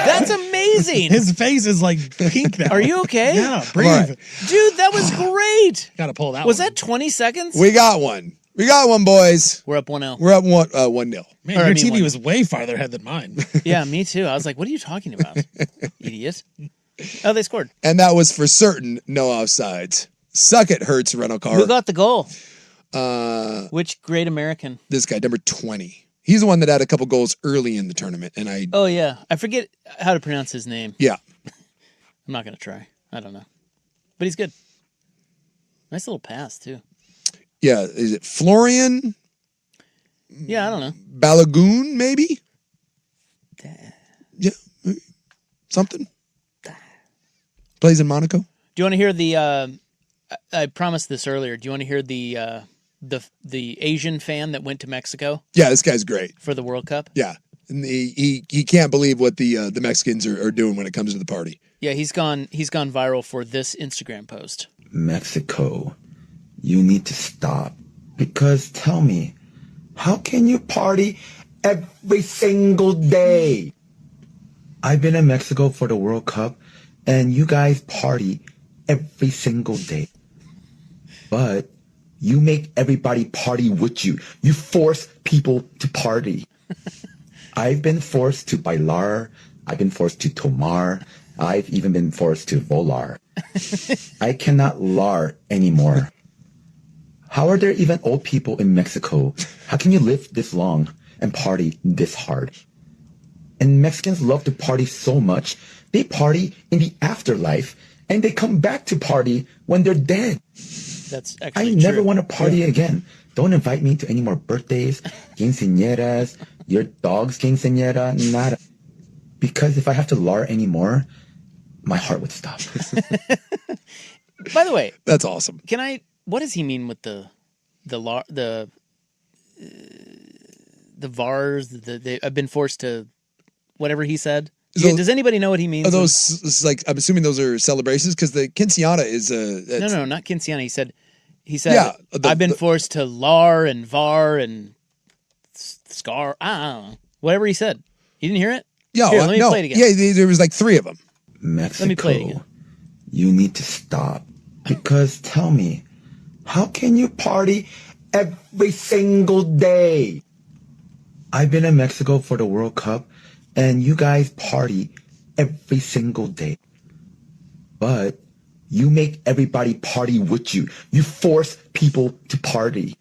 That's amazing. His face is like pink now. Are you okay? Yeah, breathe. All right. Dude, that was great. Gotta pull that Was one. that 20 seconds? We got one. We got one, boys. We're up 1-0. We're up 1-0. Man, Or, I your mean, TV one. was way farther ahead than mine. Yeah, me too. I was like, what are you talking about? Idiot. Oh, they scored. And that was for certain no offsides. Suck it, Hertz rental car. Who got the goal? Which great American? This guy, number 20. He's the one that had a couple goals early in the tournament. And Oh, yeah. I forget how to pronounce his name. yeah. I'm not going to try. I don't know. But he's good. Nice little pass, too. Yeah. Is it Florian Yeah, I don't know. Balagoon, maybe? Yeah. maybe. Something. Plays in Monaco. Do you want to hear the, I promised this earlier. Do you want to hear the Asian fan that went to Mexico Yeah, this guy's great. for the World Cup? Yeah. And he can't believe what the Mexicans are doing when it comes to the party. Yeah, he's gone viral for this Instagram post. Mexico, you need to stop. Because tell me, how can you party every single day? I've been in Mexico for the World Cup, and you guys party every single day. But you make everybody party with you. You force people to party. I've been forced to bailar. I've been forced to tomar. I've even been forced to volar. I cannot lar anymore. How are there even old people in Mexico? How can you live this long and party this hard? And Mexicans love to party so much, they party in the afterlife, and they come back to party when they're dead. That's I actually never true. want to party again. Don't invite me to any more birthdays, quinceañeras, your dog's quinceañera, nada. Because if I have to lar anymore, my heart would stop. By the way, That's awesome. what does he mean with the VARs? I've been forced to, whatever he said. So- Does anybody know what he means? Are those like I'm assuming those are celebrations because the quinceañera is No, not quinceañera. He said, Yeah, I've been forced to lar and var and scar. I don't know. Whatever he said. You didn't hear it? Yeah, Here, let me play it again. Yeah, there was like 3 of them. Mexico, Let me play it again. you need to stop. Because tell me, how can you party every single day? I've been in Mexico for the World Cup, and you guys party every single day. But you make everybody party with you. You force people to party.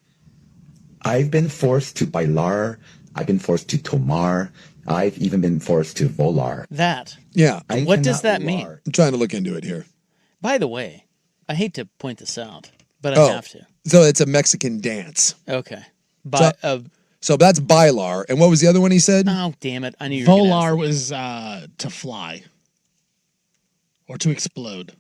I've been forced to bailar. I've been forced to tomar. I've even been forced to volar. That. Yeah, I What does cannot that mean? lar. I'm trying to look into it here. By the way, I hate to point this out, but I have to. So it's a Mexican dance. Okay. So that's bailar. And what was the other one he said? Oh, damn it. I knew you were gonna Volar ask was to fly or to explode.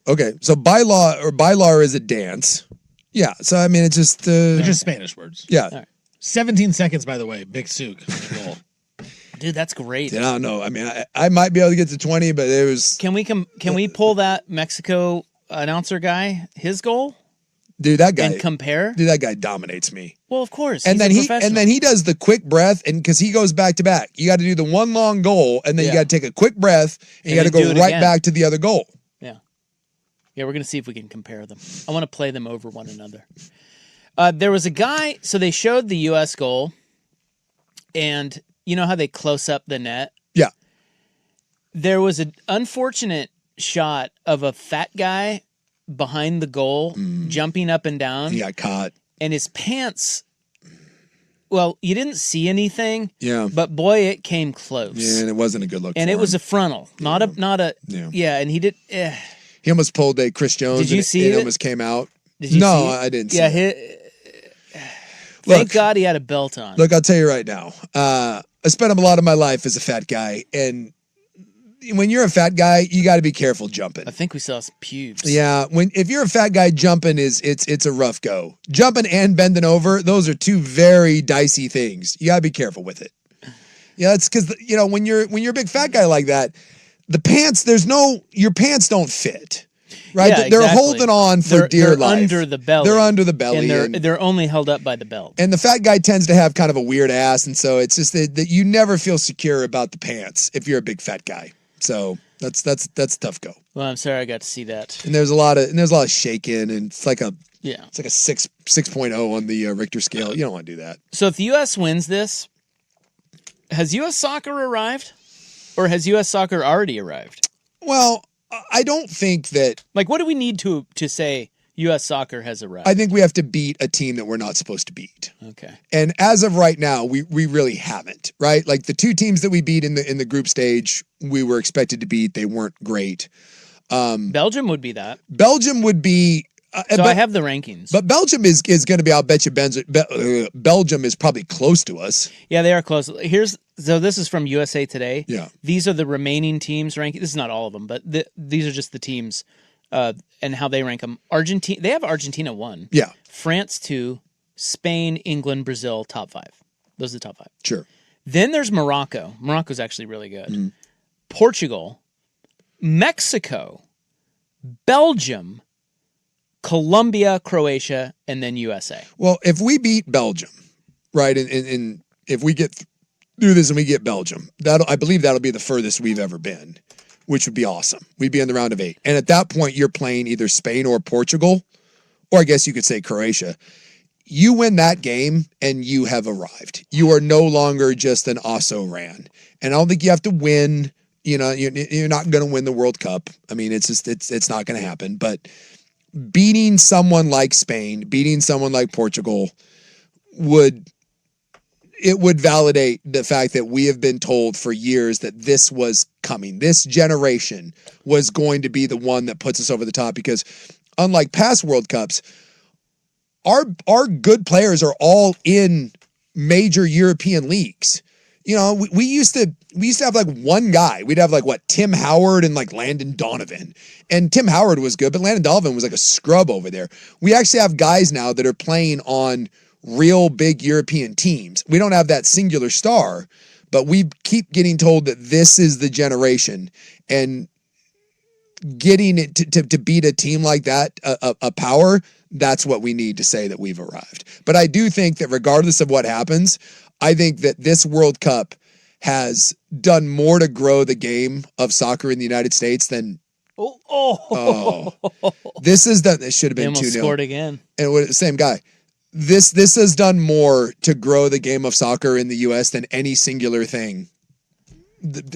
Okay, so bailar is a dance. Yeah, so I mean it's just They're just Spanish words. yeah. right. 17 seconds, by the way. Big Sook. Goal. that. Dude, that's great. I don't know. I mean, I might be able to get to 20, but it was Can we pull that Mexico announcer guy, his goal? Dude, that guy. and compare. Dude, that guy dominates me. Well, of course. And he's then he does the quick breath, and because he goes back to back, you got to do the one long goal, and then you Yeah. got to take a quick breath, and you And got to then go do it right again. back to the other goal. Yeah, we're gonna see if we can compare them. I want to play them over one another. There was a guy. So they showed the U.S. goal, and you know how they close up the net. Yeah. There was an unfortunate shot of a fat guy behind the goal, jumping up and down. He got caught. And his pants. Well, you didn't see anything. Yeah. But boy, it came close. Yeah, and it wasn't a good look. And for it was him. a frontal, not a. Yeah. Yeah, and he did. He almost pulled a Chris Jones. Did you and see it? it? Almost came out. Did you no, see it? I didn't see Yeah, it. thank God he had a belt on. Look, I'll tell you right now. I spent a lot of my life as a fat guy, and when you're a fat guy, you got to be careful jumping. I think we saw some pubes. Yeah, if you're a fat guy, jumping it's a rough go. Jumping and bending over, those are two very dicey things. You got to be careful with it. Yeah, it's because when you're a big fat guy like that, the pants your pants don't fit. Right, Yeah, they're exactly. holding on for dear they're life. under the belly. They're under the belly, and they're only held up by the belt. And the fat guy tends to have kind of a weird ass, and so it's just that you never feel secure about the pants if you're a big fat guy. So that's a tough go. Well, I'm sorry I got to see that. And there's a lot of shaking, and it's like a 6.0 on the Richter scale. You don't want to do that. So if the U.S. wins this, has U.S. soccer arrived, or has U.S. soccer already arrived? Well, I don't think that. Like, what do we need to say U.S. soccer has arrived? I think we have to beat a team that we're not supposed to beat. Okay. And as of right now, we really haven't, right? Like the two teams that we beat in the group stage, we were expected to beat. They weren't great. Belgium would be that. Belgium would be. So I have the rankings. But Belgium is going to be. I'll bet you Belgium is probably close to us. Yeah, they are close. So this is from USA Today. Yeah. These are the remaining teams ranking. This is not all of them, but these are just the teams and how they rank them. Argentina. They have Argentina 1. Yeah. France 2. Spain, England, Brazil, top 5. Those are the top 5. Sure. Then there's Morocco. Morocco's actually really good. Portugal, Mexico, Belgium, Colombia, Croatia, and then USA. Well, if we beat Belgium, right, and if we get through this and we get Belgium, I believe that'll be the furthest we've ever been, which would be awesome. We'd be in the round of 8. And at that point, you're playing either Spain or Portugal, or I guess you could say Croatia. You win that game and you have arrived. You are no longer just an also-ran. And I don't think you have to win. You're not going to win the World Cup. I mean, it's not going to happen. But beating someone like Spain, beating someone like Portugal would validate the fact that we have been told for years that this was coming. This generation was going to be the one that puts us over the top, because unlike past World Cups, our good players are all in major European leagues. We used to have like one guy. We'd have Tim Howard and Landon Donovan. And Tim Howard was good, but Landon Donovan was like a scrub over there. We actually have guys now that are playing on real big European teams. We don't have that singular star, but we keep getting told that this is the generation, and getting it to beat a team like that, a power, that's what we need to say that we've arrived. But I do think that regardless of what happens, I think that this World Cup has done more to grow the game of soccer in the United States than this has done. It should have They been 2-0. almost scored again. And same guy. This has done more to grow the game of soccer in the U.S. than any singular thing,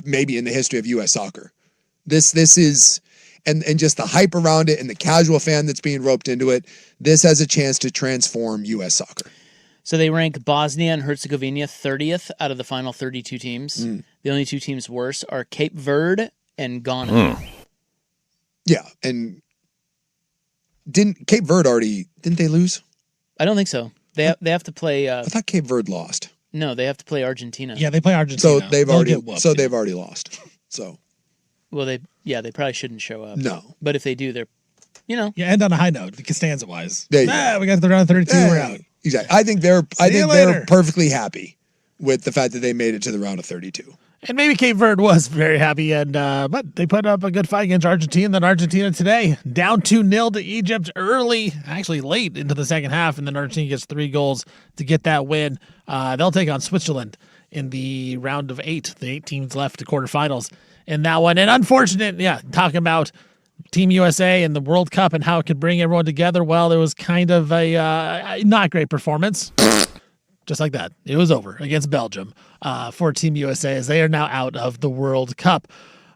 maybe in the history of U.S. soccer. This is, and just the hype around it and the casual fan that's being roped into it, this has a chance to transform U.S. soccer. So they rank Bosnia and Herzegovina 30th out of the final 32 teams. The only 2 teams worse are Cape Verde and Ghana. Yeah, and didn't Cape Verde didn't they lose? I don't think so. They have to play. I thought Cape Verde lost. No, they have to play Argentina. Yeah, they play Argentina. So they've already lost. So Well, they probably shouldn't show up. No. But if they do, they're, Yeah, end on a high note, Costanza wise. There you go. We got to the round of 32. We're out. Exactly. I think they're you later. perfectly happy with the fact that they made it to the round of 32. And maybe Cape Verde was very happy, and but they put up a good fight against Argentina. Then Argentina today down 2-0 to Egypt early, actually late into the second half, and then Argentina gets 3 goals to get that win. They'll take on Switzerland in the round of 8. The 8 teams left to quarterfinals in that one. And unfortunate, talking about Team USA and the World Cup and how it could bring everyone together. Well, it was kind of a not great performance. Just like that, it was over against Belgium for Team USA as they are now out of the World Cup.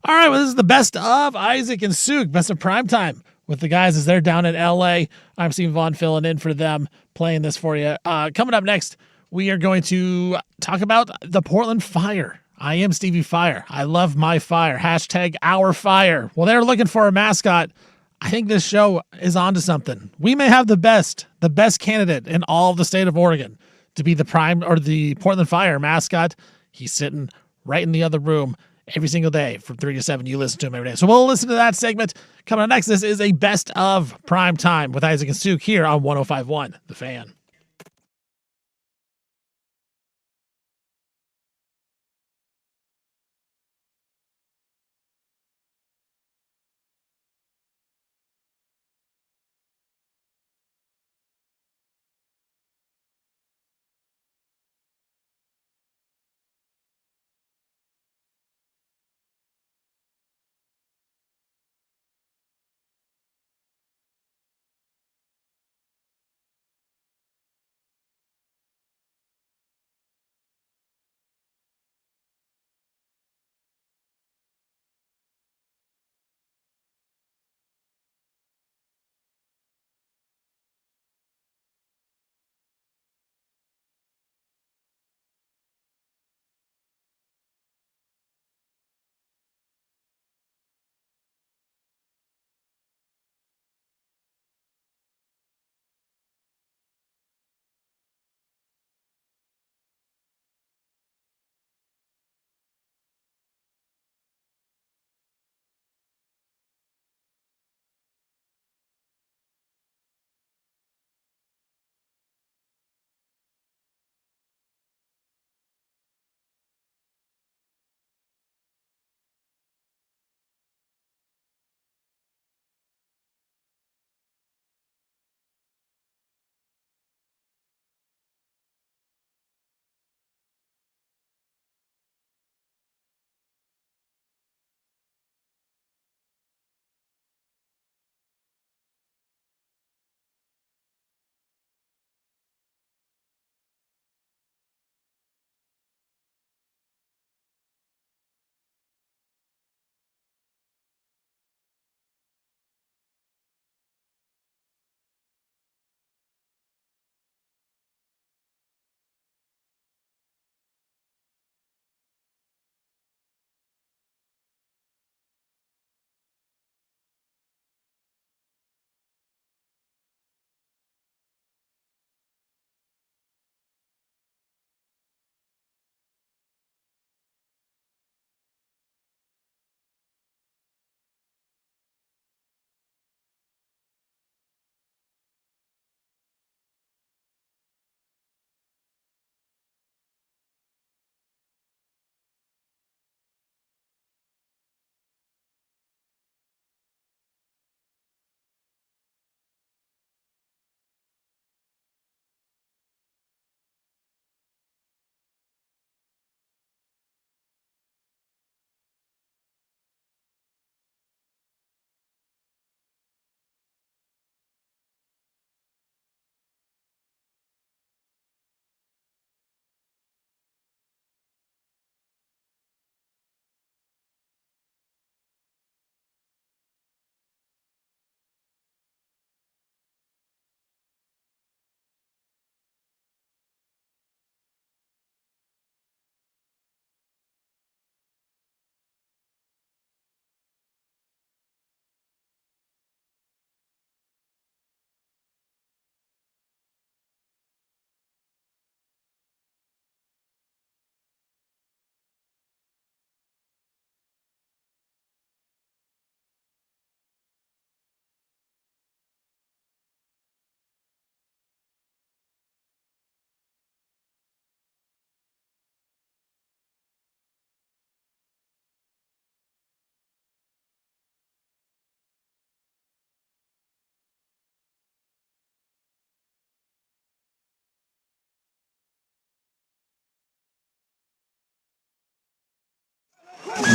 All right, well, this is the best of Isaac and Suk, best of Primetime with the guys as they're down in LA. I'm Steve Vaughn filling in for them, playing this for you. Coming up next, we are going to talk about the Portland Fire. I am Stevie Fire. I love my fire. Hashtag our fire. Well, they're looking for a mascot. I think this show is onto something. We may have the best candidate in all of the state of Oregon to be the Portland Fire mascot. He's sitting right in the other room every single day from 3 to 7. You listen to him every day. So we'll listen to that segment. Coming up next, this is a best of Prime Time with Isaac and Suk here on 105.1 The Fan.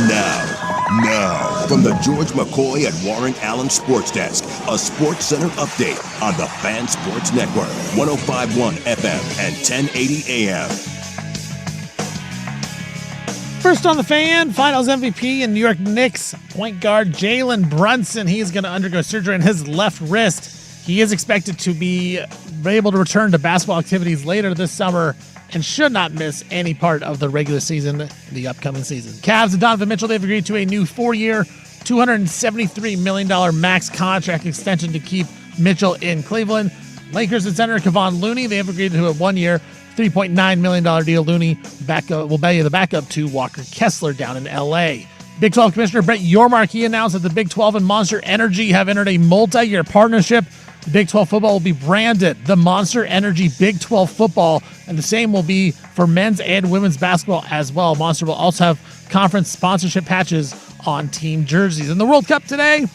Now, from the George McCoy and Warren Allen Sports Desk, a Sports Center update on the Fan Sports Network, 105.1 FM and 1080 AM. First on the Fan, Finals MVP and New York Knicks point guard Jalen Brunson. He's going to undergo surgery on his left wrist. He is expected to be able to return to basketball activities later this summer and should not miss any part of the regular season in the upcoming season. Cavs and Donovan Mitchell, they've agreed to a new 4-year, $273 million max contract extension to keep Mitchell in Cleveland. Lakers and center Kevon Looney, they have agreed to a 1-year, $3.9 million deal. Looney will be the backup to Walker Kessler down in L.A. Big 12 Commissioner Brett Yormark, he announced that the Big 12 and Monster Energy have entered a multi-year partnership. The Big 12 football will be branded the Monster Energy Big 12 football, and the same will be for men's and women's basketball as well. Monster will also have conference sponsorship patches on team jerseys. In the World Cup today,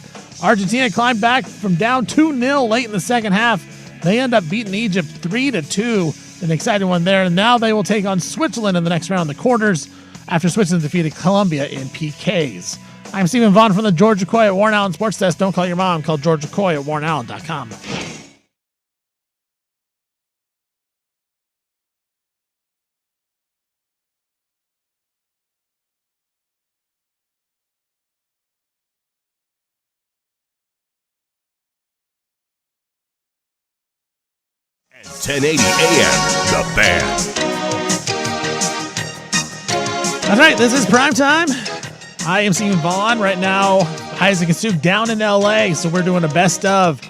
Argentina climbed back from down 2-0 late in the second half. They end up beating Egypt 3-2. An exciting one there. And now they will take on Switzerland in the next round of the quarters after Switzerland defeated Colombia in PKs. I'm Stephen Vaughn from the George McCoy at Warren Allen Sports Desk. Don't call your mom. Call George McCoy at warrenallen.com. At 1080 AM, The Fan. That's right. This is Primetime. I am Stephen Vaughn. Right now, Isaac and Sue down in L.A., so we're doing a best of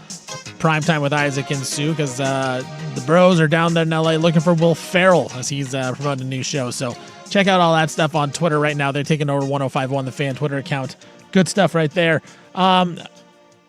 Primetime with Isaac and Sue because the bros are down there in L.A. looking for Will Ferrell as he's promoting a new show. So check out all that stuff on Twitter right now. They're taking over 105.1 The Fan Twitter account. Good stuff right there. I'm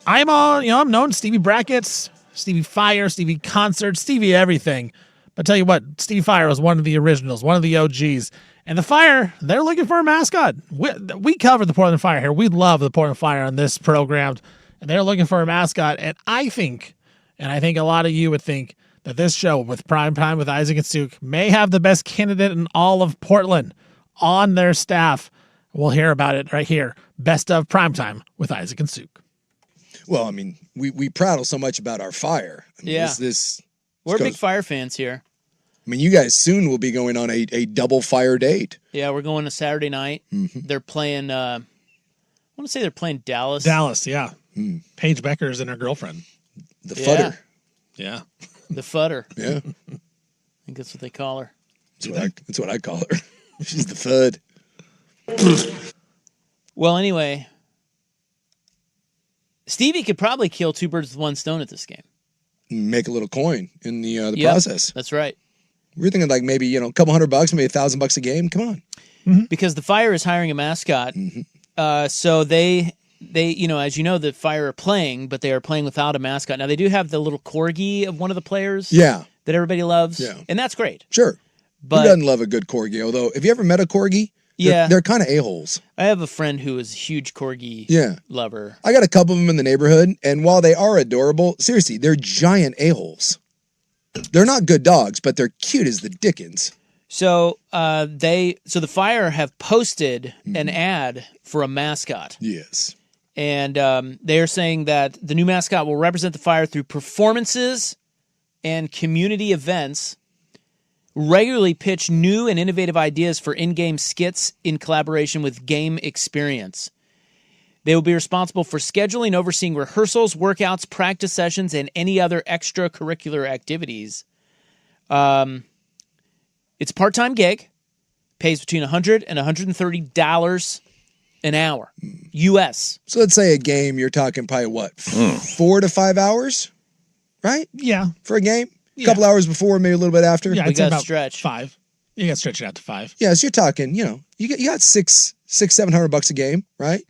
known Stevie Brackets, Stevie Fire, Stevie Concert, Stevie everything. But tell you what, Stevie Fire was one of the originals, one of the OGs. And the Fire, they're looking for a mascot. We cover the Portland Fire here. We love the Portland Fire on this program. And they're looking for a mascot. And I think a lot of you would think that this show with Primetime with Isaac and Suk may have the best candidate in all of Portland on their staff. We'll hear about it right here. Best of Primetime with Isaac and Suk. Well, I mean, we prattle so much about our Fire. I mean, Yeah. We're big Fire fans here. I mean, you guys soon will be going on a double Fire date. Yeah, we're going to Saturday night. Mm-hmm. They're playing, I want to say they're playing Dallas. Dallas, yeah. Paige Beckers and her girlfriend. The Futter. Yeah. The Futter. Yeah. I think that's what they call her. That's what I call her. She's the Fud. Well, anyway, Stevie could probably kill two birds with one stone at this game. Make a little coin in the Yep, process. That's right. We're thinking like maybe, a couple $100, maybe $1,000 a game. Come on. Because the Fire is hiring a mascot. So they, as you know, the Fire are playing, but they are playing without a mascot. Now, they do have the little corgi of one of the players Yeah. that everybody loves. Yeah. And that's great. Sure. But Who doesn't love a good corgi? Although, have you ever met a corgi? Yeah. They're kind of a-holes. I have a friend who is a huge corgi Yeah. lover. I got a couple of them in the neighborhood, and while they are adorable, seriously, they're giant a-holes. They're not good dogs, but they're cute as the dickens. So the Fire have posted an ad for a mascot. Yes. And they are saying that the new mascot will represent the Fire through performances and community events, regularly pitch new and innovative ideas for in-game skits in collaboration with Game Experience. They will be responsible for scheduling, overseeing rehearsals, workouts, practice sessions, and any other extracurricular activities. It's a part-time gig, pays between $100 and $130 an hour, U.S. So let's say a game, you're talking probably what, 4 to 5 hours, right? Yeah. For a game? A Yeah. couple hours before, maybe a little bit after? Yeah, We I'd say got to about stretch. 5. You got to stretch it out to 5. Yeah, so you're talking, you got $600-$700 a game, right?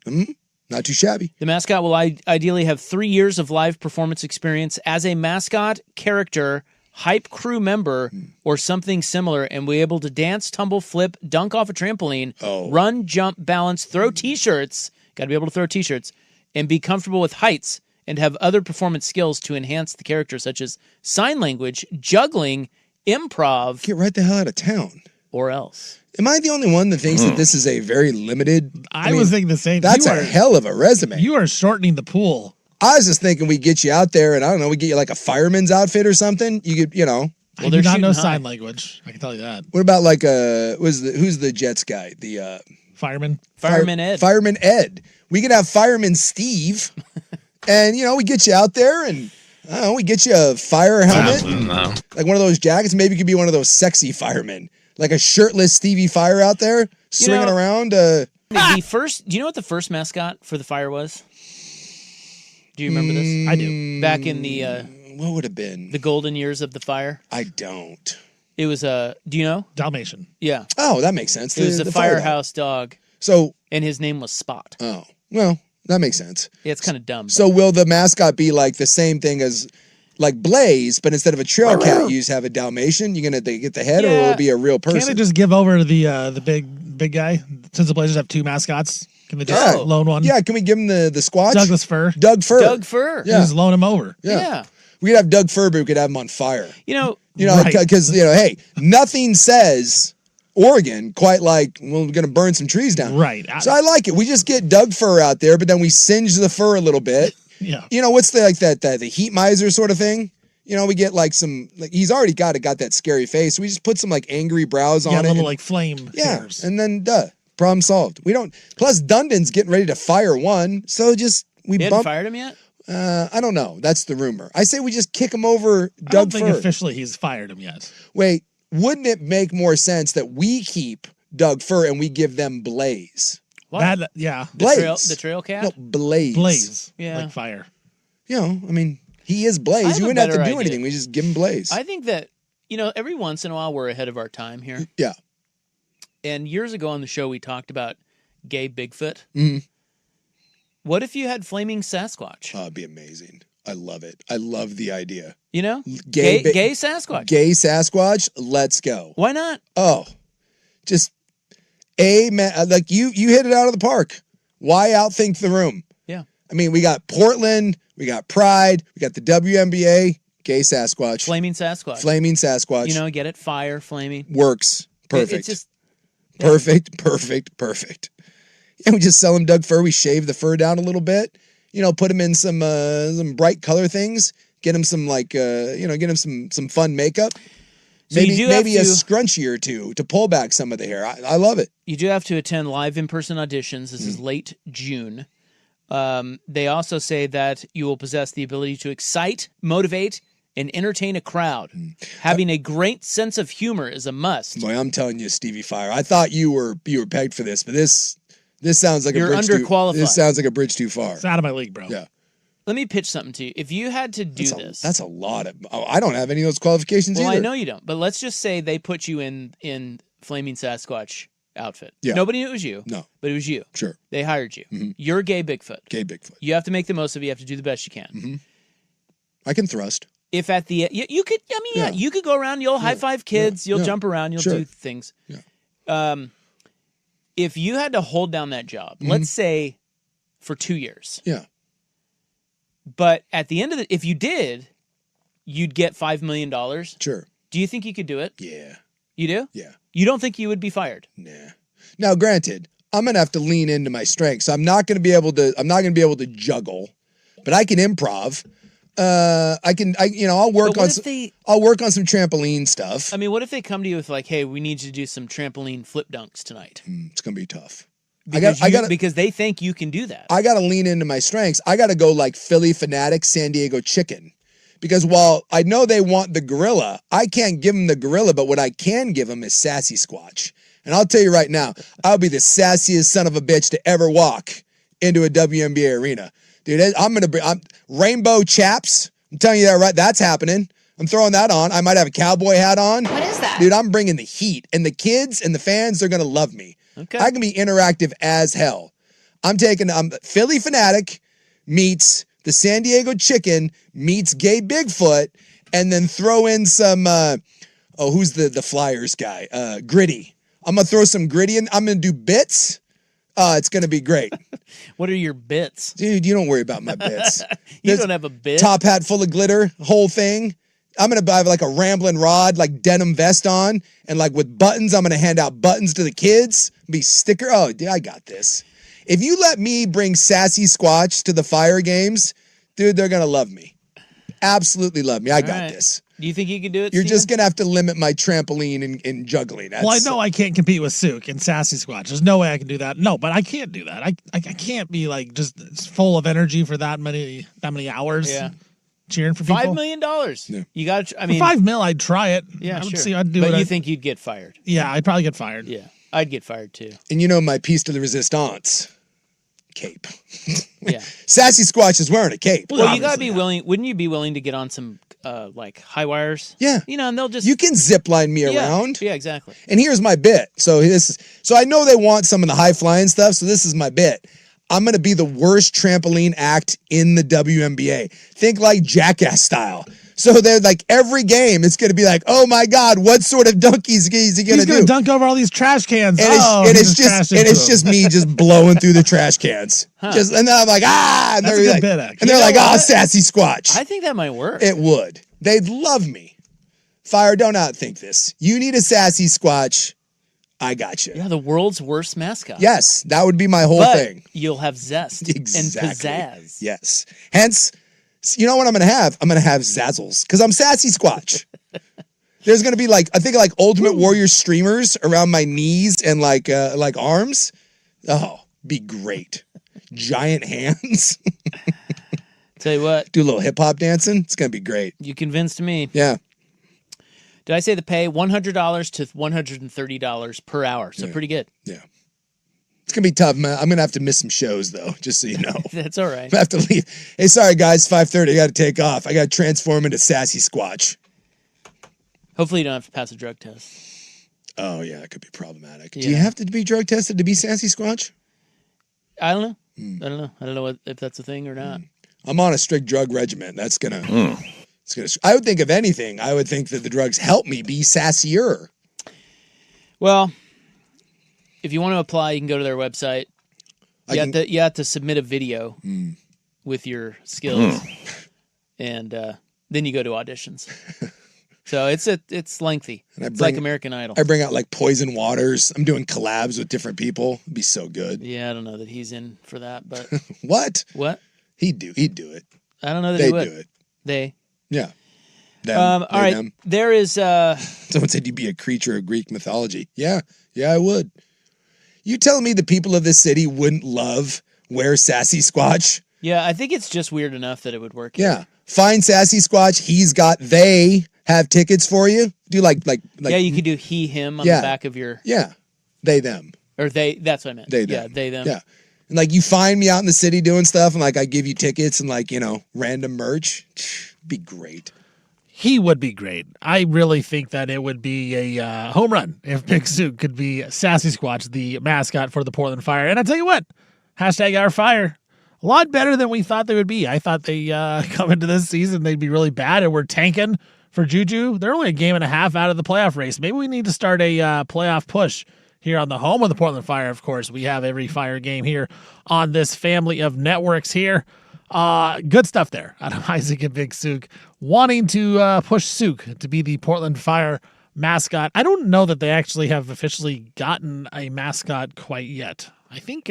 Not too shabby. The mascot will ideally have 3 years of live performance experience as a mascot, character, hype crew member, or something similar, and be able to dance, tumble, flip, dunk off a trampoline, run, jump, balance, throw T-shirts, got to be able to throw T-shirts, and be comfortable with heights, and have other performance skills to enhance the character, such as sign language, juggling, improv, Get right the hell out of town. or else. Am I the only one that thinks that this is a very limited? I was thinking the same. That's a hell of a resume. You are shortening the pool. I was just thinking we get you out there, and I don't know, we get you like a fireman's outfit or something. You could, you know. Well, I do not know sign language. I can tell you that. What about like who's the Jets guy? The fireman. Fireman Ed. Fireman Ed. We could have Fireman Steve, and you know we get you out there, and I don't know, we get you a fire helmet, like one of those jackets. Maybe it could be one of those sexy firemen, like a shirtless Stevie Fire out there swinging around. The first. Do you know what the first mascot for the fire was? Do you remember this? I do. Back in the what would have been the golden years of the fire? I don't. It was do you know? Dalmatian. Yeah. Oh, that makes sense. It was the firehouse dog. So, and his name was Spot. Oh, well, that makes sense. Yeah, it's kind of dumb. So will the mascot be like the same thing as like Blaze, but instead of a trail cat, you just have a Dalmatian? You're gonna get the head, or will it be a real person? Can't they just give over to the big guy? Since the Blazers have two mascots, can they just loan one? Yeah, can we give him the Squatch? Douglas Fur. Doug Fur. Doug Fur. Yeah. Just loan him over. Yeah. We could have Doug Fur, but we could have him on fire. You know, because hey, nothing says Oregon quite like we're gonna burn some trees down. Right. So I like it. We just get Doug Fur out there, but then we singe the fur a little bit. Yeah. You know what's the heat miser sort of thing? You know, we get like some he's already got that scary face. So we just put some like angry brows on it. Little like flame hairs. And then problem solved. We don't. Plus Dundon's getting ready to fire one, so just we they haven't fired him yet. I don't know. That's the rumor. I say we just kick him over. I don't think officially he's fired him yet. Wait, wouldn't it make more sense that we keep Doug Fur and we give them Blaze? What? Blaze. The trail cat? No, Blaze. Blaze. Yeah. Like fire. You know, I mean, he is Blaze. You wouldn't have to do anything. We just give him Blaze. I think that, every once in a while we're ahead of our time here. Yeah. And years ago on the show, we talked about gay Bigfoot. Mm-hmm. What if you had flaming Sasquatch? Oh, it'd be amazing. I love it. I love the idea. You know? Gay Sasquatch. Gay Sasquatch, let's go. Why not? Oh, just like you hit it out of the park. Why outthink the room? Yeah. I mean, we got Portland, we got Pride, we got the WNBA, Gay Sasquatch. Flaming Sasquatch. Flaming Sasquatch. Get it? Fire, flaming. Works. Perfect. It's just... Perfect. And we just sell him Doug Fur. We shave the fur down a little bit. Put him in some bright color things. Get him some get him some fun makeup. So maybe a scrunchie or two to pull back some of the hair. I love it. You do have to attend live in-person auditions. This is late June. They also say that you will possess the ability to excite, motivate, and entertain a crowd. Having a great sense of humor is a must. Boy, I'm telling you, Stevie Fire. I thought you were pegged for this, but this sounds like you're a bridge underqualified. This sounds like a bridge too far. It's out of my league, bro. Yeah. Let me pitch something to you. If you had to do this, that's a lot of. I don't have any of those qualifications either. Well, I know you don't, but let's just say they put you in Flaming Sasquatch outfit. Yeah. Nobody knew it was you. No, but it was you. Sure. They hired you. Mm-hmm. You're gay Bigfoot. Gay Bigfoot. You have to make the most of it. You have to do the best you can. Mm-hmm. I can thrust. If at the you could, you could go around. You'll high five kids. You'll jump around. You'll do things. Yeah. If you had to hold down that job, let's say for 2 years. Yeah. But at the end of if you did, you'd get $5 million. Sure. Do you think you could do it? Yeah. You do? Yeah. You don't think you would be fired? Nah. Now, granted, I'm gonna have to lean into my strengths. I'm not gonna be able to juggle, but I can improv. I'll work on some trampoline stuff. I mean, what if they come to you with like, "Hey, we need you to do some trampoline flip dunks tonight." It's gonna be tough. Because they think you can do that. I got to lean into my strengths. I got to go like Philly Fanatic, San Diego Chicken. Because while I know they want the gorilla, I can't give them the gorilla, but what I can give them is Sassy Squatch. And I'll tell you right now, I'll be the sassiest son of a bitch to ever walk into a WNBA arena. Dude, I'm rainbow chaps. I'm telling you that right. That's happening. I'm throwing that on. I might have a cowboy hat on. What is that? Dude, I'm bringing the heat. And the kids and the fans, they're going to love me. Okay. I can be interactive as hell. I'm Philly Fanatic meets the San Diego Chicken meets Gay Bigfoot, and then throw in some, who's the Flyers guy? Gritty. I'm going to throw some Gritty in. I'm going to do bits. It's going to be great. What are your bits? Dude, you don't worry about my bits. You don't have a bit? Top hat full of glitter, whole thing. I'm going to buy like a Ramblin' Rod, like denim vest on, and like with buttons, I'm going to hand out buttons to the kids. Be sticker. Oh, dude, I got this. If you let me bring Sassy Squatch to the Fire games, dude, they're going to love me. Absolutely love me. I got this. Do you think you can do it, You're Steven? just going to have to limit my trampoline in juggling. Well, I know I can't compete with Sook and Sassy Squatch. There's no way I can do that. No, but I can't do that. I can't be like just full of energy for that many hours. Yeah. Cheering for people. $5 million. Yeah. You got to, I For mean, $5 million, I'd try it. yeah, I would sure. see. I'd do but it. you think you'd get fired? Yeah, I'd probably get fired. Yeah. I'd get fired too. And you know my piece de la resistance. Cape. Yeah. Sassy Squatch is wearing a cape. Well, you gotta be willing. Wouldn't you be willing to get on some like high wires? Yeah. You know, and they'll just You can zip line me yeah, around. Yeah, exactly. And here's my bit. So I know they want some of the high flying stuff. So this is my bit. I'm going to be the worst trampoline act in the WNBA. Think like Jackass style. So they're like every game, it's going to be like, oh my God, what sort of dunkies is he going to do? He's gonna dunk over all these trash cans. And He's it's just me just blowing through the trash cans. And then I'm like, and That's they're a good like, bit, actually. and they're You know like, what? Sassy Squatch. I think that might work. It would. They'd love me. Fire, don't outthink this. You need a Sassy Squatch. I got you. Yeah, the world's worst mascot. Yes, that would be my whole but thing. you'll have zest Exactly. and pizzazz. Yes. Hence, you know what I'm going to have? I'm going to have Zazzles because I'm Sassy Squatch. There's going to be like, I think like Ultimate Warrior streamers around my knees and like arms. Oh, be great. Giant hands. Tell you what, Do a little hip hop dancing. It's going to be great. you convinced me. Yeah. Did I say the pay? $100 to $130 per hour. So pretty good. Yeah. It's going to be tough, man. I'm going to have to miss some shows though, just so you know. That's all right. I have to leave. Hey, sorry guys, 5:30. I got to take off. I got to transform into Sassy Squatch. Hopefully you don't have to pass a drug test. Oh yeah, it could be problematic. Do Yeah. you have to be drug tested to be Sassy Squatch? I don't know. I don't know if that's a thing or not. I'm on a strict drug regimen. That's gonna. It's gonna. I would think of anything. I would think that the drugs help me be sassier. Well, if you want to apply, you can go to their website. You have to submit a video with your skills, and then you go to auditions. So it's lengthy. It's like American Idol. I bring out like poison waters. I'm doing collabs with different people. It'd be so good. Yeah, I don't know that he's in for that, but What? what? He'd do it. I don't know that They'd he would. do it. They. Yeah. Them, All right. them. There is. Someone said you'd be a creature of Greek mythology. Yeah, I would. You telling me the people of this city wouldn't love Wear Sassy Squatch? Yeah, I think it's just weird enough that it would work. Yeah. Find Sassy Squatch. They have tickets for you. Do like Yeah, you could do he, him on Yeah. the back of your. Yeah. They, them. Or they. That's what I meant. They, Yeah, them. they, them. Yeah. And like you find me out in the city doing stuff and like I give you tickets and like, random merch. Be great. He would be great. I really think that it would be a home run if Big Sook could be Sassy Squatch, the mascot for the Portland Fire. And I tell you what, #OurFire, a lot better than we thought they would be. I thought they come into this season they'd be really bad, and we're tanking for Juju. They're only a game and a half out of the playoff race. Maybe we need to start a playoff push here on the home of the Portland Fire. Of course, we have every Fire game here on this family of networks here. Good stuff there out of Isaac and Big Sook wanting to push Sook to be the Portland Fire mascot. I don't know that they actually have officially gotten a mascot quite yet. I think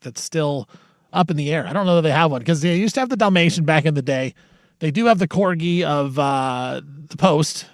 that's still up in the air. I don't know that they have one because they used to have the Dalmatian back in the day. They do have the corgi of the Post,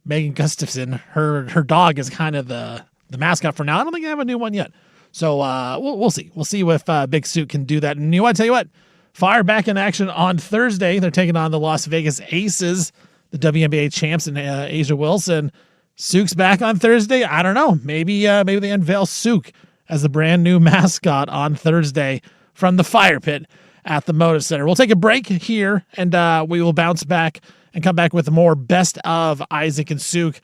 Megan Gustafson. Her dog is kind of the mascot for now. I don't think they have a new one yet. So we'll see. We'll see if Big Sook can do that. And you want to tell you what? Fire back in action on Thursday. They're taking on the Las Vegas Aces, the WNBA champs, and Asia Wilson. Sook's back on Thursday. I don't know. Maybe they unveil Sook as the brand new mascot on Thursday from the Fire Pit at the Moda Center. We'll take a break here, and we will bounce back and come back with more best of Isaac and Sook.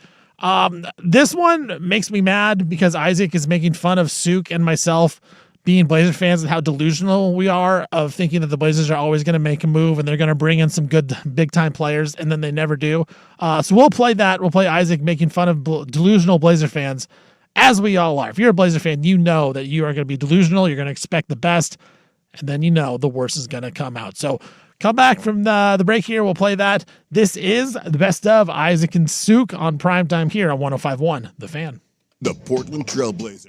This one makes me mad because Isaac is making fun of Sook and myself being Blazer fans and how delusional we are of thinking that the Blazers are always going to make a move and they're going to bring in some good big-time players, and then they never do. So we'll play that. We'll play Isaac making fun of delusional Blazer fans, as we all are. If you're a Blazer fan, you know that you are going to be delusional. You're going to expect the best, and then you know the worst is going to come out. So Come back from the break here. We'll play that. This is the best of Isaac and Suk on Primetime here on 105.1 The Fan. The Portland Trailblazers.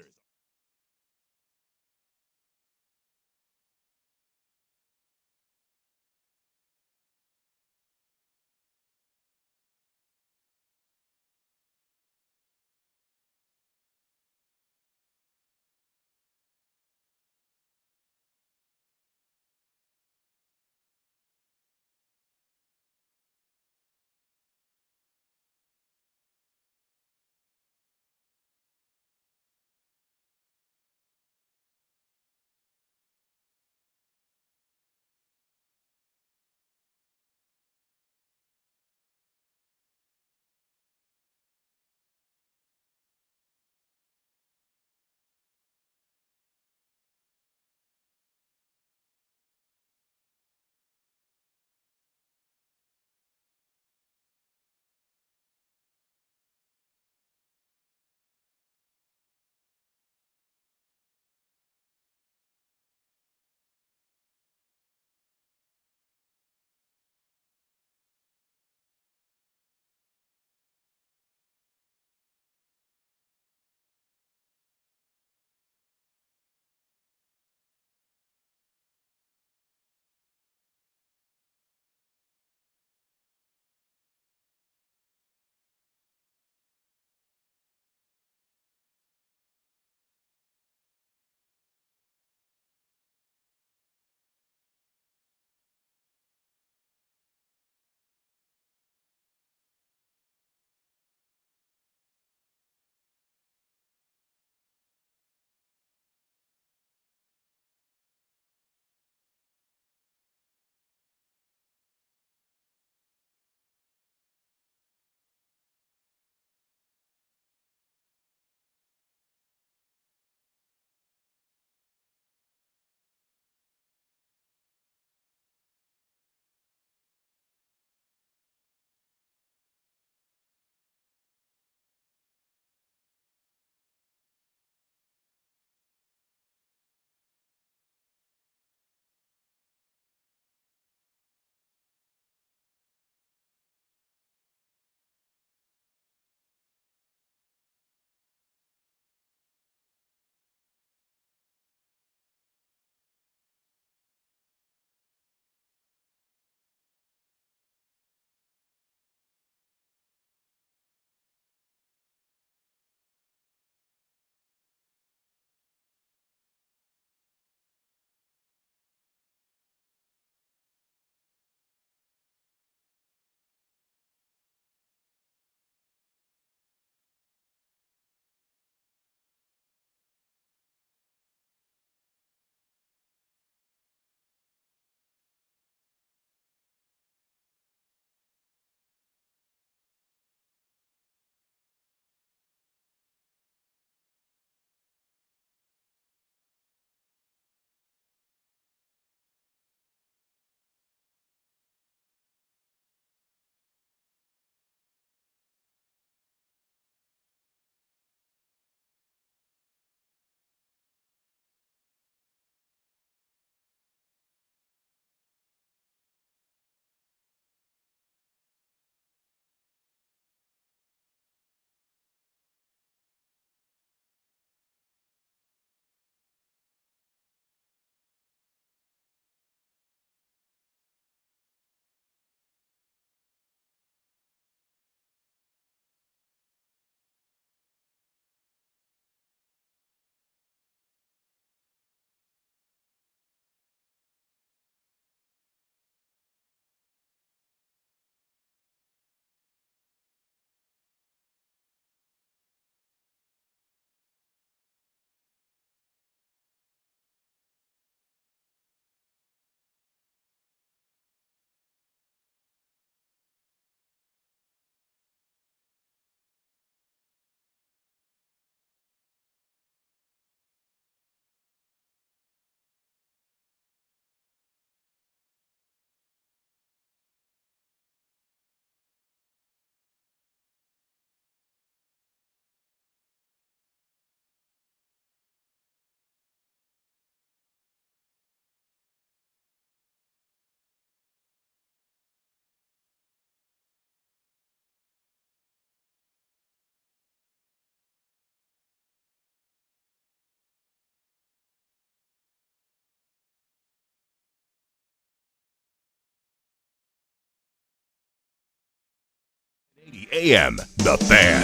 80 AM, The Fan.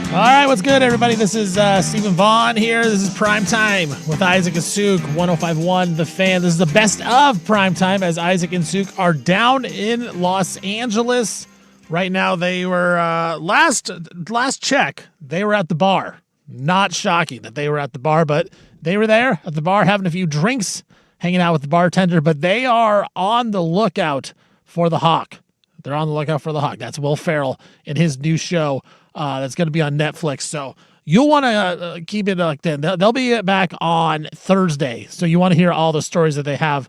All right, what's good, everybody? This is Stephen Vaughn here. This is Primetime with Isaac and Suk, 105.1 The Fan. This is the best of Primetime as Isaac and Suk are down in Los Angeles. Right now, they were, last check, they were at the bar. Not shocking that they were at the bar, but they were there at the bar having a few drinks, hanging out with the bartender, but they are on the lookout for the Hawk. They're on the lookout for the Hawk. That's Will Ferrell in his new show that's going to be on Netflix. So you'll want to keep it locked in. They'll be back on Thursday. So you want to hear all the stories that they have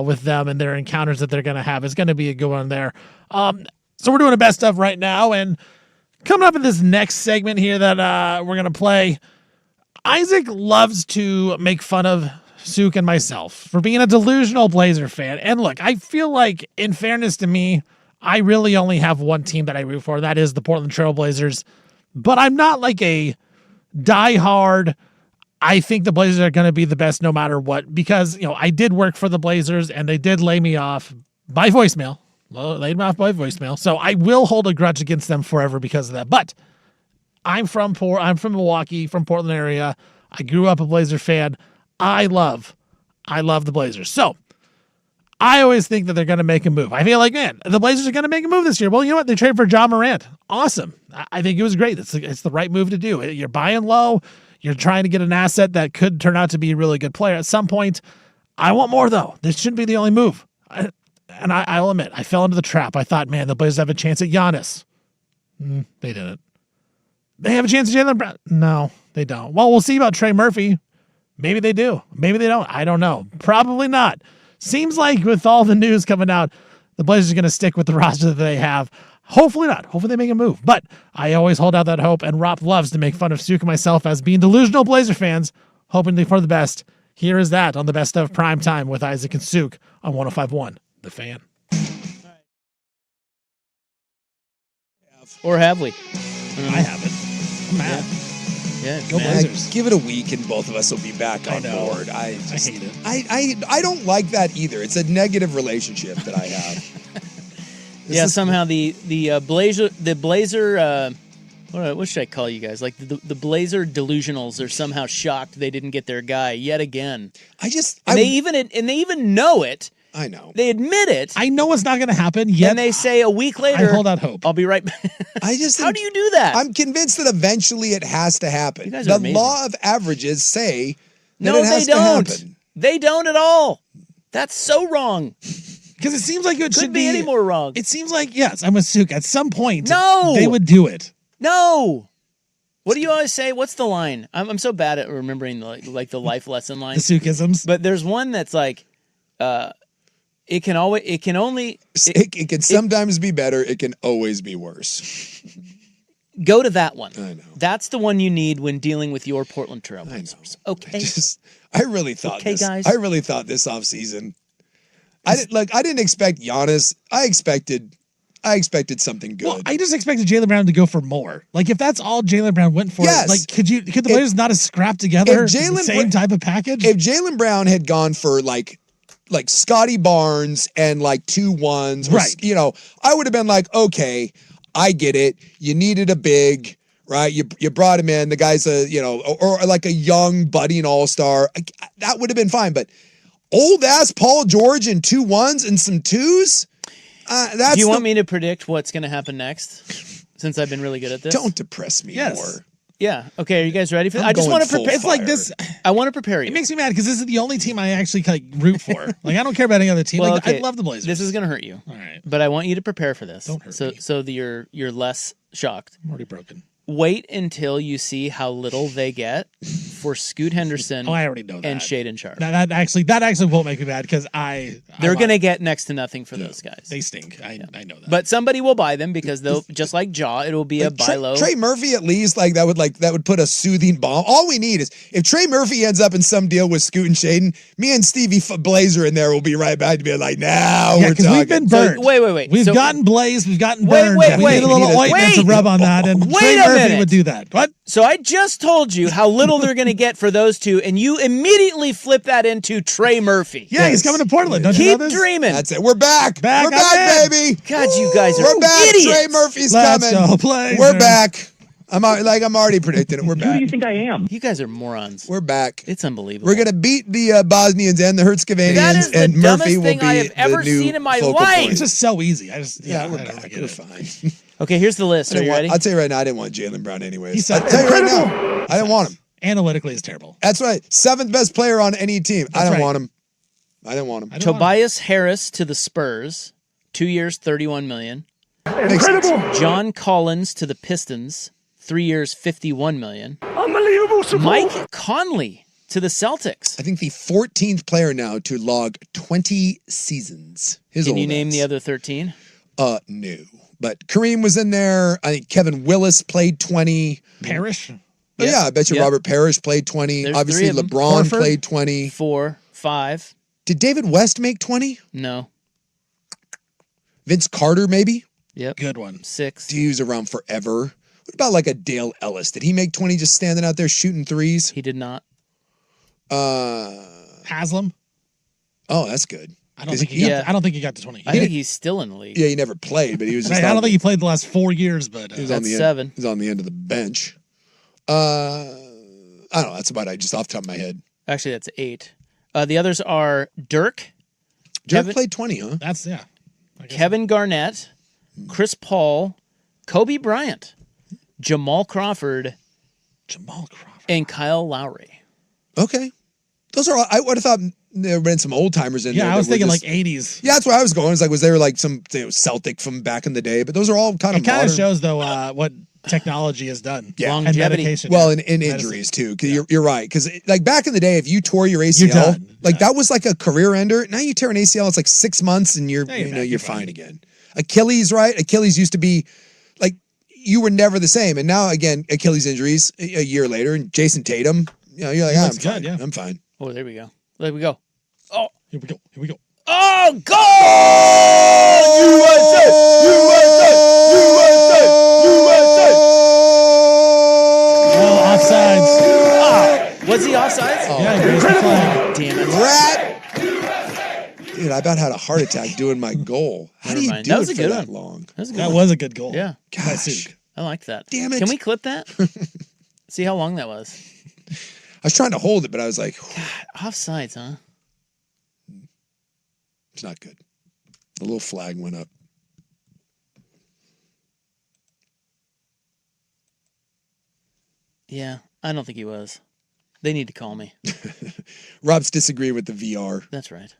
with them and their encounters that they're going to have. It's going to be a good one there. So we're doing a best of right now. And coming up in this next segment here that we're going to play, Isaac loves to make fun of Suk and myself for being a delusional Blazer fan. And look, I feel like, in fairness to me, I really only have one team that I root for. That is the Portland Trail Blazers. But I'm not like a diehard, I think the Blazers are going to be the best no matter what. Because, I did work for the Blazers and they did lay me off by voicemail. Laid me off by voicemail. So I will hold a grudge against them forever because of that. But I'm from Milwaukee, from Portland area. I grew up a Blazer fan. I love the Blazers. So I always think that they're going to make a move. I feel like, man, the Blazers are going to make a move this year. Well, you know what? They traded for Ja Morant. Awesome. I think it was great. It's the right move to do. You're buying low. You're trying to get an asset that could turn out to be a really good player at some point. I want more, though. This shouldn't be the only move. I'll admit, I fell into the trap. I thought, man, the Blazers have a chance at Giannis. They didn't. They have a chance at Jaylen Brown? No, they don't. Well, we'll see about Trey Murphy. Maybe they do. Maybe they don't. I don't know. Probably not. Seems like with all the news coming out, the Blazers are going to stick with the roster that they have. Hopefully not. Hopefully they make a move. But I always hold out that hope, and Rob loves to make fun of Suk and myself as being delusional Blazer fans, hoping for the best. Here is that on the best of Primetime with Isaac and Suk on 105.1 The Fan. Or have we? I haven't. I'm mad. Yeah, Go Blazers. Give it a week and both of us will be back on board. I hate it. I don't like that either. It's a negative relationship that I have. Somehow the Blazer what should I call you guys? Like the Blazer delusionals are somehow shocked they didn't get their guy yet again. They even know it. I know. They admit it. I know it's not going to happen yet. And they say a week later, I hold out hope. I'll be right back. How do you do that? I'm convinced that eventually it has to happen. You guys are amazing. Law of averages say that no, it has they don't. to happen. They don't at all. That's so wrong. Because it seems like it should be any more wrong. It seems like, yes, I'm with Suk. At some point, no, they would do it. No. What do you always say? What's the line? I'm so bad at remembering like the life lesson line. The Sukisms. But there's one that's like, it can sometimes be better. It can always be worse. Go to that one. I know. That's the one you need when dealing with your Portland Trail Blazers. Okay. I really thought okay, this. Guys. I really thought this offseason. I didn't expect Giannis. I expected something good. Well, I just expected Jaylen Brown to go for more. Like if that's all Jaylen Brown went for, yes. Like could the Blazers not have scrapped together the same type of package? If Jaylen Brown had gone for like Scotty Barnes and like 2-1s, right? I would have been like, okay, I get it. You needed a big, right? You brought him in. The guy's or like a young budding all-star. That would have been fine. But old ass Paul George and 2-1s and some 2s. Do you want me to predict what's going to happen next? Since I've been really good at this. Don't depress me more. Yeah. Okay. Are you guys ready for this? I just want to prepare. It's like this. I want to prepare you. It makes me mad because this is the only team I actually root for. Like I don't care about any other team. Well, I love the Blazers. This is going to hurt you. All right. But I want you to prepare for this. Don't hurt me. So that you're less shocked. I'm already broken. Wait until you see how little they get for Scoot Henderson. I already know that. And Shaedon Sharpe. That actually won't make me mad because they're going to get next to nothing for those guys. They stink. I know that. But somebody will buy them because they'll just like Ja, it'll be a buy low. Trey Murphy at least that would put a soothing balm. All we need is if Trey Murphy ends up in some deal with Scoot and Shaedon, me and Stevie Blazer in there will be right back to be like, now we're talking. We've been burned. So, wait. We've gotten blazed. We've gotten burned. Wait. We need a little ointment to rub on that, and Trey Murphy would do that. What? So I just told you how little they're going to to get for those two, and you immediately flip that into Trey Murphy. Yeah, he's coming to Portland. Don't you know Keep this? dreaming. That's it. We're back. Back, We're back, I'm in. baby. God, you guys are We're back. idiots. Trey Murphy's Let's coming. go, Blazers. We're back. I'm already predicting it. We're Who back. do you think I am? You guys are morons. We're back. It's unbelievable. We're gonna beat the Bosnians and the That Herzegovinians, is the and dumbest Murphy will thing be I have the ever new seen in my focal life. point. It's just so easy. I we're don't back. get We're it. fine. Okay, here's the list. Are you ready? I'll tell you right now, I didn't want Jaylen Brown anyways. He's I'll tell you right now, I didn't want him. Analytically, it's terrible. That's right. 7th best player on any team. I That's don't right. want him. I didn't want him. I don't want Tobias Harris to the Spurs, 2 years, $31 million. Incredible. John Collins to the Pistons, 3 years, $51 million. Unbelievable support. Mike Conley to the Celtics. I think the 14th player now to log 20 seasons. His Can old you name ass. the other 13? No. But Kareem was in there. I think Kevin Willis played 20. Parrish. Oh, yeah, I bet you Yep. Robert Parrish played 20. There's Obviously, 3 of them. LeBron Horford? played 20. 4, 5. Did David West make 20? No. Vince Carter, maybe? Yep. Good one. 6. He was around forever. What about like a Dale Ellis? Did he make 20 just standing out there shooting threes? He did not. Haslam. Oh, that's good. I don't think he. Yeah. I don't think he got to 20. I think he's still in the league. Yeah, he never played, but he was just I on don't think he played the last 4 years, but he was on That's the 7. End, he was on the end of the bench. I don't know. That's about it. Just off the top of my head. Actually, that's 8. The others are Dirk, Dirk Kevin- played 20, huh? that's I guess. Kevin Garnett, Chris Paul, Kobe Bryant, Jamal Crawford, Jamal Crawford. and Kyle Lowry. Okay. Those are all, I would have thought there would been some old timers in there. Yeah, I was that were thinking just- like 80s. Yeah, that's where I was going. It's like, was there like some Celtic from back in the day? But those are all kind It of kind modern. of shows though what technology has done. Yeah. And Longevity. medication. Well, and Medicine. injuries too. Cause you're right. Because like back in the day, if you tore your ACL, You're done. like that was like a career ender. Now you tear an ACL, it's like 6 months, and you're Yeah, you're back, you're you're fine fine. again. Achilles, right? Achilles used to be like you were never the same, and now again Achilles injuries a year later, and Jason Tatum, you're like, I'm looks fine. good, yeah. I'm fine. Oh, there we go. There we go. Here we go. Here we go. Oh, goal! Oh, offsides. Was he offsides? Yeah, he raised the flag. Damn it. Rat. Dude, I about had a heart attack doing my goal. How do Never you mind. do That was it a for good that one. long? That was a good That one. was a good goal. Yeah. By Gosh. Suk. I like that. Damn it. Can we clip that? See how long that was. I was trying to hold it, but I was like, Offsides, huh? it's not good. The little flag went up. Yeah, I don't think he was. They need to call me. Rob's disagree with the VR. That's right.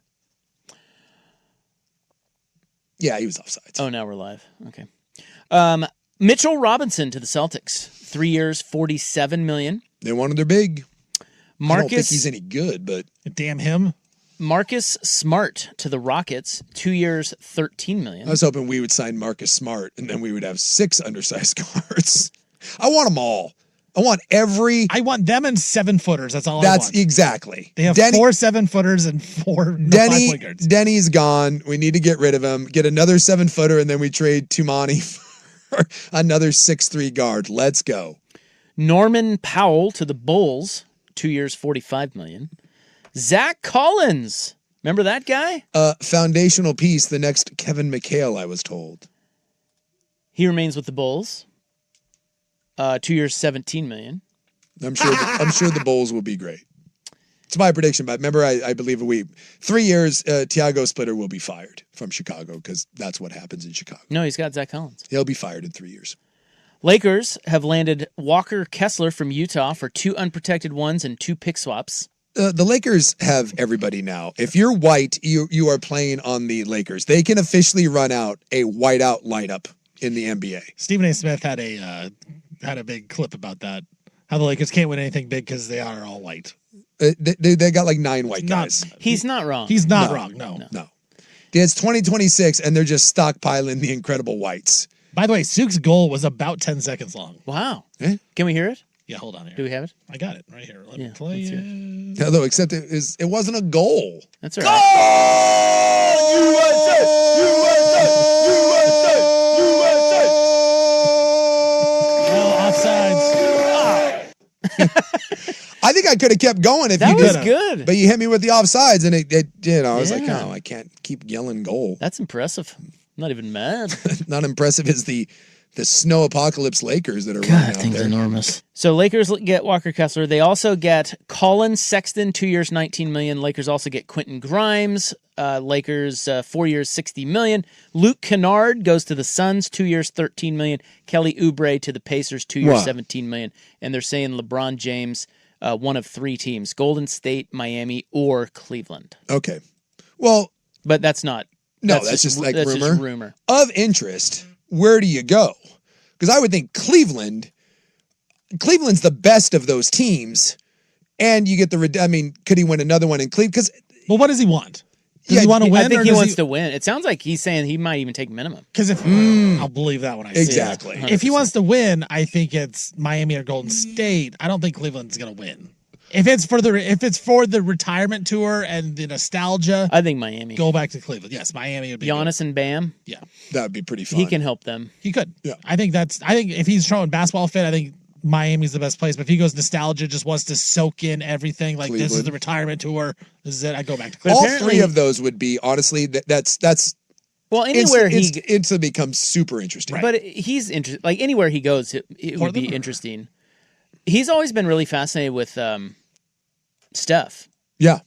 Yeah, he was offsides. Oh, now we're live. Okay. Mitchell Robinson to the Celtics. 3 years, $47 million. They wanted their big. I don't think Marcus he's any good, but Damn him. Marcus Smart to the Rockets. 2 years, $13 million. I was hoping we would sign Marcus Smart, and then we would have 6 undersized guards. I want them all. I want every. I want them and 7-footers. That's all I That's want. exactly. They have Denny, 4 7-footers and 4 Denny, 5-point guards. Denny's gone. We need to get rid of him. Get another 7-footer, and then we trade Tumani for another 6'3" guard. Let's go. Norman Powell to the Bulls. 2 years, $45 million. Zach Collins. Remember that guy? Foundational piece. The next Kevin McHale, I was told. He remains with the Bulls. 2 years, $17 million. I'm sure the Bulls will be great. It's my prediction, but remember, I believe 3 years, Tiago Splitter will be fired from Chicago because that's what happens in Chicago. No, he's got Zach Collins. He'll be fired in 3 years. Lakers have landed Walker Kessler from Utah for 2 unprotected ones and 2 pick swaps. The Lakers have everybody now. If you're white, you are playing on the Lakers. They can officially run out a whiteout lineup in the NBA. Stephen A. Smith had a big clip about that. How the Lakers can't win anything big because they are all white. They got like 9 white Not- guys. He's not wrong. He's not No. wrong. No. No. It's 2026, and they're just stockpiling the incredible whites. By the way, Suk's goal was about 10 seconds long. Wow. Eh? Can we hear it? Yeah, hold on here. Do we have it? I got it right here. Let Yeah, me play let's hear it. Although, except it wasn't a goal. That's all right. Oh, offsides. I think think I could have kept going if That you was did. good. But you hit me with the offsides, and I was like, Yeah. oh, I can't keep yelling goal. That's impressive. I'm not even mad. Not impressive as the snow apocalypse Lakers that are God, running that out thing's there. enormous. So Lakers get Walker Kessler. They also get Colin Sexton, 2 years, $19 million. Lakers also get Quentin Grimes. Lakers 4 years, $60 million. Luke Kennard goes to the Suns, 2 years, $13 million. Kelly Oubre to the Pacers, 2 years, Wow. $17 million. And they're saying LeBron James, one of three teams: Golden State, Miami, or Cleveland. Okay. Well, But that's not. no, that's just like that's rumor. Just rumor. Of interest, where do you go? Because I would think Cleveland's the best of those teams, and you get could he win another one in Cleveland? Because Well, what does he want? Does he want to win? I think or he does wants to win. It sounds like he's saying he might even take minimum. Because if I'll believe that when I see Exactly. it. If he wants to win, I think it's Miami or Golden State. I don't think Cleveland's going to win. If it's for the retirement tour and the nostalgia, I think Miami. go back to Cleveland. Yes, Miami would be Giannis and Bam. good. Yeah, that would be pretty fun. He can help them. he could. Yeah. I think if he's showing basketball fit, I think Miami's the best place. But if he goes nostalgia, just wants to soak in everything, like this is Cleveland. the retirement tour. This is it. I go back to But Cleveland. All apparently- three of those would be honestly. That's Well, anywhere instantly becomes super interesting. but he's interested. Like anywhere he goes, it would be Portland? interesting. He's always been really fascinated with Steph. Yeah,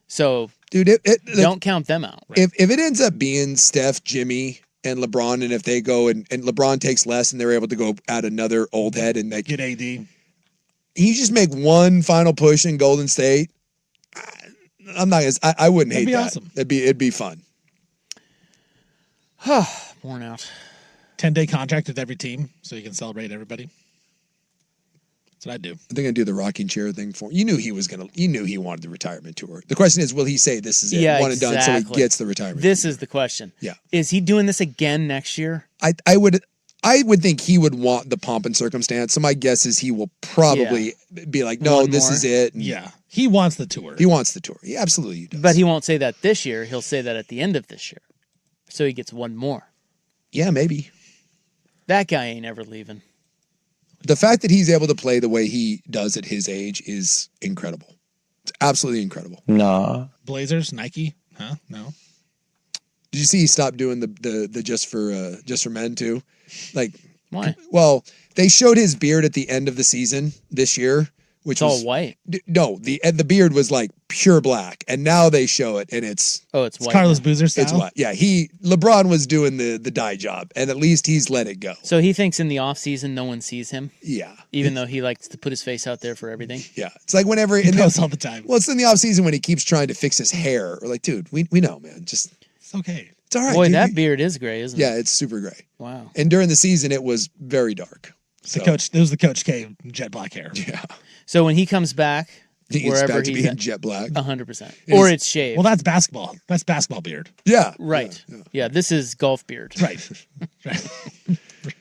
So dude. don't count them out. If it ends up being Steph, Jimmy, and LeBron, and if they go and LeBron takes less, and they're able to go add another old head, and Get AD. you just make one final push in Golden State. I'm not. I wouldn't That'd hate be that. awesome. It'd be fun. Worn out. 10-day contract with every team, so you can celebrate everybody. That's what I do. I think I do the rocking chair thing for him. You knew he wanted the retirement tour. The question is, will he say this is it, Yeah, one and done, so he exactly. gets the retirement? This is the question. Yeah. Is he doing this again next year? I would think he would want the pomp and circumstance. So my guess is he will probably be like, no, One this more. is it. And Yeah, he wants the tour. he wants the tour. He absolutely does. But he won't say that this year. He'll say that at the end of this year. So he gets one more. yeah, maybe. That guy ain't ever leaving. The fact that he's able to play the way he does at his age is incredible. It's absolutely incredible. Nah. Blazers, Nike, huh? No. Did you see he stopped doing the just for men too? Like, Why? well, they showed his beard at the end of the season this year, which It's all was white. no, the beard was like pure black, and now they show it, and it's Oh, it's white. Carlos now. Boozer style. it's what? Yeah, LeBron was doing the dye job, and at least he's let it go. So he thinks in the off season no one sees him, Yeah, even though he likes to put his face out there for everything. yeah. It's like whenever He in posts the, all the time. well, it's in the off season when he keeps trying to fix his hair. We're like, dude, we know, man. Just It's okay. it's all right. Boy, dude. that beard is gray, isn't it? Yeah, it's super gray. Wow. And during the season, it was very dark. So, It was the Coach K jet black hair. yeah, So when he comes back, he's wherever back to he's being at, jet black. 100%. It Or is- it's shaved. Well, that's basketball. That's basketball beard. Yeah, right. yeah. Yeah, this is golf beard. Right. Right.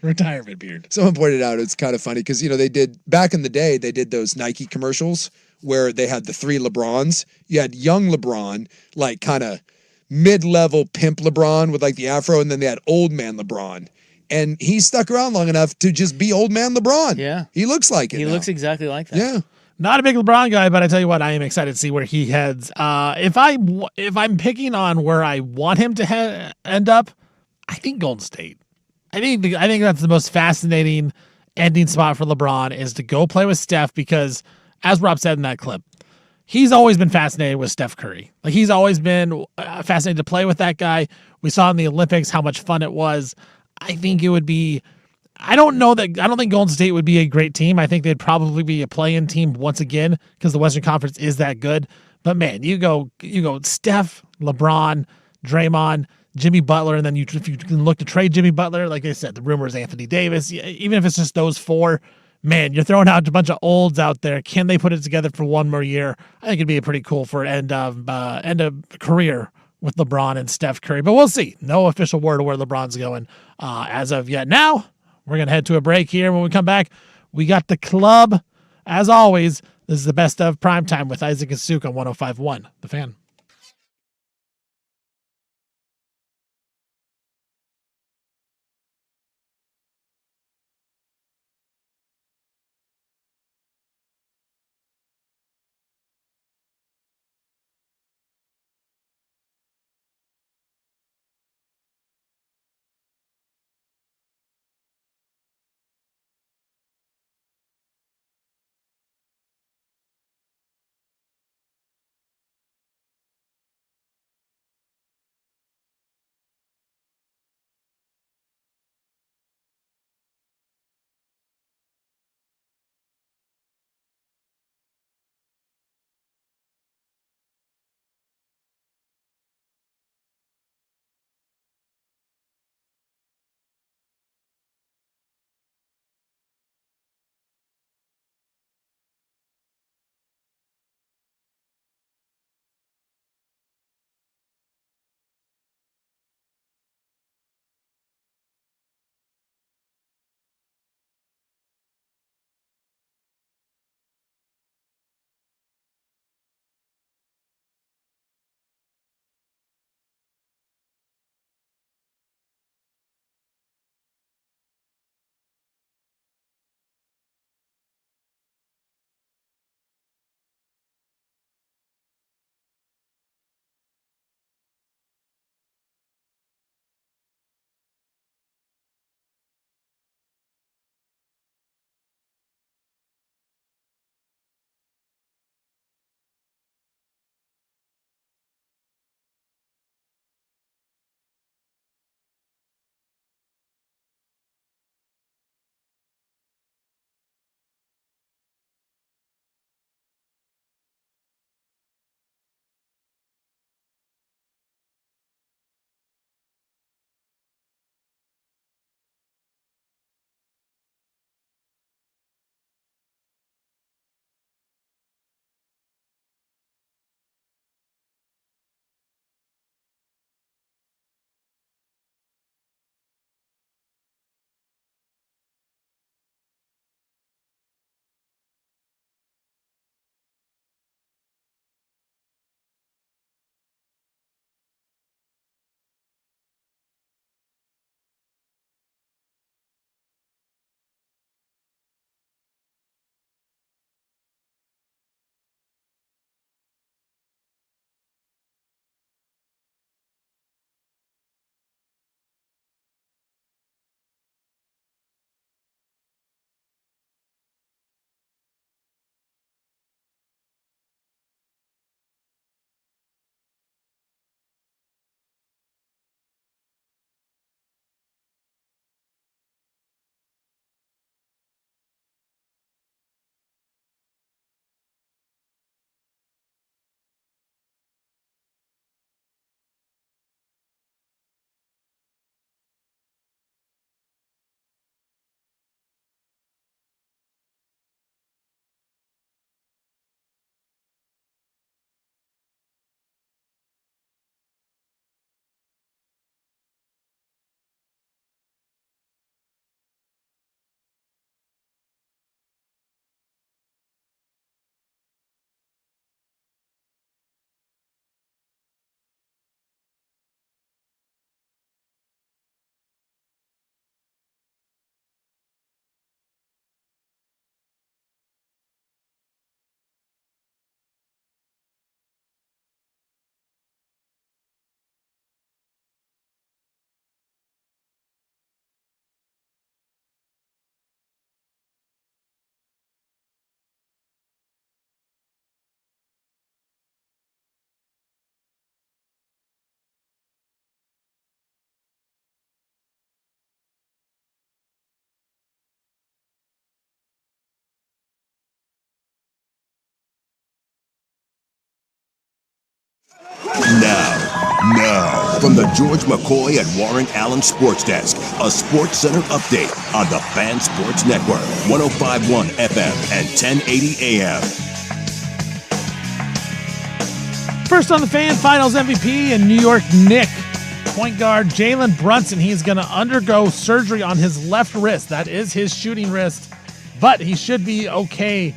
Retirement beard. Someone pointed out it's kind of funny because they did back in the day they did those Nike commercials where they had the three LeBrons. You had young LeBron, like kind of mid-level pimp LeBron with like the afro, and then they had old man LeBron. And he stuck around long enough to just be old man LeBron. Yeah. He looks like it. He now. looks exactly like that. Yeah. Not a big LeBron guy, but I tell you what, I am excited to see where he heads. If I'm picking on where I want him to end up, I think Golden State. I think that's the most fascinating ending spot for LeBron is to go play with Steph because, as Rob said in that clip, he's always been fascinated with Steph Curry. Like he's always been fascinated to play with that guy. We saw in the Olympics how much fun it was. I think it would be. I don't think Golden State would be a great team. I think they'd probably be a play-in team once again because the Western Conference is that good. But man, you go Steph, LeBron, Draymond, Jimmy Butler, and then if you can look to trade Jimmy Butler, like I said, the rumor is Anthony Davis. Even if it's just those four, man, you're throwing out a bunch of olds out there. Can they put it together for one more year? I think it'd be pretty cool for end of career with LeBron and Steph Curry. But we'll see. No official word of where LeBron's going as of yet. Now, we're going to head to a break here. When we come back, we got the club. As always, this is the best of Primetime with Isaac and Suk on 105.1, The Fan. Now, from the George McCoy and Warren Allen Sports Desk, a Sports Center update on the Fan Sports Network, 105.1 FM and 1080 AM. First on the Fan, Finals MVP and New York Knicks point guard Jalen Brunson. He's going to undergo surgery on his left wrist. That is his shooting wrist, but he should be okay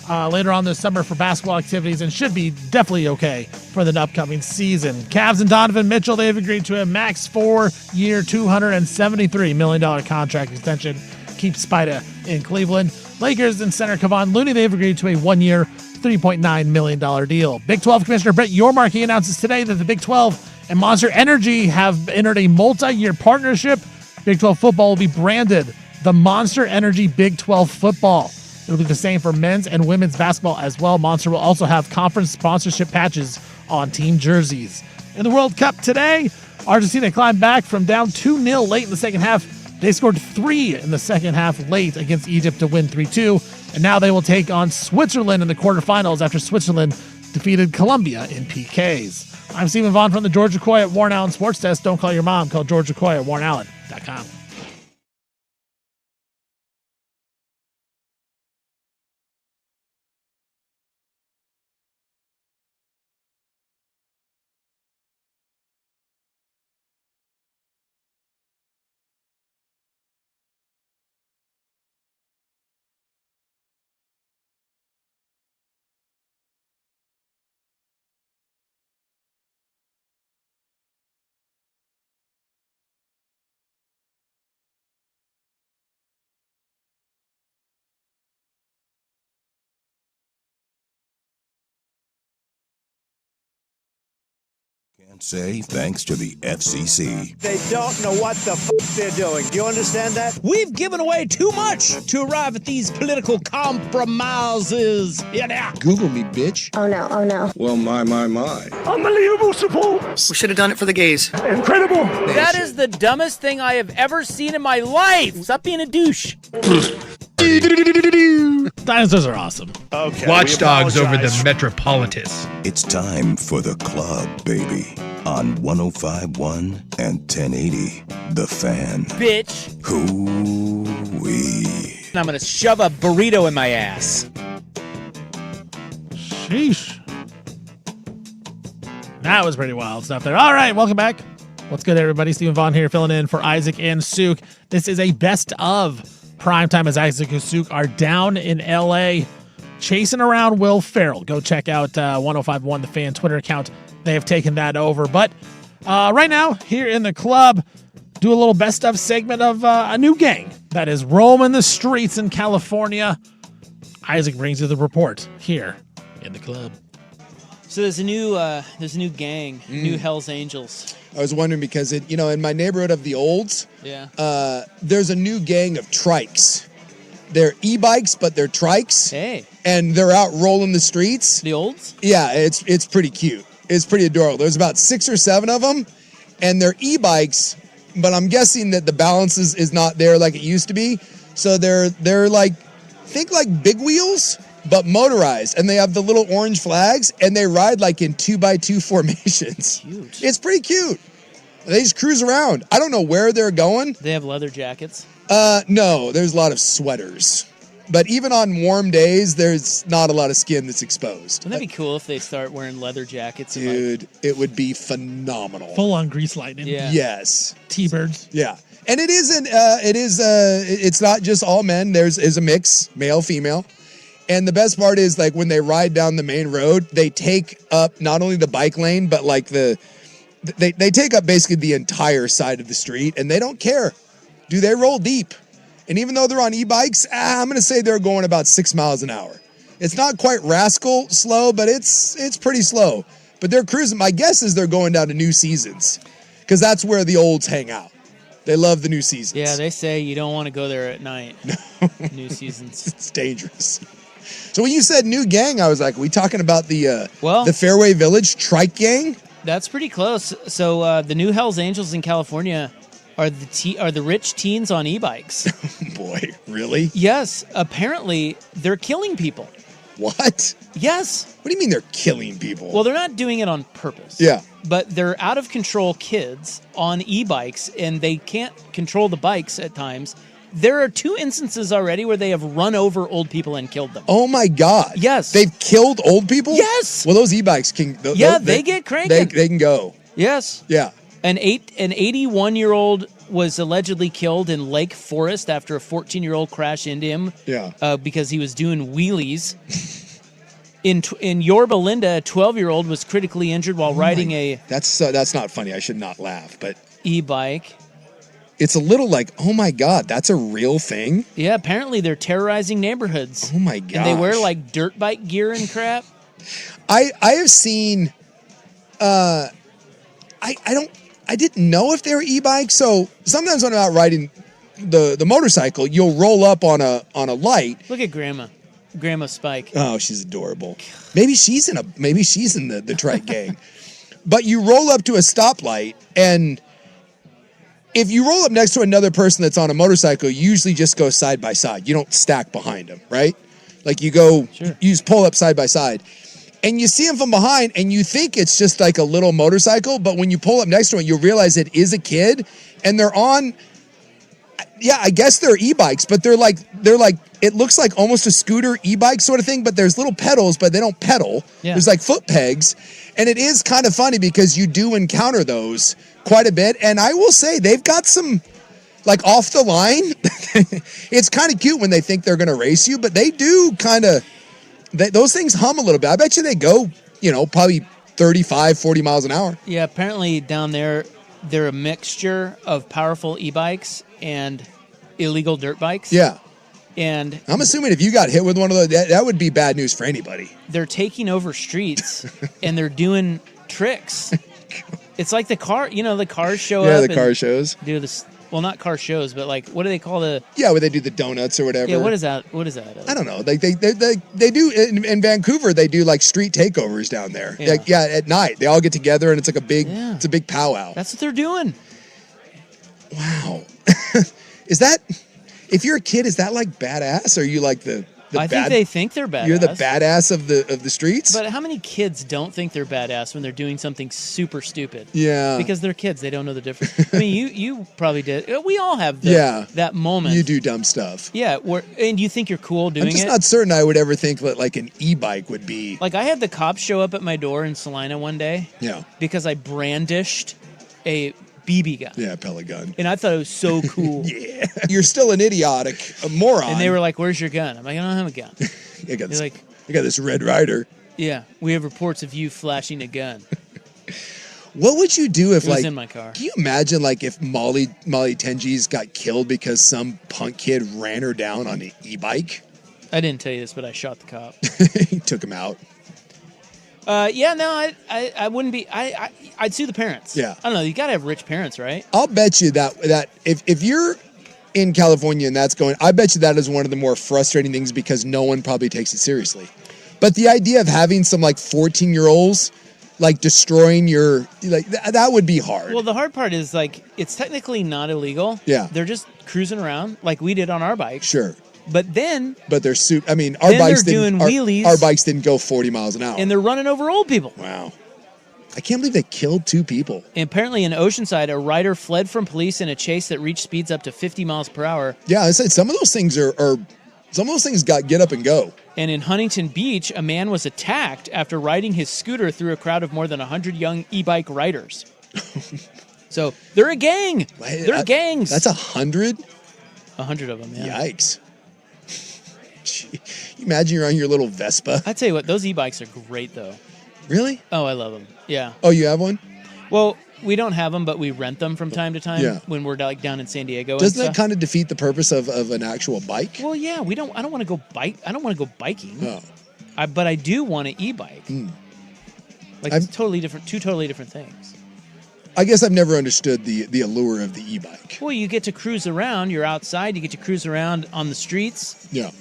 later on this summer for basketball activities and should be definitely okay for the upcoming season. Cavs and Donovan Mitchell, they've agreed to a max 4-year, $273 million contract extension. Keep Spida in Cleveland. Lakers and center Kevon Looney, they've agreed to a 1-year, $3.9 million deal. Big 12 Commissioner Brett Yormark, he announces today that the Big 12 and Monster Energy have entered a multi-year partnership. Big 12 football will be branded the Monster Energy Big 12 football. It'll be the same for men's and women's basketball as well. Monster will also have conference sponsorship patches on team jerseys. In the World Cup today, Argentina climbed back from down 2-0 late in the second half. They scored 3 in the second half late against Egypt to win 3-2. And now they will take on Switzerland in the quarterfinals after Switzerland defeated Colombia in PKs. I'm Stephen Vaughn from the George McCoy at Warren Allen Sports Desk. Don't call your mom. Call George McCoy at warrenallen.com. Can't say thanks to the FCC. They don't know what the they're doing. Do you understand that? We've given away too much to arrive at these political compromises. Yeah. Google me, bitch. Oh no, oh no. Well, my. Unbelievable support. We should have done it for the gays. Incredible. That is the dumbest thing I have ever seen in my life. Stop being a douche. Dinosaurs are awesome. Okay. Watchdogs over the Metropolitus. It's time for the club, baby. On 105.1 and 1080, The Fan. Bitch. Hoo-wee. I'm going to shove a burrito in my ass. Sheesh. That was pretty wild stuff there. All right, welcome back. What's good, everybody? Stephen Vaughn here, filling in for Isaac and Suk. This is a best of Primetime as Isaac and Suk are down in L.A. chasing around Will Ferrell. Go check out 105.1 The Fan Twitter account. They have taken that over. But right now, here in the club, do a little best of segment of a new gang that is roaming the streets in California. Isaac brings you the report here in the club. So there's a new gang, new Hell's Angels. I was wondering because in my neighborhood of the Olds, there's a new gang of trikes. They're e-bikes, but they're trikes. Hey. And they're out rolling the streets. The Olds? Yeah, it's pretty cute. It's pretty adorable. There's about 6 or 7 of them, and they're e-bikes, but I'm guessing that the balance is not there like it used to be. So they're like, think like big wheels, but motorized, and they have the little orange flags, and they ride like in 2x2 formations. Cute. It's pretty cute. They just cruise around. I don't know where they're going. They have leather jackets? No, there's a lot of sweaters. But even on warm days, there's not a lot of skin that's exposed. Wouldn't that be cool if they start wearing leather jackets? Dude, it would be phenomenal. Full on grease lightning. Yeah. Yes. T-birds. Yeah. And it's not just all men. There's a mix, male, female. And the best part is like when they ride down the main road, they take up not only the bike lane, but like they take up basically the entire side of the street, and they don't care. Do they roll deep? And even though they're on e-bikes, I'm going to say they're going about 6 miles an hour. It's not quite rascal slow, but it's pretty slow. But they're cruising. My guess is they're going down to New Seasons because that's where the olds hang out. They love the New Seasons. Yeah, they say you don't want to go there at night. No. New Seasons. It's dangerous. So when you said new gang, I was like, are we talking about the Fairway Village Trike Gang? That's pretty close. So the new Hell's Angels in California are the rich teens on e-bikes. Boy, really? Yes. Apparently, they're killing people. What? Yes. What do you mean they're killing people? Well, they're not doing it on purpose. Yeah. But they're out of control kids on e-bikes, and they can't control the bikes at times. There are 2 instances already where they have run over old people and killed them. Oh my God. Yes. They've killed old people? Yes. Well, those e-bikes can... They get cranking. They can go. Yes. Yeah. An 81-year-old was allegedly killed in Lake Forest after a 14-year-old crashed into him. Yeah. Because he was doing wheelies. In Yorba Linda, a 12-year-old was critically injured while riding a... That's not funny. I should not laugh, but... E-bike. It's a little like, oh my God, that's a real thing? Yeah, apparently they're terrorizing neighborhoods. Oh my God. And they wear like dirt bike gear and crap. I have seen... I didn't know if they were e-bikes, so sometimes when I'm out riding the motorcycle, you'll roll up on a light. Look at Grandma Spike. Oh, she's adorable. Maybe she's in the trike gang. But you roll up to a stoplight, and if you roll up next to another person that's on a motorcycle, you usually just go side by side. You don't stack behind them, right? Like you go, sure. You just pull up side by side. And you see them from behind, and you think it's just like a little motorcycle, but when you pull up next to it, you realize it is a kid, and they're on, I guess they're e-bikes, but they're like, it looks like almost a scooter e-bike sort of thing, but there's little pedals, but they don't pedal. Yeah. There's like foot pegs, and it is kind of funny because you do encounter those quite a bit, and I will say they've got some, like off the line, it's kind of cute when they think they're going to race you, but they do kind of, those things hum a little bit. I bet you they go, probably 35, 40 miles an hour. Yeah, apparently down there, they're a mixture of powerful e-bikes and illegal dirt bikes. Yeah. And I'm assuming if you got hit with one of those, that would be bad news for anybody. They're taking over streets and they're doing tricks. It's like the car, the cars show up. Yeah, the car shows. Do this. Well, not car shows, but like, what do they call the? Yeah, where they do the donuts or whatever. Yeah, what is that? I don't know. Like they do in Vancouver. They do like street takeovers down there. Yeah. At night they all get together and it's like it's a big powwow. That's what they're doing. Wow. Is that, if you're a kid, is that like badass? Or are you like I think they think they're badass. You're the badass of the streets? But how many kids don't think they're badass when they're doing something super stupid? Yeah. Because they're kids. They don't know the difference. I mean, you probably did. We all have that moment. You do dumb stuff. Yeah. And you think you're cool doing it? I'm just not certain I would ever think that like an e-bike would be. Like I had the cops show up at my door in Salina one day. Yeah. Because I brandished a BB gun. Yeah, pellet gun. And I thought it was so cool. Yeah. You're still an idiotic, a moron. And they were like, "Where's your gun?" I'm like, "I don't have a gun." I got this Red Ryder. Yeah, we have reports of you flashing a gun. What would you do if it was in my car? Can you imagine like if Molly Tenji's got killed because some punk kid ran her down on an e-bike? I didn't tell you this, but I shot the cop. He took him out. I wouldn't be. I'd sue the parents. Yeah. I don't know. You got to have rich parents, right? I'll bet you that if you're in California and that's going, I bet you that is one of the more frustrating things because no one probably takes it seriously. But the idea of having some like 14-year-olds like destroying your that would be hard. Well, the hard part is like it's technically not illegal. Yeah. They're just cruising around like we did on our bikes. Sure. But they're I mean, our bikes doing wheelies. Our bikes didn't go 40 miles an hour. And they're running over old people. Wow. I can't believe they killed 2 people. And apparently in Oceanside, a rider fled from police in a chase that reached speeds up to 50 miles per hour. Yeah, I said some of those things got get up and go. And in Huntington Beach, a man was attacked after riding his scooter through a crowd of more than 100 young e-bike riders. So they're a gang. They're gangs. That's 100? 100 of them, yeah. Yikes. You imagine you're on your little Vespa. I tell you what, those e-bikes are great, though. Really? Oh, I love them. Yeah. Oh, you have one? Well, we don't have them, but we rent them from time to time when we're like down in San Diego. Doesn't that kind of defeat the purpose of an actual bike? Well, yeah. I don't want to go bike. I don't want to go biking. Oh. But I do want an e-bike. Like it's totally different. 2 totally different things. I guess I've never understood the allure of the e-bike. Well, you get to cruise around. You're outside. You get to cruise around on the streets. Yeah.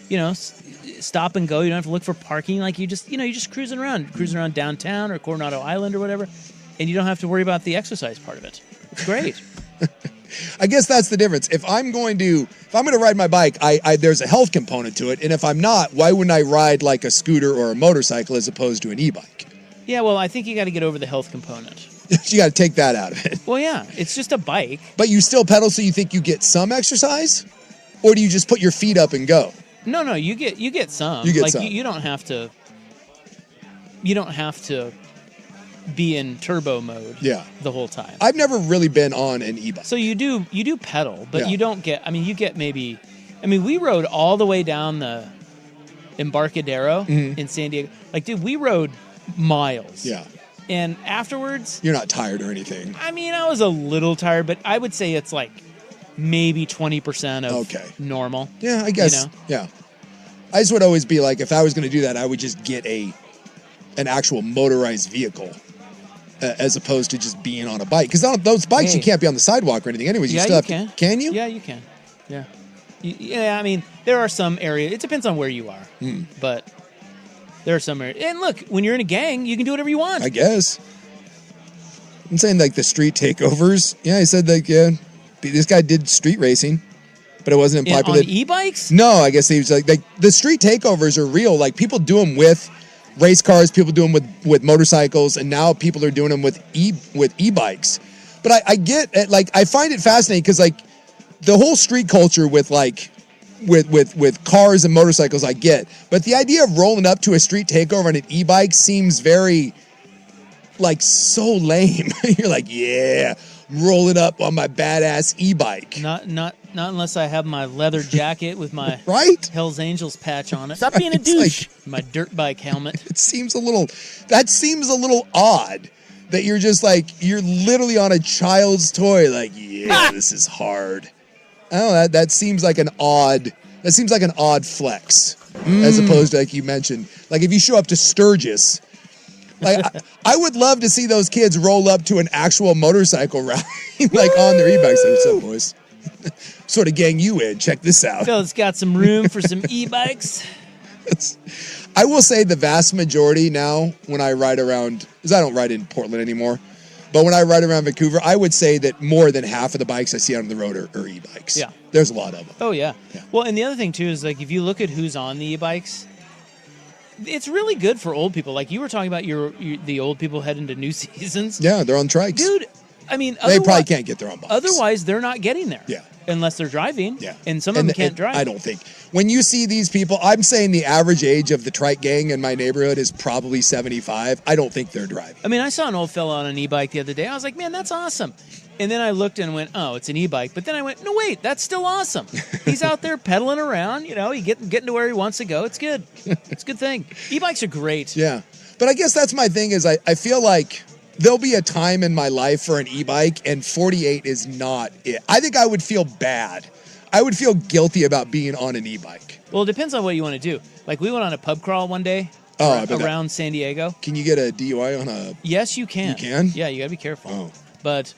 Stop and go. You don't have to look for parking. Like you're just cruising around downtown or Coronado Island or whatever, and you don't have to worry about the exercise part of it. It's great. I guess that's the difference. If I'm going to ride my bike, there's a health component to it. And if I'm not, why wouldn't I ride like a scooter or a motorcycle as opposed to an e-bike? Yeah, well, I think you got to get over the health component. You got to take that out of it. Well, yeah, it's just a bike. But you still pedal, so you think you get some exercise? Or do you just put your feet up and go? No, you get some. You get like some. You don't have to. You don't have to be in turbo mode. Yeah. The whole time. I've never really been on an e-bike. So you do pedal, but Yeah. you don't get. I mean, you get maybe. I mean, we rode all the way down the Embarcadero in San Diego. Like, dude, we rode miles. Yeah. And afterwards, You're not tired or anything. I mean, I was a little tired, but I would say it's like maybe 20% of normal. Yeah, I guess. You know? Yeah. I just would always be like, if I was going to do that, I would just get an actual motorized vehicle as opposed to just being on a bike. Because on those bikes, you can't be on the sidewalk or anything. Anyways, you still have to. Can you? Yeah, you can. Yeah. Yeah, I mean, there are some areas. It depends on where you are. But there are some areas. And look, when you're in a gang, you can do whatever you want. I guess. I'm saying like the street takeovers. Yeah, he said like, yeah, this guy did street racing, but it wasn't in popular. On e-bikes? No, I guess he was like the street takeovers are real. Like people do them with race cars, people do them with motorcycles, and now people are doing them with e-bikes. But I get it, like I find it fascinating because like the whole street culture with like with cars and motorcycles I get, but the idea of rolling up to a street takeover on an e-bike seems very like so lame. You're like, yeah, I'm rolling up on my badass e-bike. Not unless I have my leather jacket with my right Hell's Angels patch on it. Stop being a douche. Like, my dirt bike helmet. That seems a little odd. That you're just like, you're literally on a child's toy. Like, yeah, this is hard. Oh, that seems like an odd flex, as opposed to like you mentioned, like if you show up to Sturgis, like I would love to see those kids roll up to an actual motorcycle rally, like on their e-bikes. Like, what's up, boys? Sort of gang you in. Check this out. Phil's got some room for some e-bikes. I will say the vast majority now when I ride around, because I don't ride in Portland anymore. But when I ride around Vancouver, I would say that more than half of the bikes I see out on the road are e-bikes. Yeah. There's a lot of them. Oh, yeah. Well, and the other thing, too, is like if you look at who's on the e-bikes, it's really good for old people. Like you were talking about the old people heading to new seasons. Yeah, they're on trikes. Dude, I mean, they probably can't get their own bikes. Otherwise, they're not getting there. Yeah. Unless they're driving. Yeah. And some of them can't drive. I don't think. When you see these people, I'm saying the average age of the trike gang in my neighborhood is probably 75. I don't think they're driving. I mean, I saw an old fella on an e-bike the other day. I was like, man, that's awesome. And then I looked and went, oh, it's an e-bike. But then I went, no, wait, that's still awesome. He's out there pedaling around, he getting to where he wants to go. It's good. It's a good thing. E-bikes are great. Yeah. But I guess that's my thing is I feel like there'll be a time in my life for an e-bike, and 48 is not it. I think I would feel bad. I would feel guilty about being on an e-bike. Well, it depends on what you want to do. Like, we went on a pub crawl one day around San Diego. Can you get a DUI on a... Yes, you can. You can? Yeah, you got to be careful. Oh. But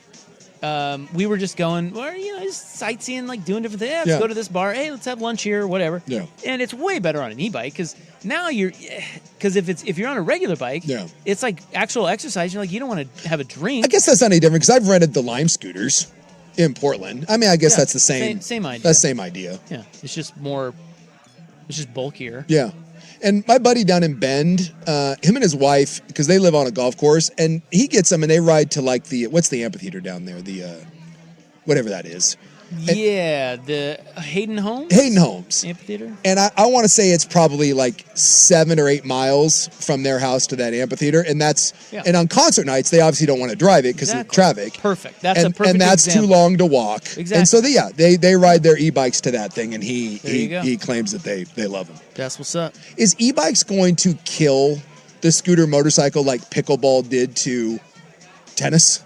we were just going, just sightseeing, like doing different things. Let's go to this bar. Hey, let's have lunch here, whatever. Yeah. And it's way better on an e-bike because now if you're on a regular bike, it's like actual exercise. You're like, you don't want to have a drink. I guess that's not any different because I've rented the Lime scooters in Portland. I mean, I guess that's the same. Same idea. That's the same idea. Yeah. It's just bulkier. Yeah. And my buddy down in Bend, him and his wife, because they live on a golf course, and he gets them and they ride to like what's the amphitheater down there? The, whatever that is. Yeah, the Hayden Homes? Hayden Homes. Amphitheater? And I want to say it's probably like 7 or 8 miles from their house to that amphitheater. And and on concert nights, they obviously don't want to drive it because of traffic. Perfect. That's a perfect And that's example. too long to walk. Exactly. And so, they ride their e-bikes to that thing, and he claims that they love them. That's what's up. Is e-bikes going to kill the scooter motorcycle like pickleball did to tennis?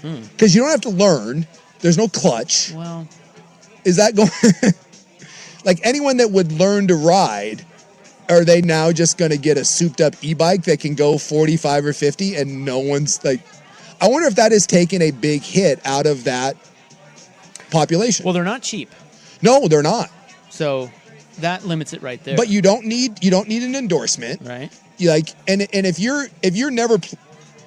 Because you don't have to learn. There's no clutch. Well, is that going like anyone that would learn to ride, are they now just going to get a souped up e-bike that can go 45 or 50 and no one's like, I wonder if that is taking a big hit out of that population. Well, they're not cheap. No, they're not. So that limits it right there. But you don't need an endorsement. Right. You like, and if you're never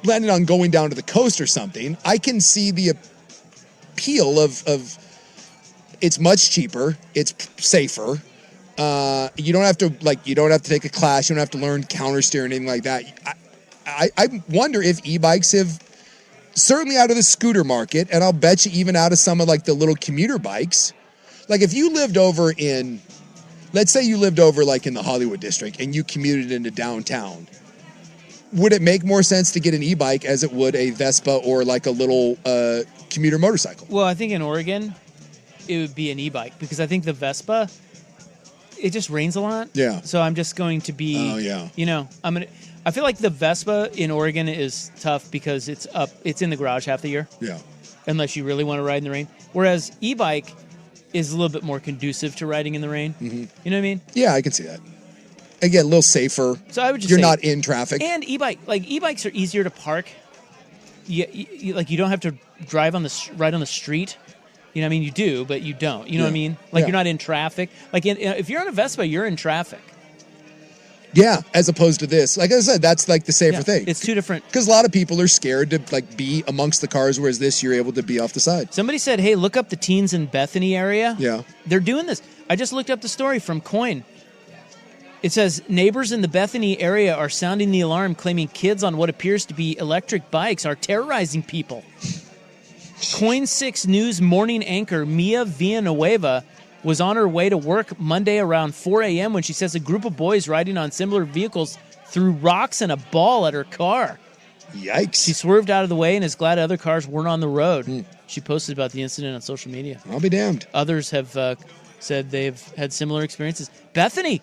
planning on going down to the coast or something, I can see the appeal of it's much cheaper, it's safer. You don't have to take a class, you don't have to learn counter steer or anything like that. I wonder if e-bikes have certainly out of the scooter market, and I'll bet you even out of some of like the little commuter bikes. Like if you lived over in, let's say you lived over like in the Hollywood district and you commuted into downtown, would it make more sense to get an e-bike as it would a Vespa or like a little commuter motorcycle? Well, I think in Oregon, it would be an e-bike because I think the Vespa, it just rains a lot. Yeah. So I'm just going to be, Oh, yeah. you know, I feel like the Vespa in Oregon is tough because it's in the garage half the year. Yeah. Unless you really want to ride in the rain. Whereas e-bike is a little bit more conducive to riding in the rain. Mm-hmm. You know what I mean? Yeah, I can see that. Again, a little safer. So I would just You're say, not in traffic. And e-bikes are easier to park. You don't have to drive right on the street. You know what I mean? You do, but you don't. You know what I mean? Like you're not in traffic. Like if you're on a Vespa, you're in traffic. Yeah, as opposed to this. Like I said, that's like the safer thing. It's two different. Because a lot of people are scared to like be amongst the cars, whereas this, you're able to be off the side. Somebody said, hey, look up the teens in Bethany area. Yeah. They're doing this. I just looked up the story from Coin. It says, neighbors in the Bethany area are sounding the alarm, claiming kids on what appears to be electric bikes are terrorizing people. Coin 6 News morning anchor Mia Villanueva was on her way to work Monday around 4 a.m. when she says a group of boys riding on similar vehicles threw rocks and a ball at her car. Yikes. She swerved out of the way and is glad other cars weren't on the road. She posted about the incident on social media. I'll be damned. Others have said they've had similar experiences. Bethany.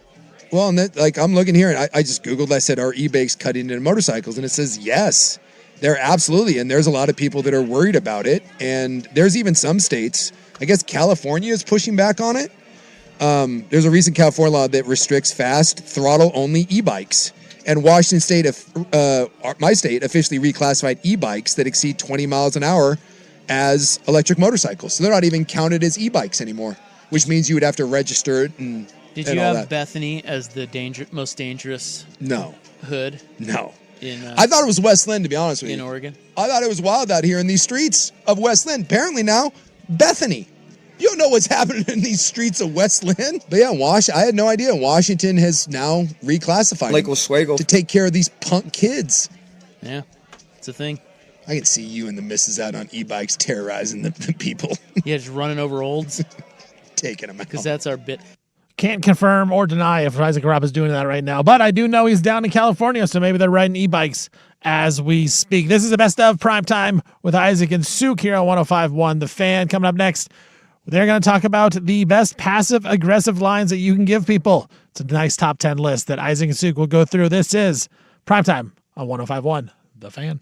Well, and I'm looking here, and I just Googled, I said, are e-bikes cutting into motorcycles? And it says yes. They're absolutely, and there's a lot of people that are worried about it. And there's even some states, I guess California is pushing back on it. There's a recent California law that restricts fast, throttle-only e-bikes. And Washington State, my state, officially reclassified e-bikes that exceed 20 miles an hour as electric motorcycles. So they're not even counted as e-bikes anymore, which means you would have to register it and Did and you all have that. Bethany as the most dangerous hood? No. In, I thought it was West Lynn, to be honest with you. In Oregon? I thought it was wild out here in these streets of West Lynn. Apparently now, Bethany. You don't know what's happening in these streets of West Lynn. But yeah, I had no idea. Washington has now reclassified Lake Oswego to take care of these punk kids. Yeah, it's a thing. I can see you and the missus out on e-bikes terrorizing the people. Yeah, just running over olds. Taking them out. Because that's our bit. Can't confirm or deny if Isaac Robb is doing that right now, but I do know he's down in California, so maybe they're riding e-bikes as we speak. This is the best of Primetime with Isaac and Suk here on 105.1 The Fan. Coming up next, they're going to talk about the best passive-aggressive lines that you can give people. It's a nice top 10 list that Isaac and Suk will go through. This is Primetime on 105.1 The Fan.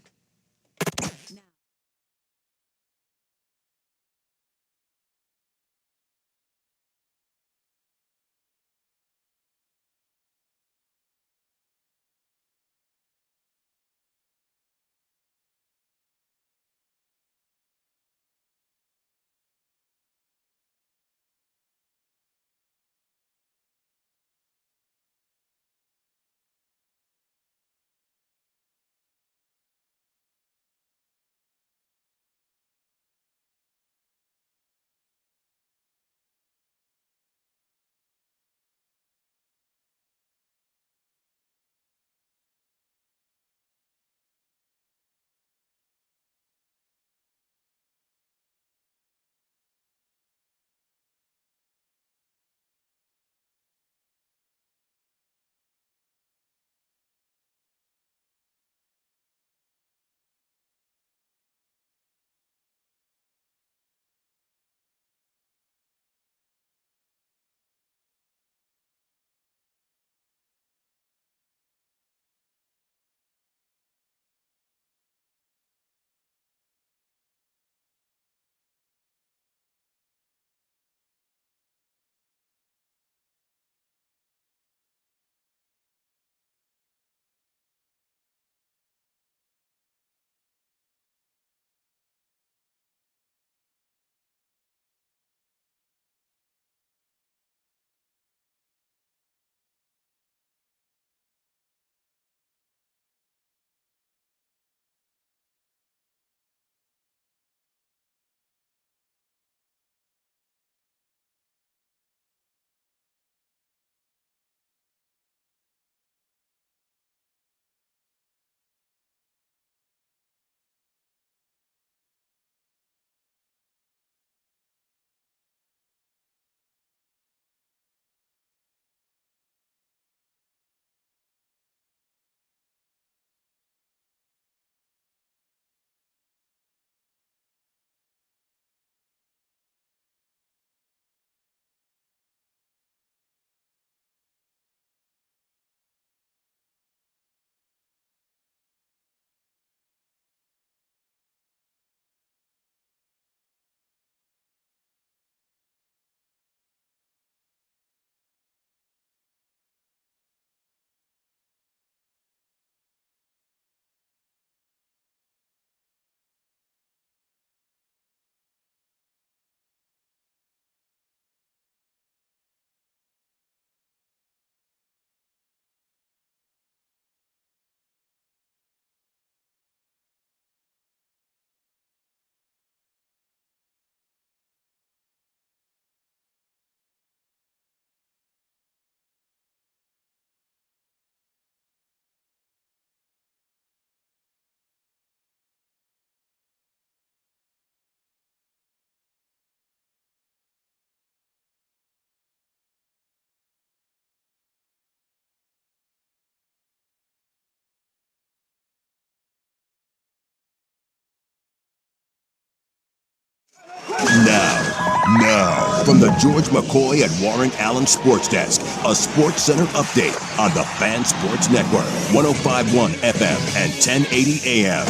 Now, from the George McCoy and Warren Allen Sports Desk, a Sports Center update on the Fan Sports Network, 105.1 FM and 1080 AM.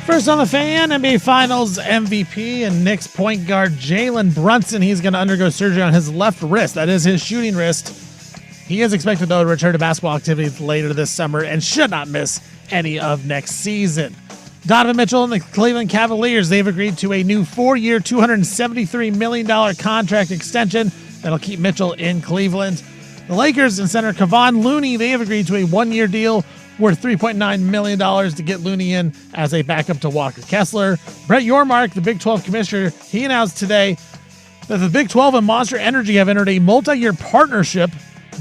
First on the Fan, NBA Finals MVP and Knicks point guard Jalen Brunson. He's going to undergo surgery on his left wrist. That is his shooting wrist. He is expected, though, to return to basketball activities later this summer and should not miss any of next season. Donovan Mitchell and the Cleveland Cavaliers, they've agreed to a new 4-year, $273 million contract extension that'll keep Mitchell in Cleveland. The Lakers and center Kevon Looney, they have agreed to a 1-year deal worth $3.9 million to get Looney in as a backup to Walker Kessler. Brett Yormark, the Big 12 commissioner, he announced today that the Big 12 and Monster Energy have entered a multi-year partnership.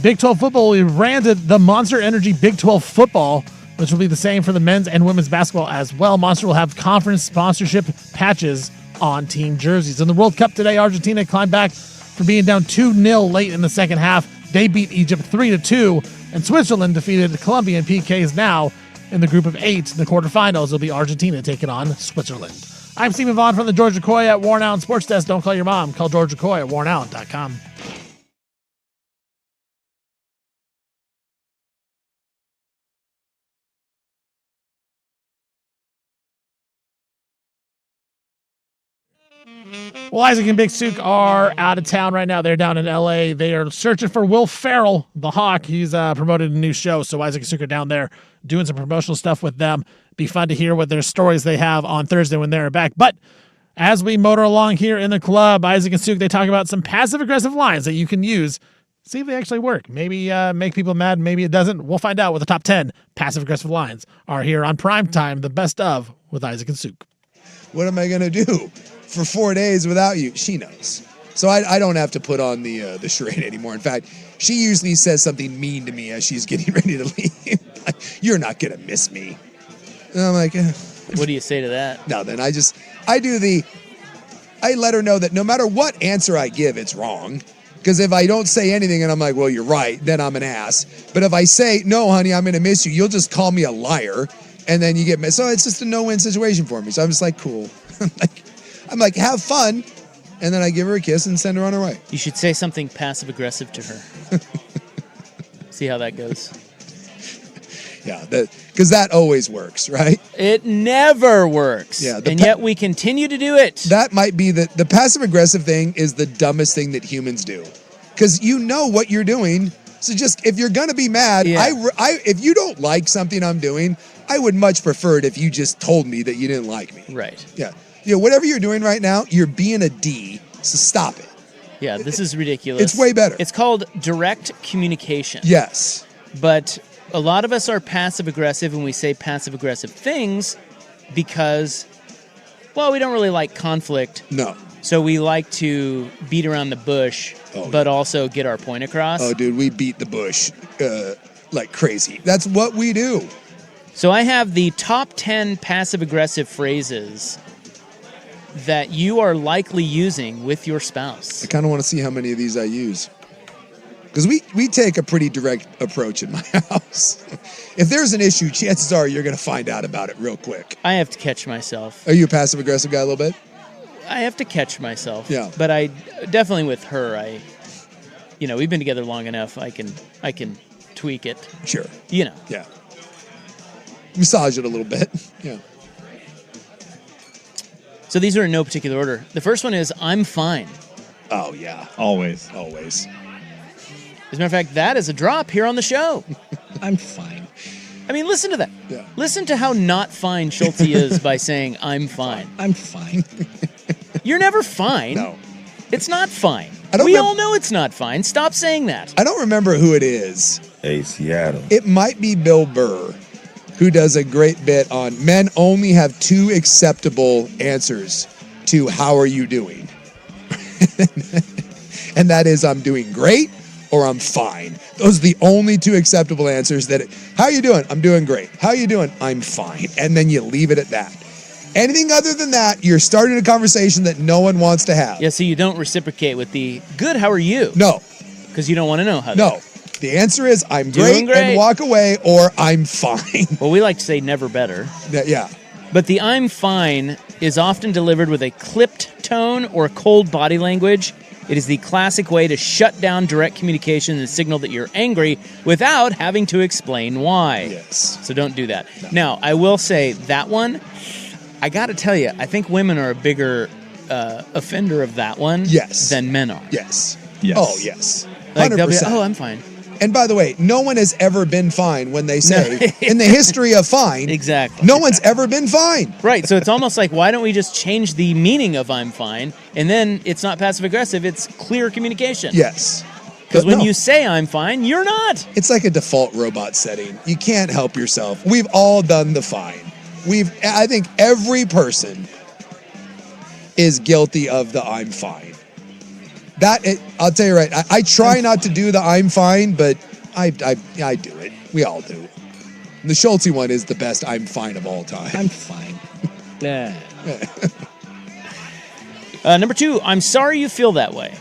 Big 12 football will be branded the Monster Energy Big 12 Football, which will be the same for the men's and women's basketball as well. Monster will have conference sponsorship patches on team jerseys. In the World Cup today, Argentina climbed back from being down 2-0 late in the second half. They beat Egypt 3-2, and Switzerland defeated Colombia in PKs. Now in the group of 8 in the quarterfinals. It'll be Argentina taking on Switzerland. I'm Stephen Vaughn from the George McCoy at Warren Allen Sports Desk. Don't call your mom. Call George McCoy at warrenallen.com. Well, Isaac and Big Sook are out of town right now. They're down in L.A. They are searching for Will Ferrell, the Hawk. He's promoted a new show, so Isaac and Sook are down there doing some promotional stuff with them. Be fun to hear what their stories they have on Thursday when they're back. But as we motor along here in the club, Isaac and Sook, they talk about some passive-aggressive lines that you can use. See if they actually work. Maybe make people mad, maybe it doesn't. We'll find out what the top 10 passive-aggressive lines are here on Primetime, the best of with Isaac and Sook. What am I going to do for 4 days without you? She knows. So I don't have to put on the charade anymore. In fact, she usually says something mean to me as she's getting ready to leave. Like, you're not going to miss me. And I'm like, What do you say to that? No, then I let her know that no matter what answer I give, it's wrong. Because if I don't say anything and I'm like, well, you're right, then I'm an ass. But if I say, no, honey, I'm going to miss you, you'll just call me a liar. And then you get missed. So it's just a no-win situation for me. So I'm just like, cool. I'm like, have fun. And then I give her a kiss and send her on her way. You should say something passive-aggressive to her. See how that goes. Yeah, because that always works, right? It never works. Yeah, and yet we continue to do it. That might be the passive-aggressive thing is the dumbest thing that humans do. Because you know what you're doing. So just, if you're going to be mad, if you don't like something I'm doing, I would much prefer it if you just told me that you didn't like me. Right. Yeah. You know, whatever you're doing right now, you're being a D, so stop it. Yeah, this is ridiculous. It's way better. It's called direct communication. Yes. But a lot of us are passive-aggressive, and we say passive-aggressive things because, well, we don't really like conflict. No. So we like to beat around the bush, but also get our point across. Oh, dude, we beat the bush like crazy. That's what we do. So I have the top 10 passive-aggressive phrases that you are likely using with your spouse. I kind of want to see how many of these I use. Because we take a pretty direct approach in my house. If there's an issue, chances are you're going to find out about it real quick. I have to catch myself. Are you a passive-aggressive guy a little bit? I have to catch myself. Yeah. But I definitely with her, we've been together long enough. I can tweak it. Sure. Yeah. Massage it a little bit. Yeah. So these are in no particular order. The first one is, I'm fine. Oh, yeah. Always. As a matter of fact, that is a drop here on the show. I'm fine. I mean, listen to that. Yeah. Listen to how not fine Schulte is by saying, I'm fine. I'm fine. You're never fine. No. It's not fine. We all know it's not fine. Stop saying that. I don't remember who it is. Hey, Seattle. It might be Bill Burr, who does a great bit on men only have 2 acceptable answers to how are you doing? And that is, I'm doing great or I'm fine. Those are the only 2 acceptable answers. How are you doing? I'm doing great. How are you doing? I'm fine. And then you leave it at that. Anything other than that, you're starting a conversation that no one wants to have. Yeah, so you don't reciprocate with the, good, how are you? No. Because you don't want to know how No. The answer is, I'm great, and walk away, or I'm fine. Well, we like to say never better. Yeah. But the I'm fine is often delivered with a clipped tone or cold body language. It is the classic way to shut down direct communication and signal that you're angry without having to explain why. Yes. So don't do that. No. Now, I will say that one, I got to tell you, I think women are a bigger offender of that one than men are. Yes. Yes. Oh, yes. 100%. Like they'll be, oh, I'm fine. And by the way, no one has ever been fine when they say, in the history of fine, exactly. No one's ever been fine. Right, so it's almost like, why don't we just change the meaning of I'm fine, and then it's not passive-aggressive, it's clear communication. Yes. Because when you say I'm fine, you're not. It's like a default robot setting. You can't help yourself. We've all done the fine. I think every person is guilty of the I'm fine. I'll tell you right. I try not to do the I'm fine, but I do it. We all do. And the Schulte one is the best I'm fine of all time. I'm fine. Yeah. Number 2, I'm sorry you feel that way.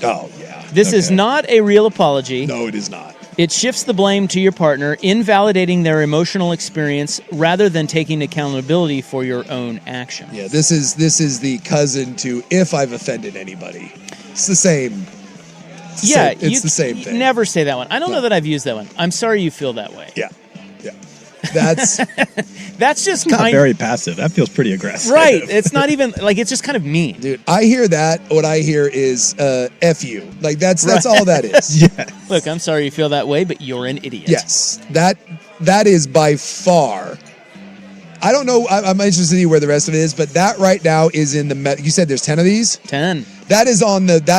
Oh, yeah. This is not a real apology. No, it is not. It shifts the blame to your partner, invalidating their emotional experience rather than taking accountability for your own actions. Yeah, this is the cousin to if I've offended anybody. It's the same. It's the same thing. Never say that one. I don't know that I've used that one. I'm sorry you feel that way. Yeah. That's just not very passive. That feels pretty aggressive. Right. It's not even like, it's just kind of mean. Dude, I hear that. What I hear is F you. Like that's all that is. Yeah. Look, I'm sorry you feel that way, but you're an idiot. Yes. That is by far. I don't know. I'm interested to see where the rest of it is, but that right now is in the you said there's 10 of these? 10. That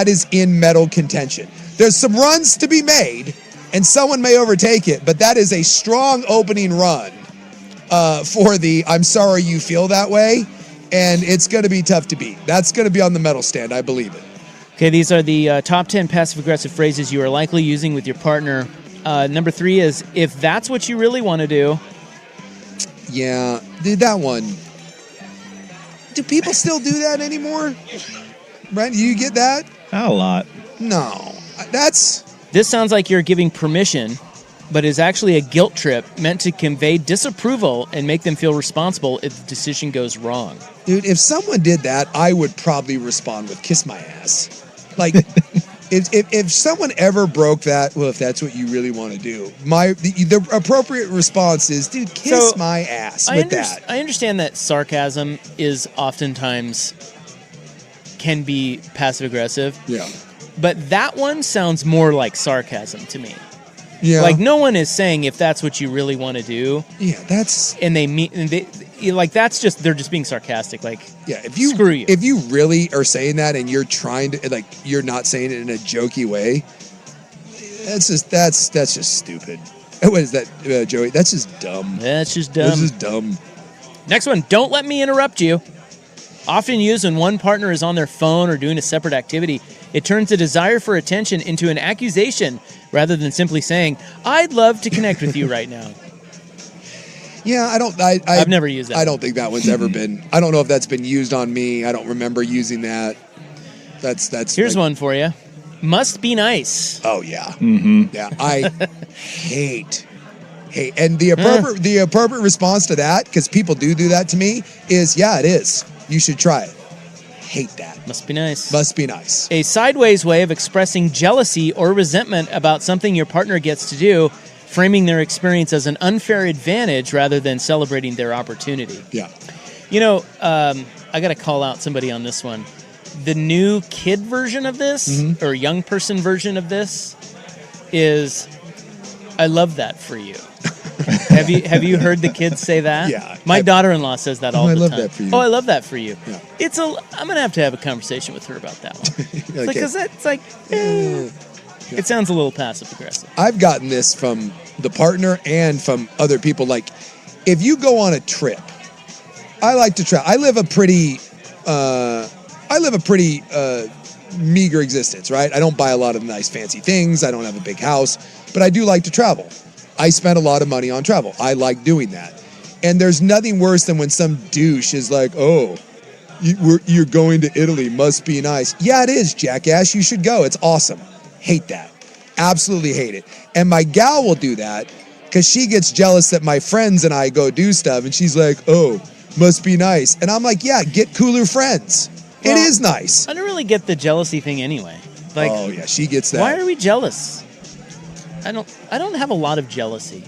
is in metal contention. There's some runs to be made, and someone may overtake it, but that is a strong opening run for the I'm sorry you feel that way, and it's going to be tough to beat. That's going to be on the metal stand, I believe it. Okay, these are the top 10 passive-aggressive phrases you are likely using with your partner. Number 3 is, if that's what you really want to do. Yeah, dude, that one. Do people still do that anymore? Brent, do you get that? Not a lot. No. This sounds like you're giving permission, but is actually a guilt trip meant to convey disapproval and make them feel responsible if the decision goes wrong. Dude, if someone did that, I would probably respond with kiss my ass. Like, if someone ever broke that, well, if that's what you really want to do, the appropriate response is, dude, kiss my ass with that. I understand that sarcasm is oftentimes can be passive-aggressive. Yeah. But that one sounds more like sarcasm to me. Yeah. Like, no one is saying if that's what you really want to do. Yeah, that's... And they mean... like, that's just... They're just being sarcastic. Like, yeah, screw you. If you really are saying that and you're trying to... Like, you're not saying it in a jokey way, that's just stupid. What is that, Joey? That's just dumb. That's just dumb. That's just dumb. Next one. Don't let me interrupt you. Often used when one partner is on their phone or doing a separate activity, it turns a desire for attention into an accusation rather than simply saying, I'd love to connect with you right now. Yeah, I've never used that. I don't think that one's ever been. I don't know if that's been used on me. I don't remember using that. That's. Here's one for you. Must be nice. Oh yeah. Mm-hmm. Yeah, I hate, and the appropriate response to that, because people do that to me, is yeah, it is. You should try it. Hate that. Must be nice. Must be nice. A sideways way of expressing jealousy or resentment about something your partner gets to do, framing their experience as an unfair advantage rather than celebrating their opportunity. Yeah. You know, I got to call out somebody on this one. The new kid version of this, or young person version of this, is, I love that for you. Have you heard the kids say that? Yeah. My daughter-in-law says that all the time. I love that for you. Oh, I love that for you. Yeah. I'm gonna have a conversation with her about that one. Okay. Because it's like, it sounds a little passive-aggressive. I've gotten this from the partner and from other people. Like, if you go on a trip, I like to travel. I live a pretty meager existence, right? I don't buy a lot of nice fancy things. I don't have a big house, but I do like to travel. I spend a lot of money on travel. I like doing that. And there's nothing worse than when some douche is like, oh, you're going to Italy, must be nice. Yeah, it is, jackass. You should go. It's awesome. Hate that. Absolutely hate it. And my gal will do that because she gets jealous that my friends and I go do stuff. And she's like, oh, Must be nice. And I'm like, yeah, get cooler friends. Well, it is nice. I don't really get the jealousy thing anyway. Like, oh yeah, she gets that. Why are we jealous? I don't have a lot of jealousy.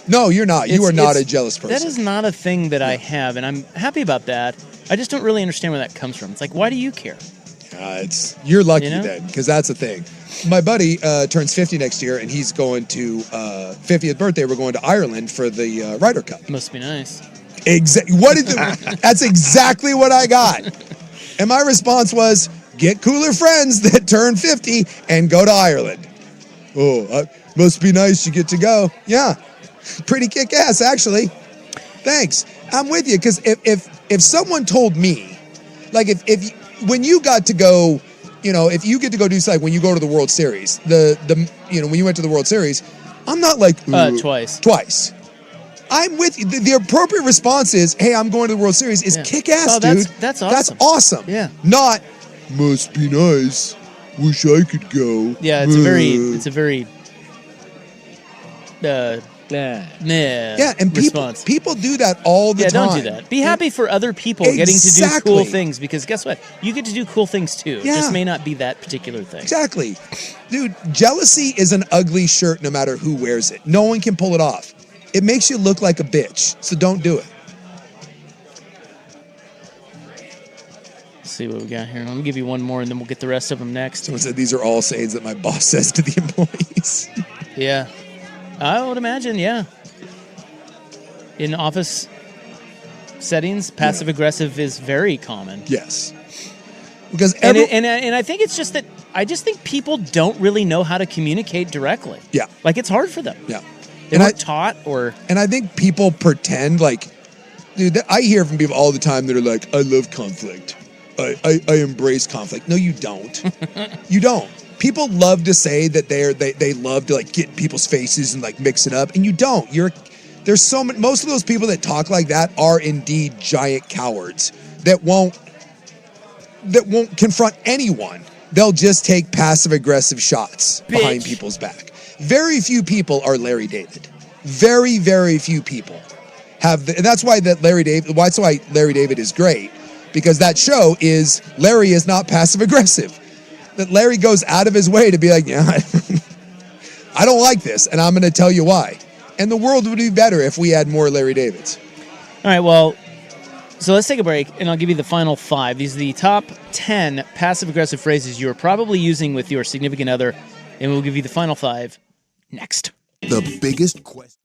No, you're not. You are not a jealous person. That is not a thing that I have, and I'm happy about that. I just don't really understand where that comes from. It's like, why do you care? You're lucky You know? then, because that's the thing. My buddy turns 50 next year, and he's going to 50th birthday. We're going to Ireland for the Ryder Cup. Must be nice. That's exactly what I got. And my response was, get cooler friends that turn 50 and go to Ireland. Oh, must be nice you get to go. Yeah, pretty kick-ass, actually. Thanks. I'm with you, because if someone told me, like if when you got to go, if you get to go do something, when you go to the World Series, when you went to the World Series, I'm not like, Twice. I'm with you. The appropriate response is, hey, I'm going to the World Series is kick-ass, dude. That's awesome. That's awesome. Yeah. Not, must be nice. Wish I could go. Yeah, it's a very yeah, and response. people do that all the time. Yeah, don't do that. Be happy for other people getting to do cool things, because guess what? You get to do cool things too. It just may not be that particular thing. Exactly. Dude, jealousy is an ugly shirt no matter who wears it. No one can pull it off. It makes you look like a bitch, so don't do it. Let's see what we got here. I'm going to give you one more, and then we'll get the rest of them next. Someone said these are all sayings that my boss says to the employees. Yeah. I would imagine, yeah. In office settings, passive-aggressive is very common. Yes. Because and I think it's just that I just think people don't really know how to communicate directly. Yeah. Like, it's hard for them. Yeah. They weren't taught or... And I think people pretend like... Dude, I hear from people all the time that are like, I love conflict. I embrace conflict. No, you don't. You don't. People love to say that they love to like get in people's faces and like mix it up, and you don't. There's so many. Most of those people that talk like that are indeed giant cowards that won't confront anyone. They'll just take passive aggressive shots behind people's back. Very few people are Larry David. Very, very few people have, and that's why Larry David is great, because that show is Larry is not passive aggressive. That Larry goes out of his way to be like, yeah, I don't like this, and I'm going to tell you why. And the world would be better if we had more Larry Davids. All right, well, so let's take a break, and I'll give you the final 5. These are the top 10 passive-aggressive phrases you're probably using with your significant other, and we'll give you the final 5 next. The biggest question.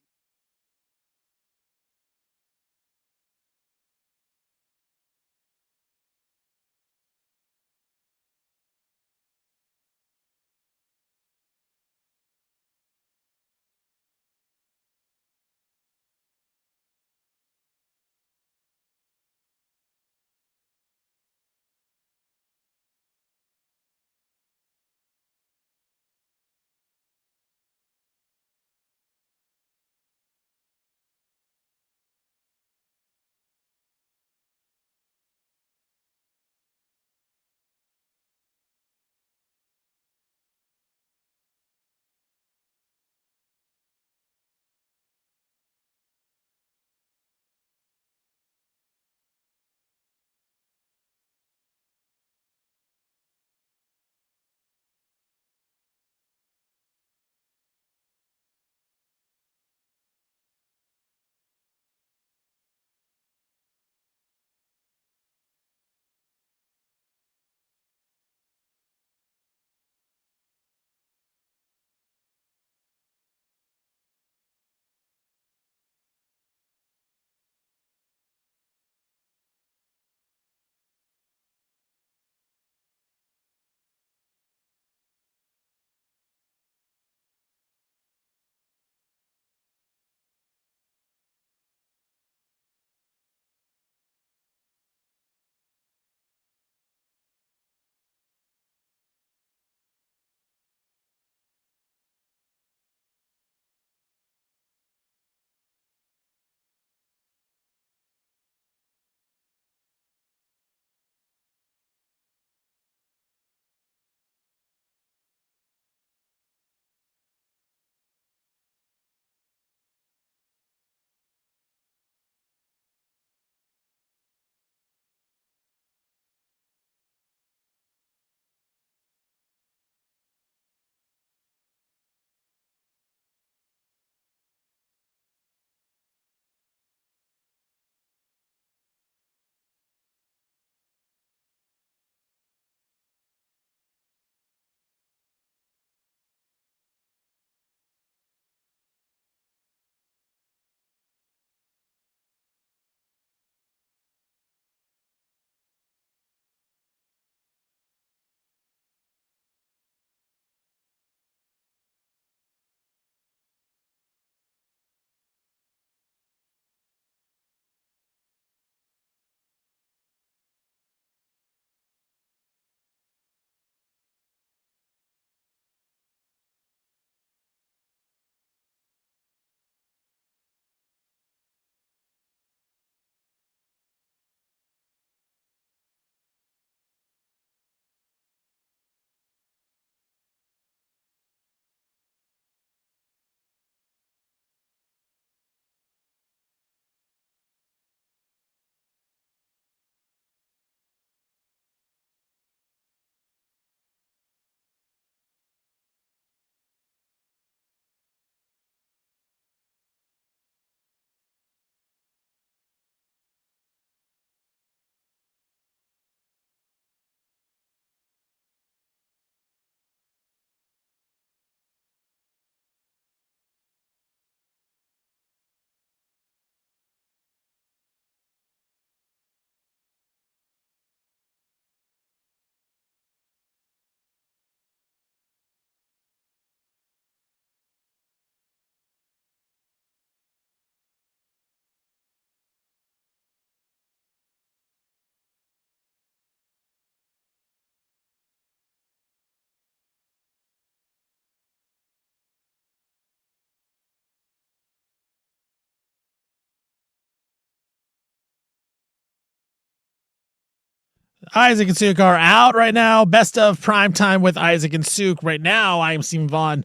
Isaac and Suk are out right now. Best of Primetime with Isaac and Suk. Right now, I am Stephen Vaughn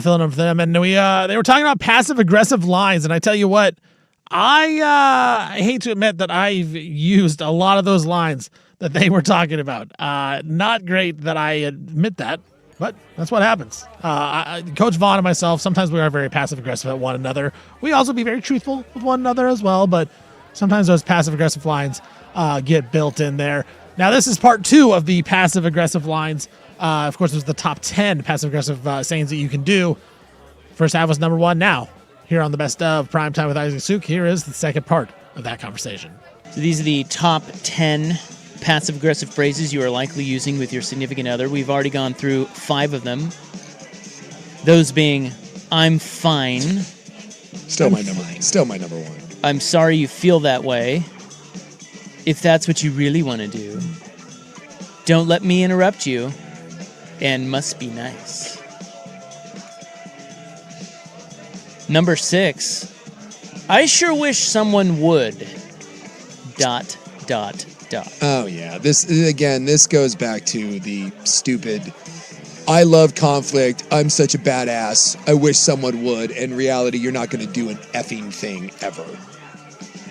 filling in for them. And they were talking about passive-aggressive lines. And I tell you what, I hate to admit that I've used a lot of those lines that they were talking about. Not great that I admit that, but that's what happens. Coach Vaughn and myself, sometimes we are very passive-aggressive at one another. We also be very truthful with one another as well, but sometimes those passive-aggressive lines get built in there. Now, this is part 2 of the passive-aggressive lines. Of course, there's the top 10 passive-aggressive sayings that you can do. First half was number 1 now. Here on the Best of Primetime with Isaac and Suk, here is the second part of that conversation. So these are the top 10 passive-aggressive phrases you are likely using with your significant other. We've already gone through 5 of them. Those being, I'm fine. Still my number 1. I'm sorry you feel that way. If that's what you really want to do. Don't let me interrupt you. And must be nice. Number 6. I sure wish someone would. ... Oh, yeah. This goes back to the stupid, I love conflict, I'm such a badass, I wish someone would. In reality, you're not going to do an effing thing ever.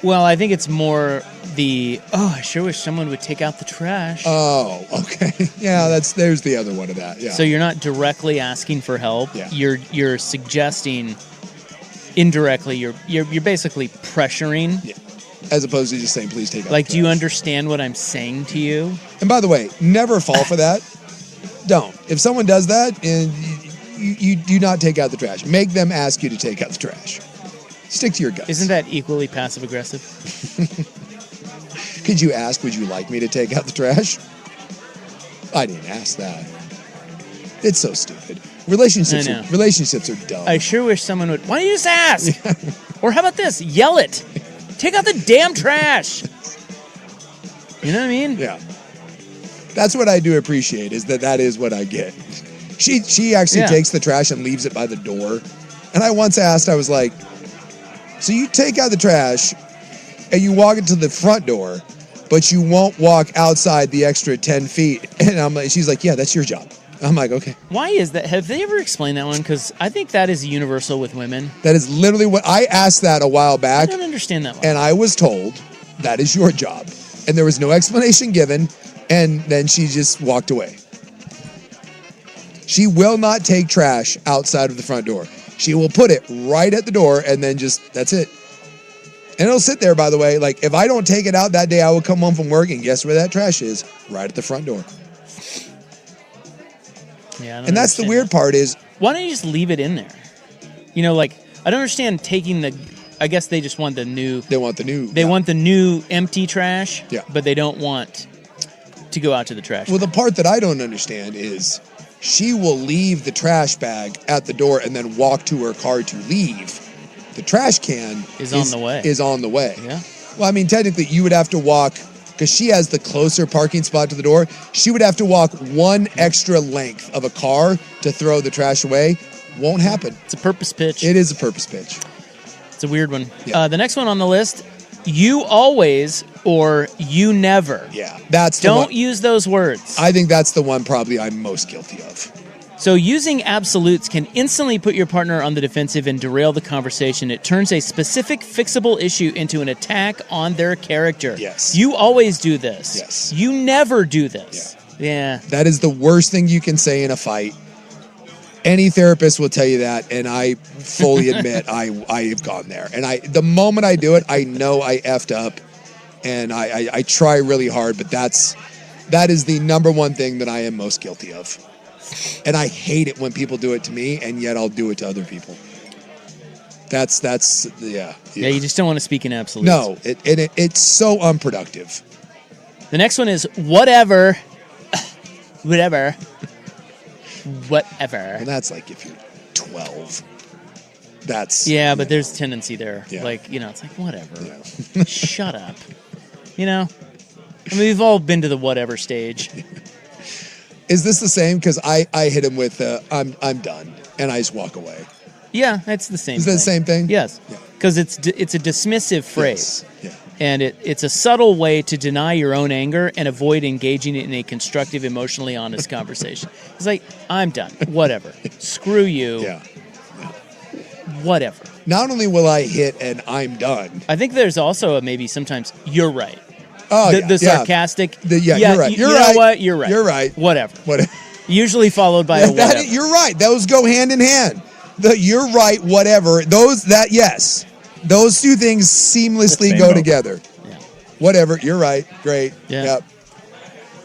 Well, I think it's more I sure wish someone would take out the trash. Oh, okay. Yeah, there's the other one of that. Yeah. So you're not directly asking for help. Yeah. You're suggesting indirectly. You're basically pressuring. Yeah. As opposed to just saying, please take out the trash. Do you understand what I'm saying to you? And by the way, never fall for that. Don't. If someone does that, and you do not take out the trash. Make them ask you to take out the trash. Stick to your guts. Isn't that equally passive-aggressive? Could you ask, would you like me to take out the trash? I didn't ask that. It's so stupid. Relationships are dumb. I sure wish someone would. Why don't you just ask? Or how about this? Yell it. Take out the damn trash. You know what I mean? Yeah. That's what I do appreciate, is that is what I get. She actually takes the trash and leaves it by the door. And I once asked, I was like, so you take out the trash and you walk it to the front door, but you won't walk outside the extra 10 feet. And she's like, yeah, that's your job. I'm like, okay. Why is that? Have they ever explained that one? Because I think that is universal with women. That is literally what I asked that a while back. I don't understand that one. And I was told that is your job. And there was no explanation given. And then she just walked away. She will not take trash outside of the front door. She will put it right at the door and then that's it. And it'll sit there, by the way. Like, if I don't take it out that day, I will come home from work and guess where that trash is? Right at the front door. Yeah, and that's the weird part is... Why don't you just leave it in there? I don't understand taking I guess they just want the new... They want the new... They want the new empty trash, yeah. But they don't want to go out to the trash. Well, the part that I don't understand is she will leave the trash bag at the door and then walk to her car to leave. The trash can is on the way. Is on the way. Yeah. Well, I mean, technically, you would have to walk, because she has the closer parking spot to the door, she would have to walk one extra length of a car to throw the trash away. Won't happen. It's a purpose pitch. It is a purpose pitch. It's a weird one. Yeah. The next one on the list, you always or you never. Yeah, that's the Don't one. use those words. I think that's the one probably I'm most guilty of. So using absolutes can instantly put your partner on the defensive and derail the conversation. It turns a specific fixable issue into an attack on their character. Yes. You always do this. Yes. You never do this. Yeah. That is the worst thing you can say in a fight. Any therapist will tell you that, and I fully admit I have gone there. And the moment I do it, I know I effed up, and I try really hard, but that is the number one thing that I am most guilty of. And I hate it when people do it to me, and yet I'll do it to other people. Yeah, you just don't want to speak in absolutes. No, it's so unproductive. The next one is whatever. Whatever. And that's like if you're 12. That's... Yeah, but there's a tendency there. Yeah. It's like, whatever. Yeah. Shut up. I mean, we've all been to the whatever stage. Is this the same? Because I hit him with, I'm done, and I just walk away. Yeah, that's the same thing. Is that the same thing? Yes. Because it's a dismissive phrase. Yes. Yeah. And it's a subtle way to deny your own anger and avoid engaging in a constructive, emotionally honest conversation. It's like, I'm done. Whatever. Screw you. Yeah. Whatever. Not only will I hit an I'm done. I think there's also maybe sometimes you're right. Oh, the sarcastic. You're right. You right. know what? You're right. You're right. Whatever. Usually followed by a whatever. You're right. Those go hand in hand. You're right. Whatever. Yes. Those two things seamlessly go together. Yeah. Whatever. You're right. Great. Yeah. Yep.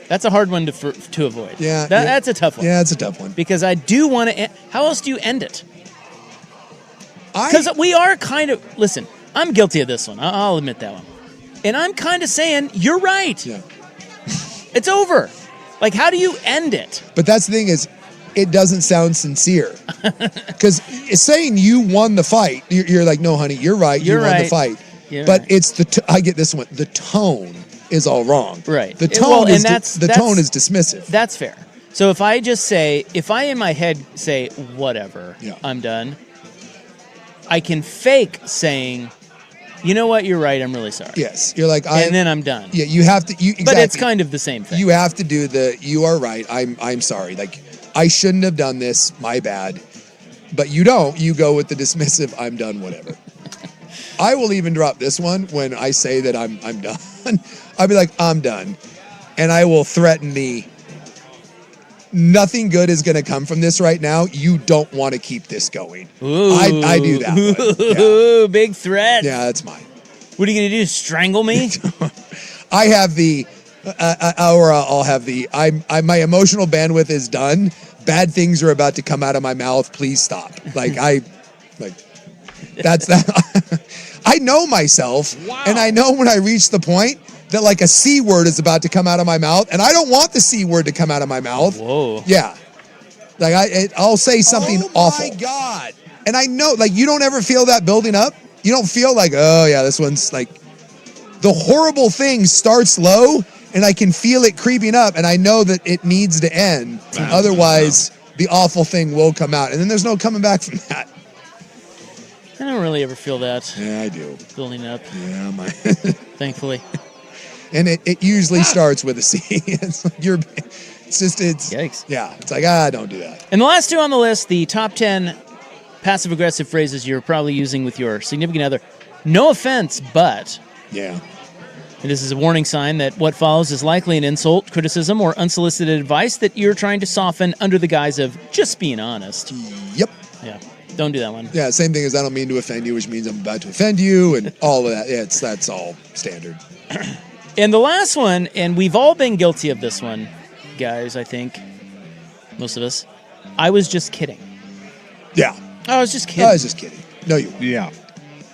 That's a hard one to avoid. Yeah. That's a tough one. Yeah, it's a tough one. Because I do want to. How else do you end it? Because we are kind of. Listen, I'm guilty of this one. I'll admit that one. And I'm kind of saying, you're right. Yeah. It's over. Like, how do you end it? But that's the thing is, it doesn't sound sincere. Because saying you won the fight, you're like, no, honey, you're right. You won the fight. But it's I get this one. The tone is all wrong. Right. The tone tone is dismissive. That's fair. So if I in my head say, whatever, I'm done, I can fake saying, you know what, you're right, I'm really sorry. Yes. You're like, and then I'm done. Yeah, you have to. Exactly. But it's kind of the same thing. You have to do you are right, I'm sorry. Like, I shouldn't have done this, my bad. But you don't. You go with the dismissive, I'm done, whatever. I will even drop this one when I say that I'm done. I'll be like, I'm done. And I will threaten nothing good is going to come from this right now. You don't want to keep this going. Ooh. I do that one. Ooh, big threat. Yeah, that's mine. What are you going to do, strangle me? I have I'll have my emotional bandwidth is done. Bad things are about to come out of my mouth. Please stop. That's that. I know myself, and I know when I reach the point that like a C word is about to come out of my mouth, and I don't want the C word to come out of my mouth. Whoa. Yeah. Like I'll say something awful. Oh my God. And I know, like, you don't ever feel that building up. You don't feel like, oh yeah, this one's like, the horrible thing starts low, and I can feel it creeping up, and I know that it needs to end. Otherwise, the awful thing will come out, and then there's no coming back from that. I don't really ever feel that. Yeah, I do. Building up. Yeah, thankfully. And it usually starts with a C. It's like Yikes. Yeah, it's like, don't do that. And the last two on the list, the top 10 passive-aggressive phrases you're probably using with your significant other. No offense, but... Yeah. And this is a warning sign that what follows is likely an insult, criticism, or unsolicited advice that you're trying to soften under the guise of just being honest. Yep. Yeah. Don't do that one. Yeah, same thing as I don't mean to offend you, which means I'm about to offend you, and all of that. Yeah, that's all standard. And the last one, and we've all been guilty of this one, guys, I think. Most of us. I was just kidding. Yeah. I was just kidding. I was just kidding. No, you weren't. Yeah.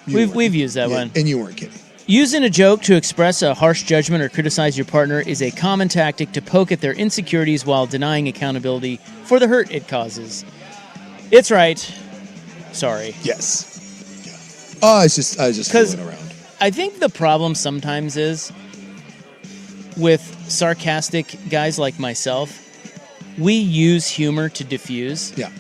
We've used that one. And you weren't kidding. Using a joke to express a harsh judgment or criticize your partner is a common tactic to poke at their insecurities while denying accountability for the hurt it causes. It's right. Sorry. Yes. Yeah. Oh, I was just fooling around. I think the problem sometimes is with sarcastic guys like myself, we use humor to diffuse. Yeah.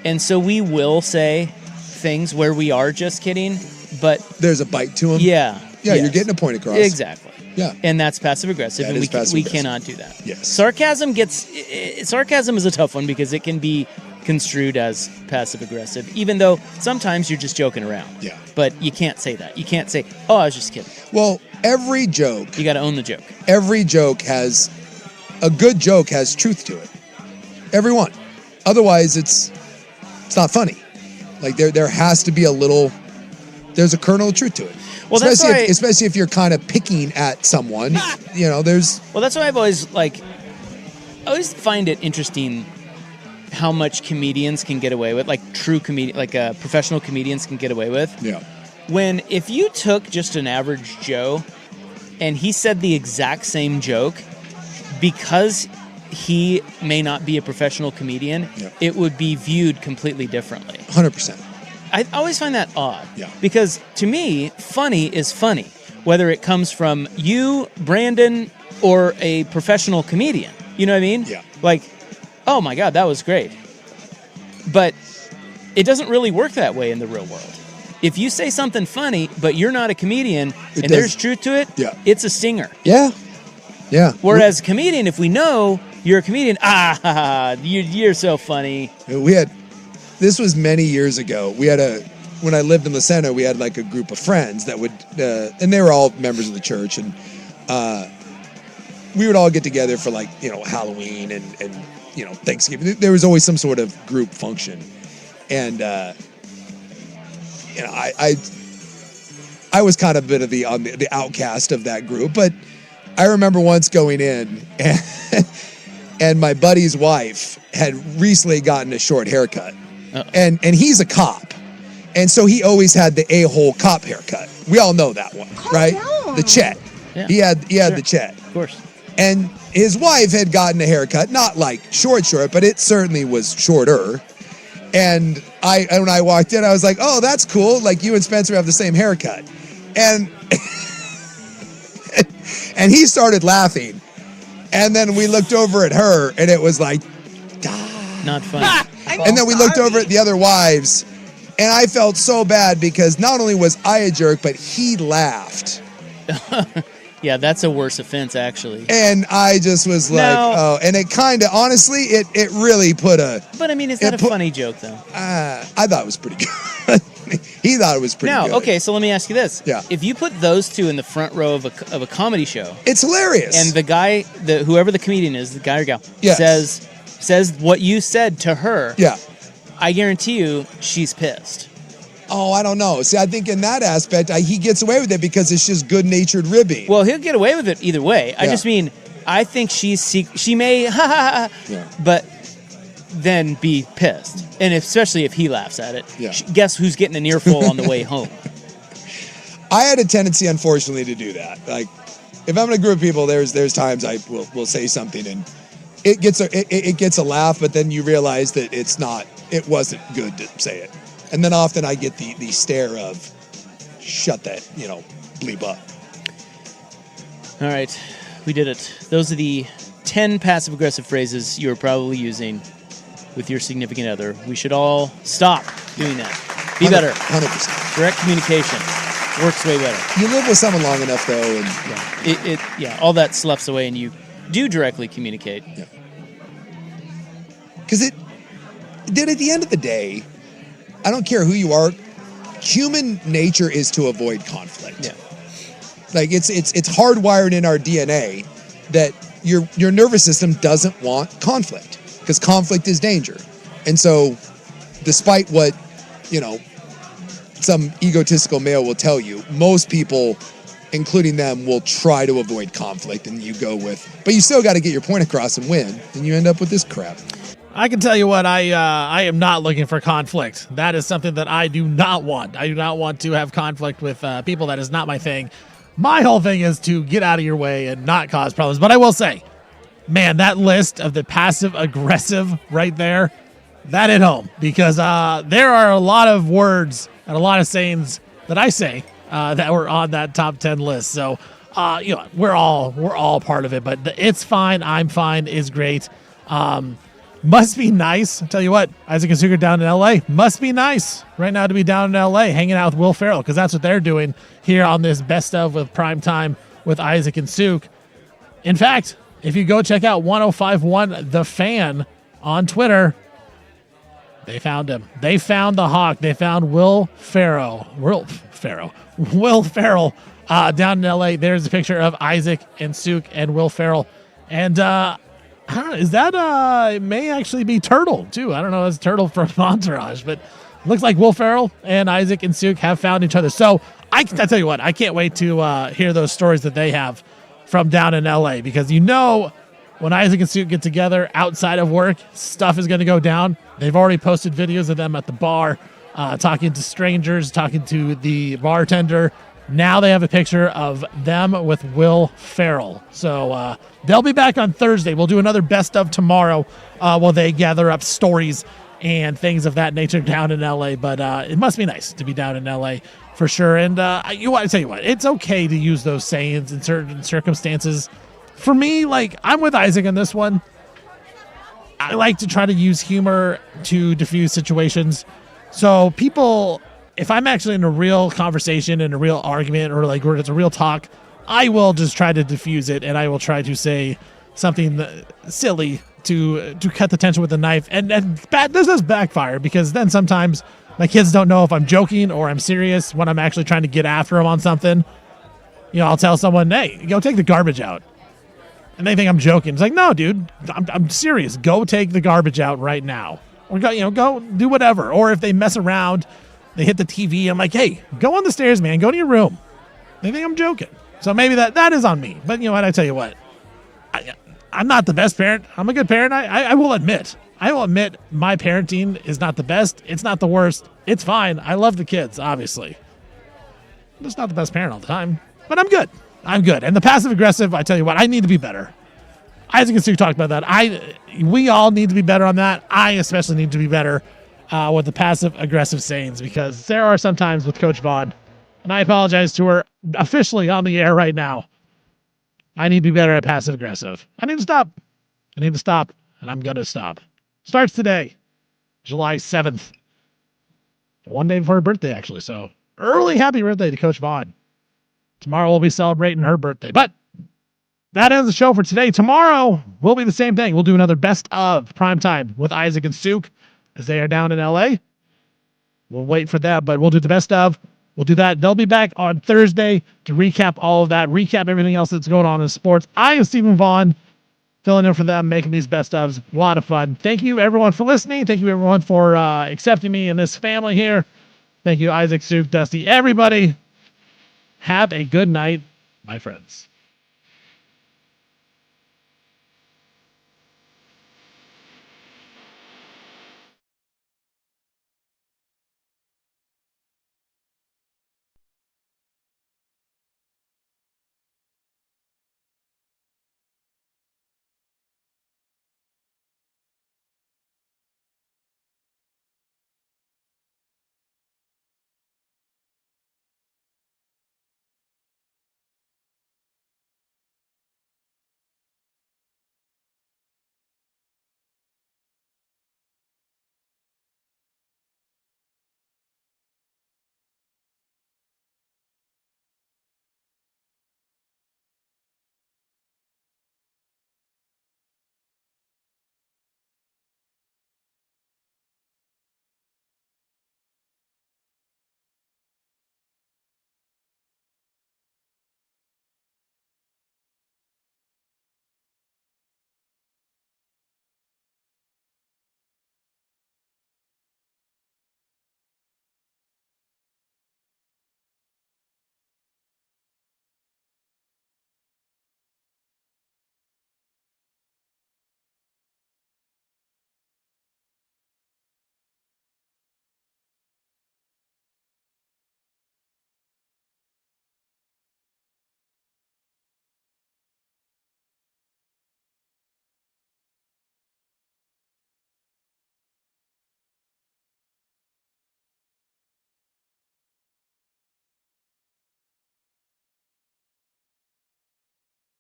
And so we will say things where we are just kidding, but there's a bite to them. Yeah. Yeah, yes. You're getting a point across. Exactly. Yeah. And that's passive aggressive, That and is we cannot do that. Yes. Sarcasm is a tough one because it can be construed as passive aggressive, even though sometimes you're just joking around. Yeah. But you can't say that. You can't say, "Oh, I was just kidding." Well, every joke. You got to own the joke. Every joke has a good joke has truth to it. Every one. Otherwise, it's not funny. Like there has to be there's a kernel of truth to it. Well, especially if you're kind of picking at someone, there's. Well, that's why I've always I always find it interesting how much comedians can get away with, like true professional comedians can get away with. Yeah. If you took just an average Joe and he said the exact same joke, because he may not be a professional comedian, it would be viewed completely differently. 100%. I always find that odd. Yeah. Because to me, funny is funny, whether it comes from you, Brandon, or a professional comedian. You know what I mean? Yeah. Like, oh my God, that was great. But it doesn't really work that way in the real world. if you say something funny, but you're not a comedian, and does- there's truth to it, Yeah. it's a stinger. Yeah. Yeah. Whereas a comedian, if we know you're a comedian, you're so funny. This was many years ago. When I lived in the center, we had like a group of friends that would, and they were all members of the church, and we would all get together for like, Halloween and Thanksgiving. There was always some sort of group function. And, I was kind of a bit of the outcast of that group, but I remember once going in and my buddy's wife had recently gotten a short haircut. And he's a cop. And so he always had the a-hole cop haircut. We all know that one, right? The Chet. Yeah. He had the Chet. Of course. And his wife had gotten a haircut, not like short, but it certainly was shorter. And when I walked in, I was like, oh, that's cool. Like, you and Spencer have the same haircut. And and he started laughing. And then we looked over at her, and it was like, not funny. And then we looked over at the other wives, and I felt so bad because not only was I a jerk, but he laughed. Yeah, that's a worse offense, actually. And I just was like, oh, and it kind of, honestly, it really put a... But I mean, is that a funny joke, though? I thought it was pretty good. He thought it was pretty good. Okay, so let me ask you this. Yeah. If you put those two in the front row of a comedy show... It's hilarious. And the guy, whoever the comedian is, the guy or gal, Yes. says what you said to her, yeah, I guarantee you she's pissed. Oh, I don't know. See, I think in that aspect, he gets away with it because it's just good-natured ribbing. Well, he'll get away with it either way. I Yeah. just mean, I think she may, but then be pissed. And especially if he laughs at it. Yeah. Guess who's getting an earful on the way home? I had a tendency, unfortunately, to do that. Like, if I'm in a group of people, there's times I will say something and it gets a laugh, but then you realize that it wasn't good to say it. And then often I get the stare of, shut that, bleep up. All right, we did it. Those are the 10 passive-aggressive phrases you're probably using with your significant other. We should all stop doing that. Be better. 100%. Direct communication works way better. You live with someone long enough, though, and... all that sloughs away, and you do directly communicate. Yeah. Because at the end of the day, I don't care who you are, human nature is to avoid conflict. Yeah. Like it's hardwired in our DNA that your nervous system doesn't want conflict because conflict is danger. And so despite what, some egotistical male will tell you, most people, including them, will try to avoid conflict, and you go with, but you still got to get your point across and win, and you end up with this crap. I can tell you what, I am not looking for conflict. That is something that I do not want. I do not want to have conflict with people. That is not my thing. My whole thing is to get out of your way and not cause problems. But I will say, man, that list of the passive-aggressive right there, that hit home. Because there are a lot of words and a lot of sayings that I say that were on that top 10 list. So, we're all part of it. But it's fine, I'm fine is great. Must be nice. I'll tell you what, Isaac and Sugar down in L.A. Must be nice right now to be down in L.A. hanging out with Will Ferrell, because that's what they're doing here on this Best of with Primetime with Isaac and Suk. In fact, if you go check out 1051 The Fan on Twitter, they found him. They found the Hawk. They found Will Ferrell down in L.A. There's a picture of Isaac and Suk and Will Ferrell. And I don't know, is that it may actually be Turtle too. I don't know, it's Turtle from Entourage, but it looks like Will Ferrell and Isaac and Suk have found each other. So I tell you what, I can't wait to hear those stories that they have from down in LA, because when Isaac and Suk get together outside of work, stuff is going to go down. They've already posted videos of them at the bar, talking to strangers, talking to the bartender. Now they have a picture of them with Will Ferrell. So they'll be back on Thursday. We'll do another best of tomorrow while they gather up stories and things of that nature down in LA. But it must be nice to be down in LA for sure. And I tell you what, it's okay to use those sayings in certain circumstances. For me, I'm with Isaac on this one. I like to try to use humor to diffuse situations. So people if I'm actually in a real conversation, in a real argument, or like where it's a real talk, I will just try to diffuse it, and I will try to say something silly to cut the tension with a knife. And this does backfire, because then sometimes my kids don't know if I'm joking or I'm serious when I'm actually trying to get after them on something. You know, I'll tell someone, hey, go take the garbage out. And they think I'm joking. It's like, no, dude, I'm serious. Go take the garbage out right now. Or go do whatever. Or if they mess around, they hit the TV, I'm like, hey, go on the stairs, man. Go to your room. They think I'm joking. So maybe that is on me. But you know what? I tell you what. I'm not the best parent. I'm a good parent. I will admit. I will admit my parenting is not the best. It's not the worst. It's fine. I love the kids, obviously. I'm just not the best parent all the time. But I'm good. I'm good. And the passive aggressive, I tell you what, I need to be better. Isaac and Sue talked about that. We all need to be better on that. I especially need to be better with the passive aggressive sayings, because there are some times with Coach Vaughn, and I apologize to her officially on the air right now. I need to be better at passive aggressive. I need to stop. And I'm going to stop. Starts today, July 7th. One day before her birthday, actually. So early happy birthday to Coach Vaughn. Tomorrow we'll be celebrating her birthday. But that ends the show for today. Tomorrow will be the same thing. We'll do another best of Primetime with Isaac and Suk as they are down in LA. We'll wait for that, but we'll do the best of. We'll do that. They'll be back on Thursday to recap all of that, recap everything else that's going on in sports. I am Stephen Vaughn, filling in for them, making these best ofs. A lot of fun. Thank you, everyone, for listening. Thank you, everyone, for accepting me in this family here. Thank you, Isaac, Suk, Dusty, everybody. Have a good night, my friends.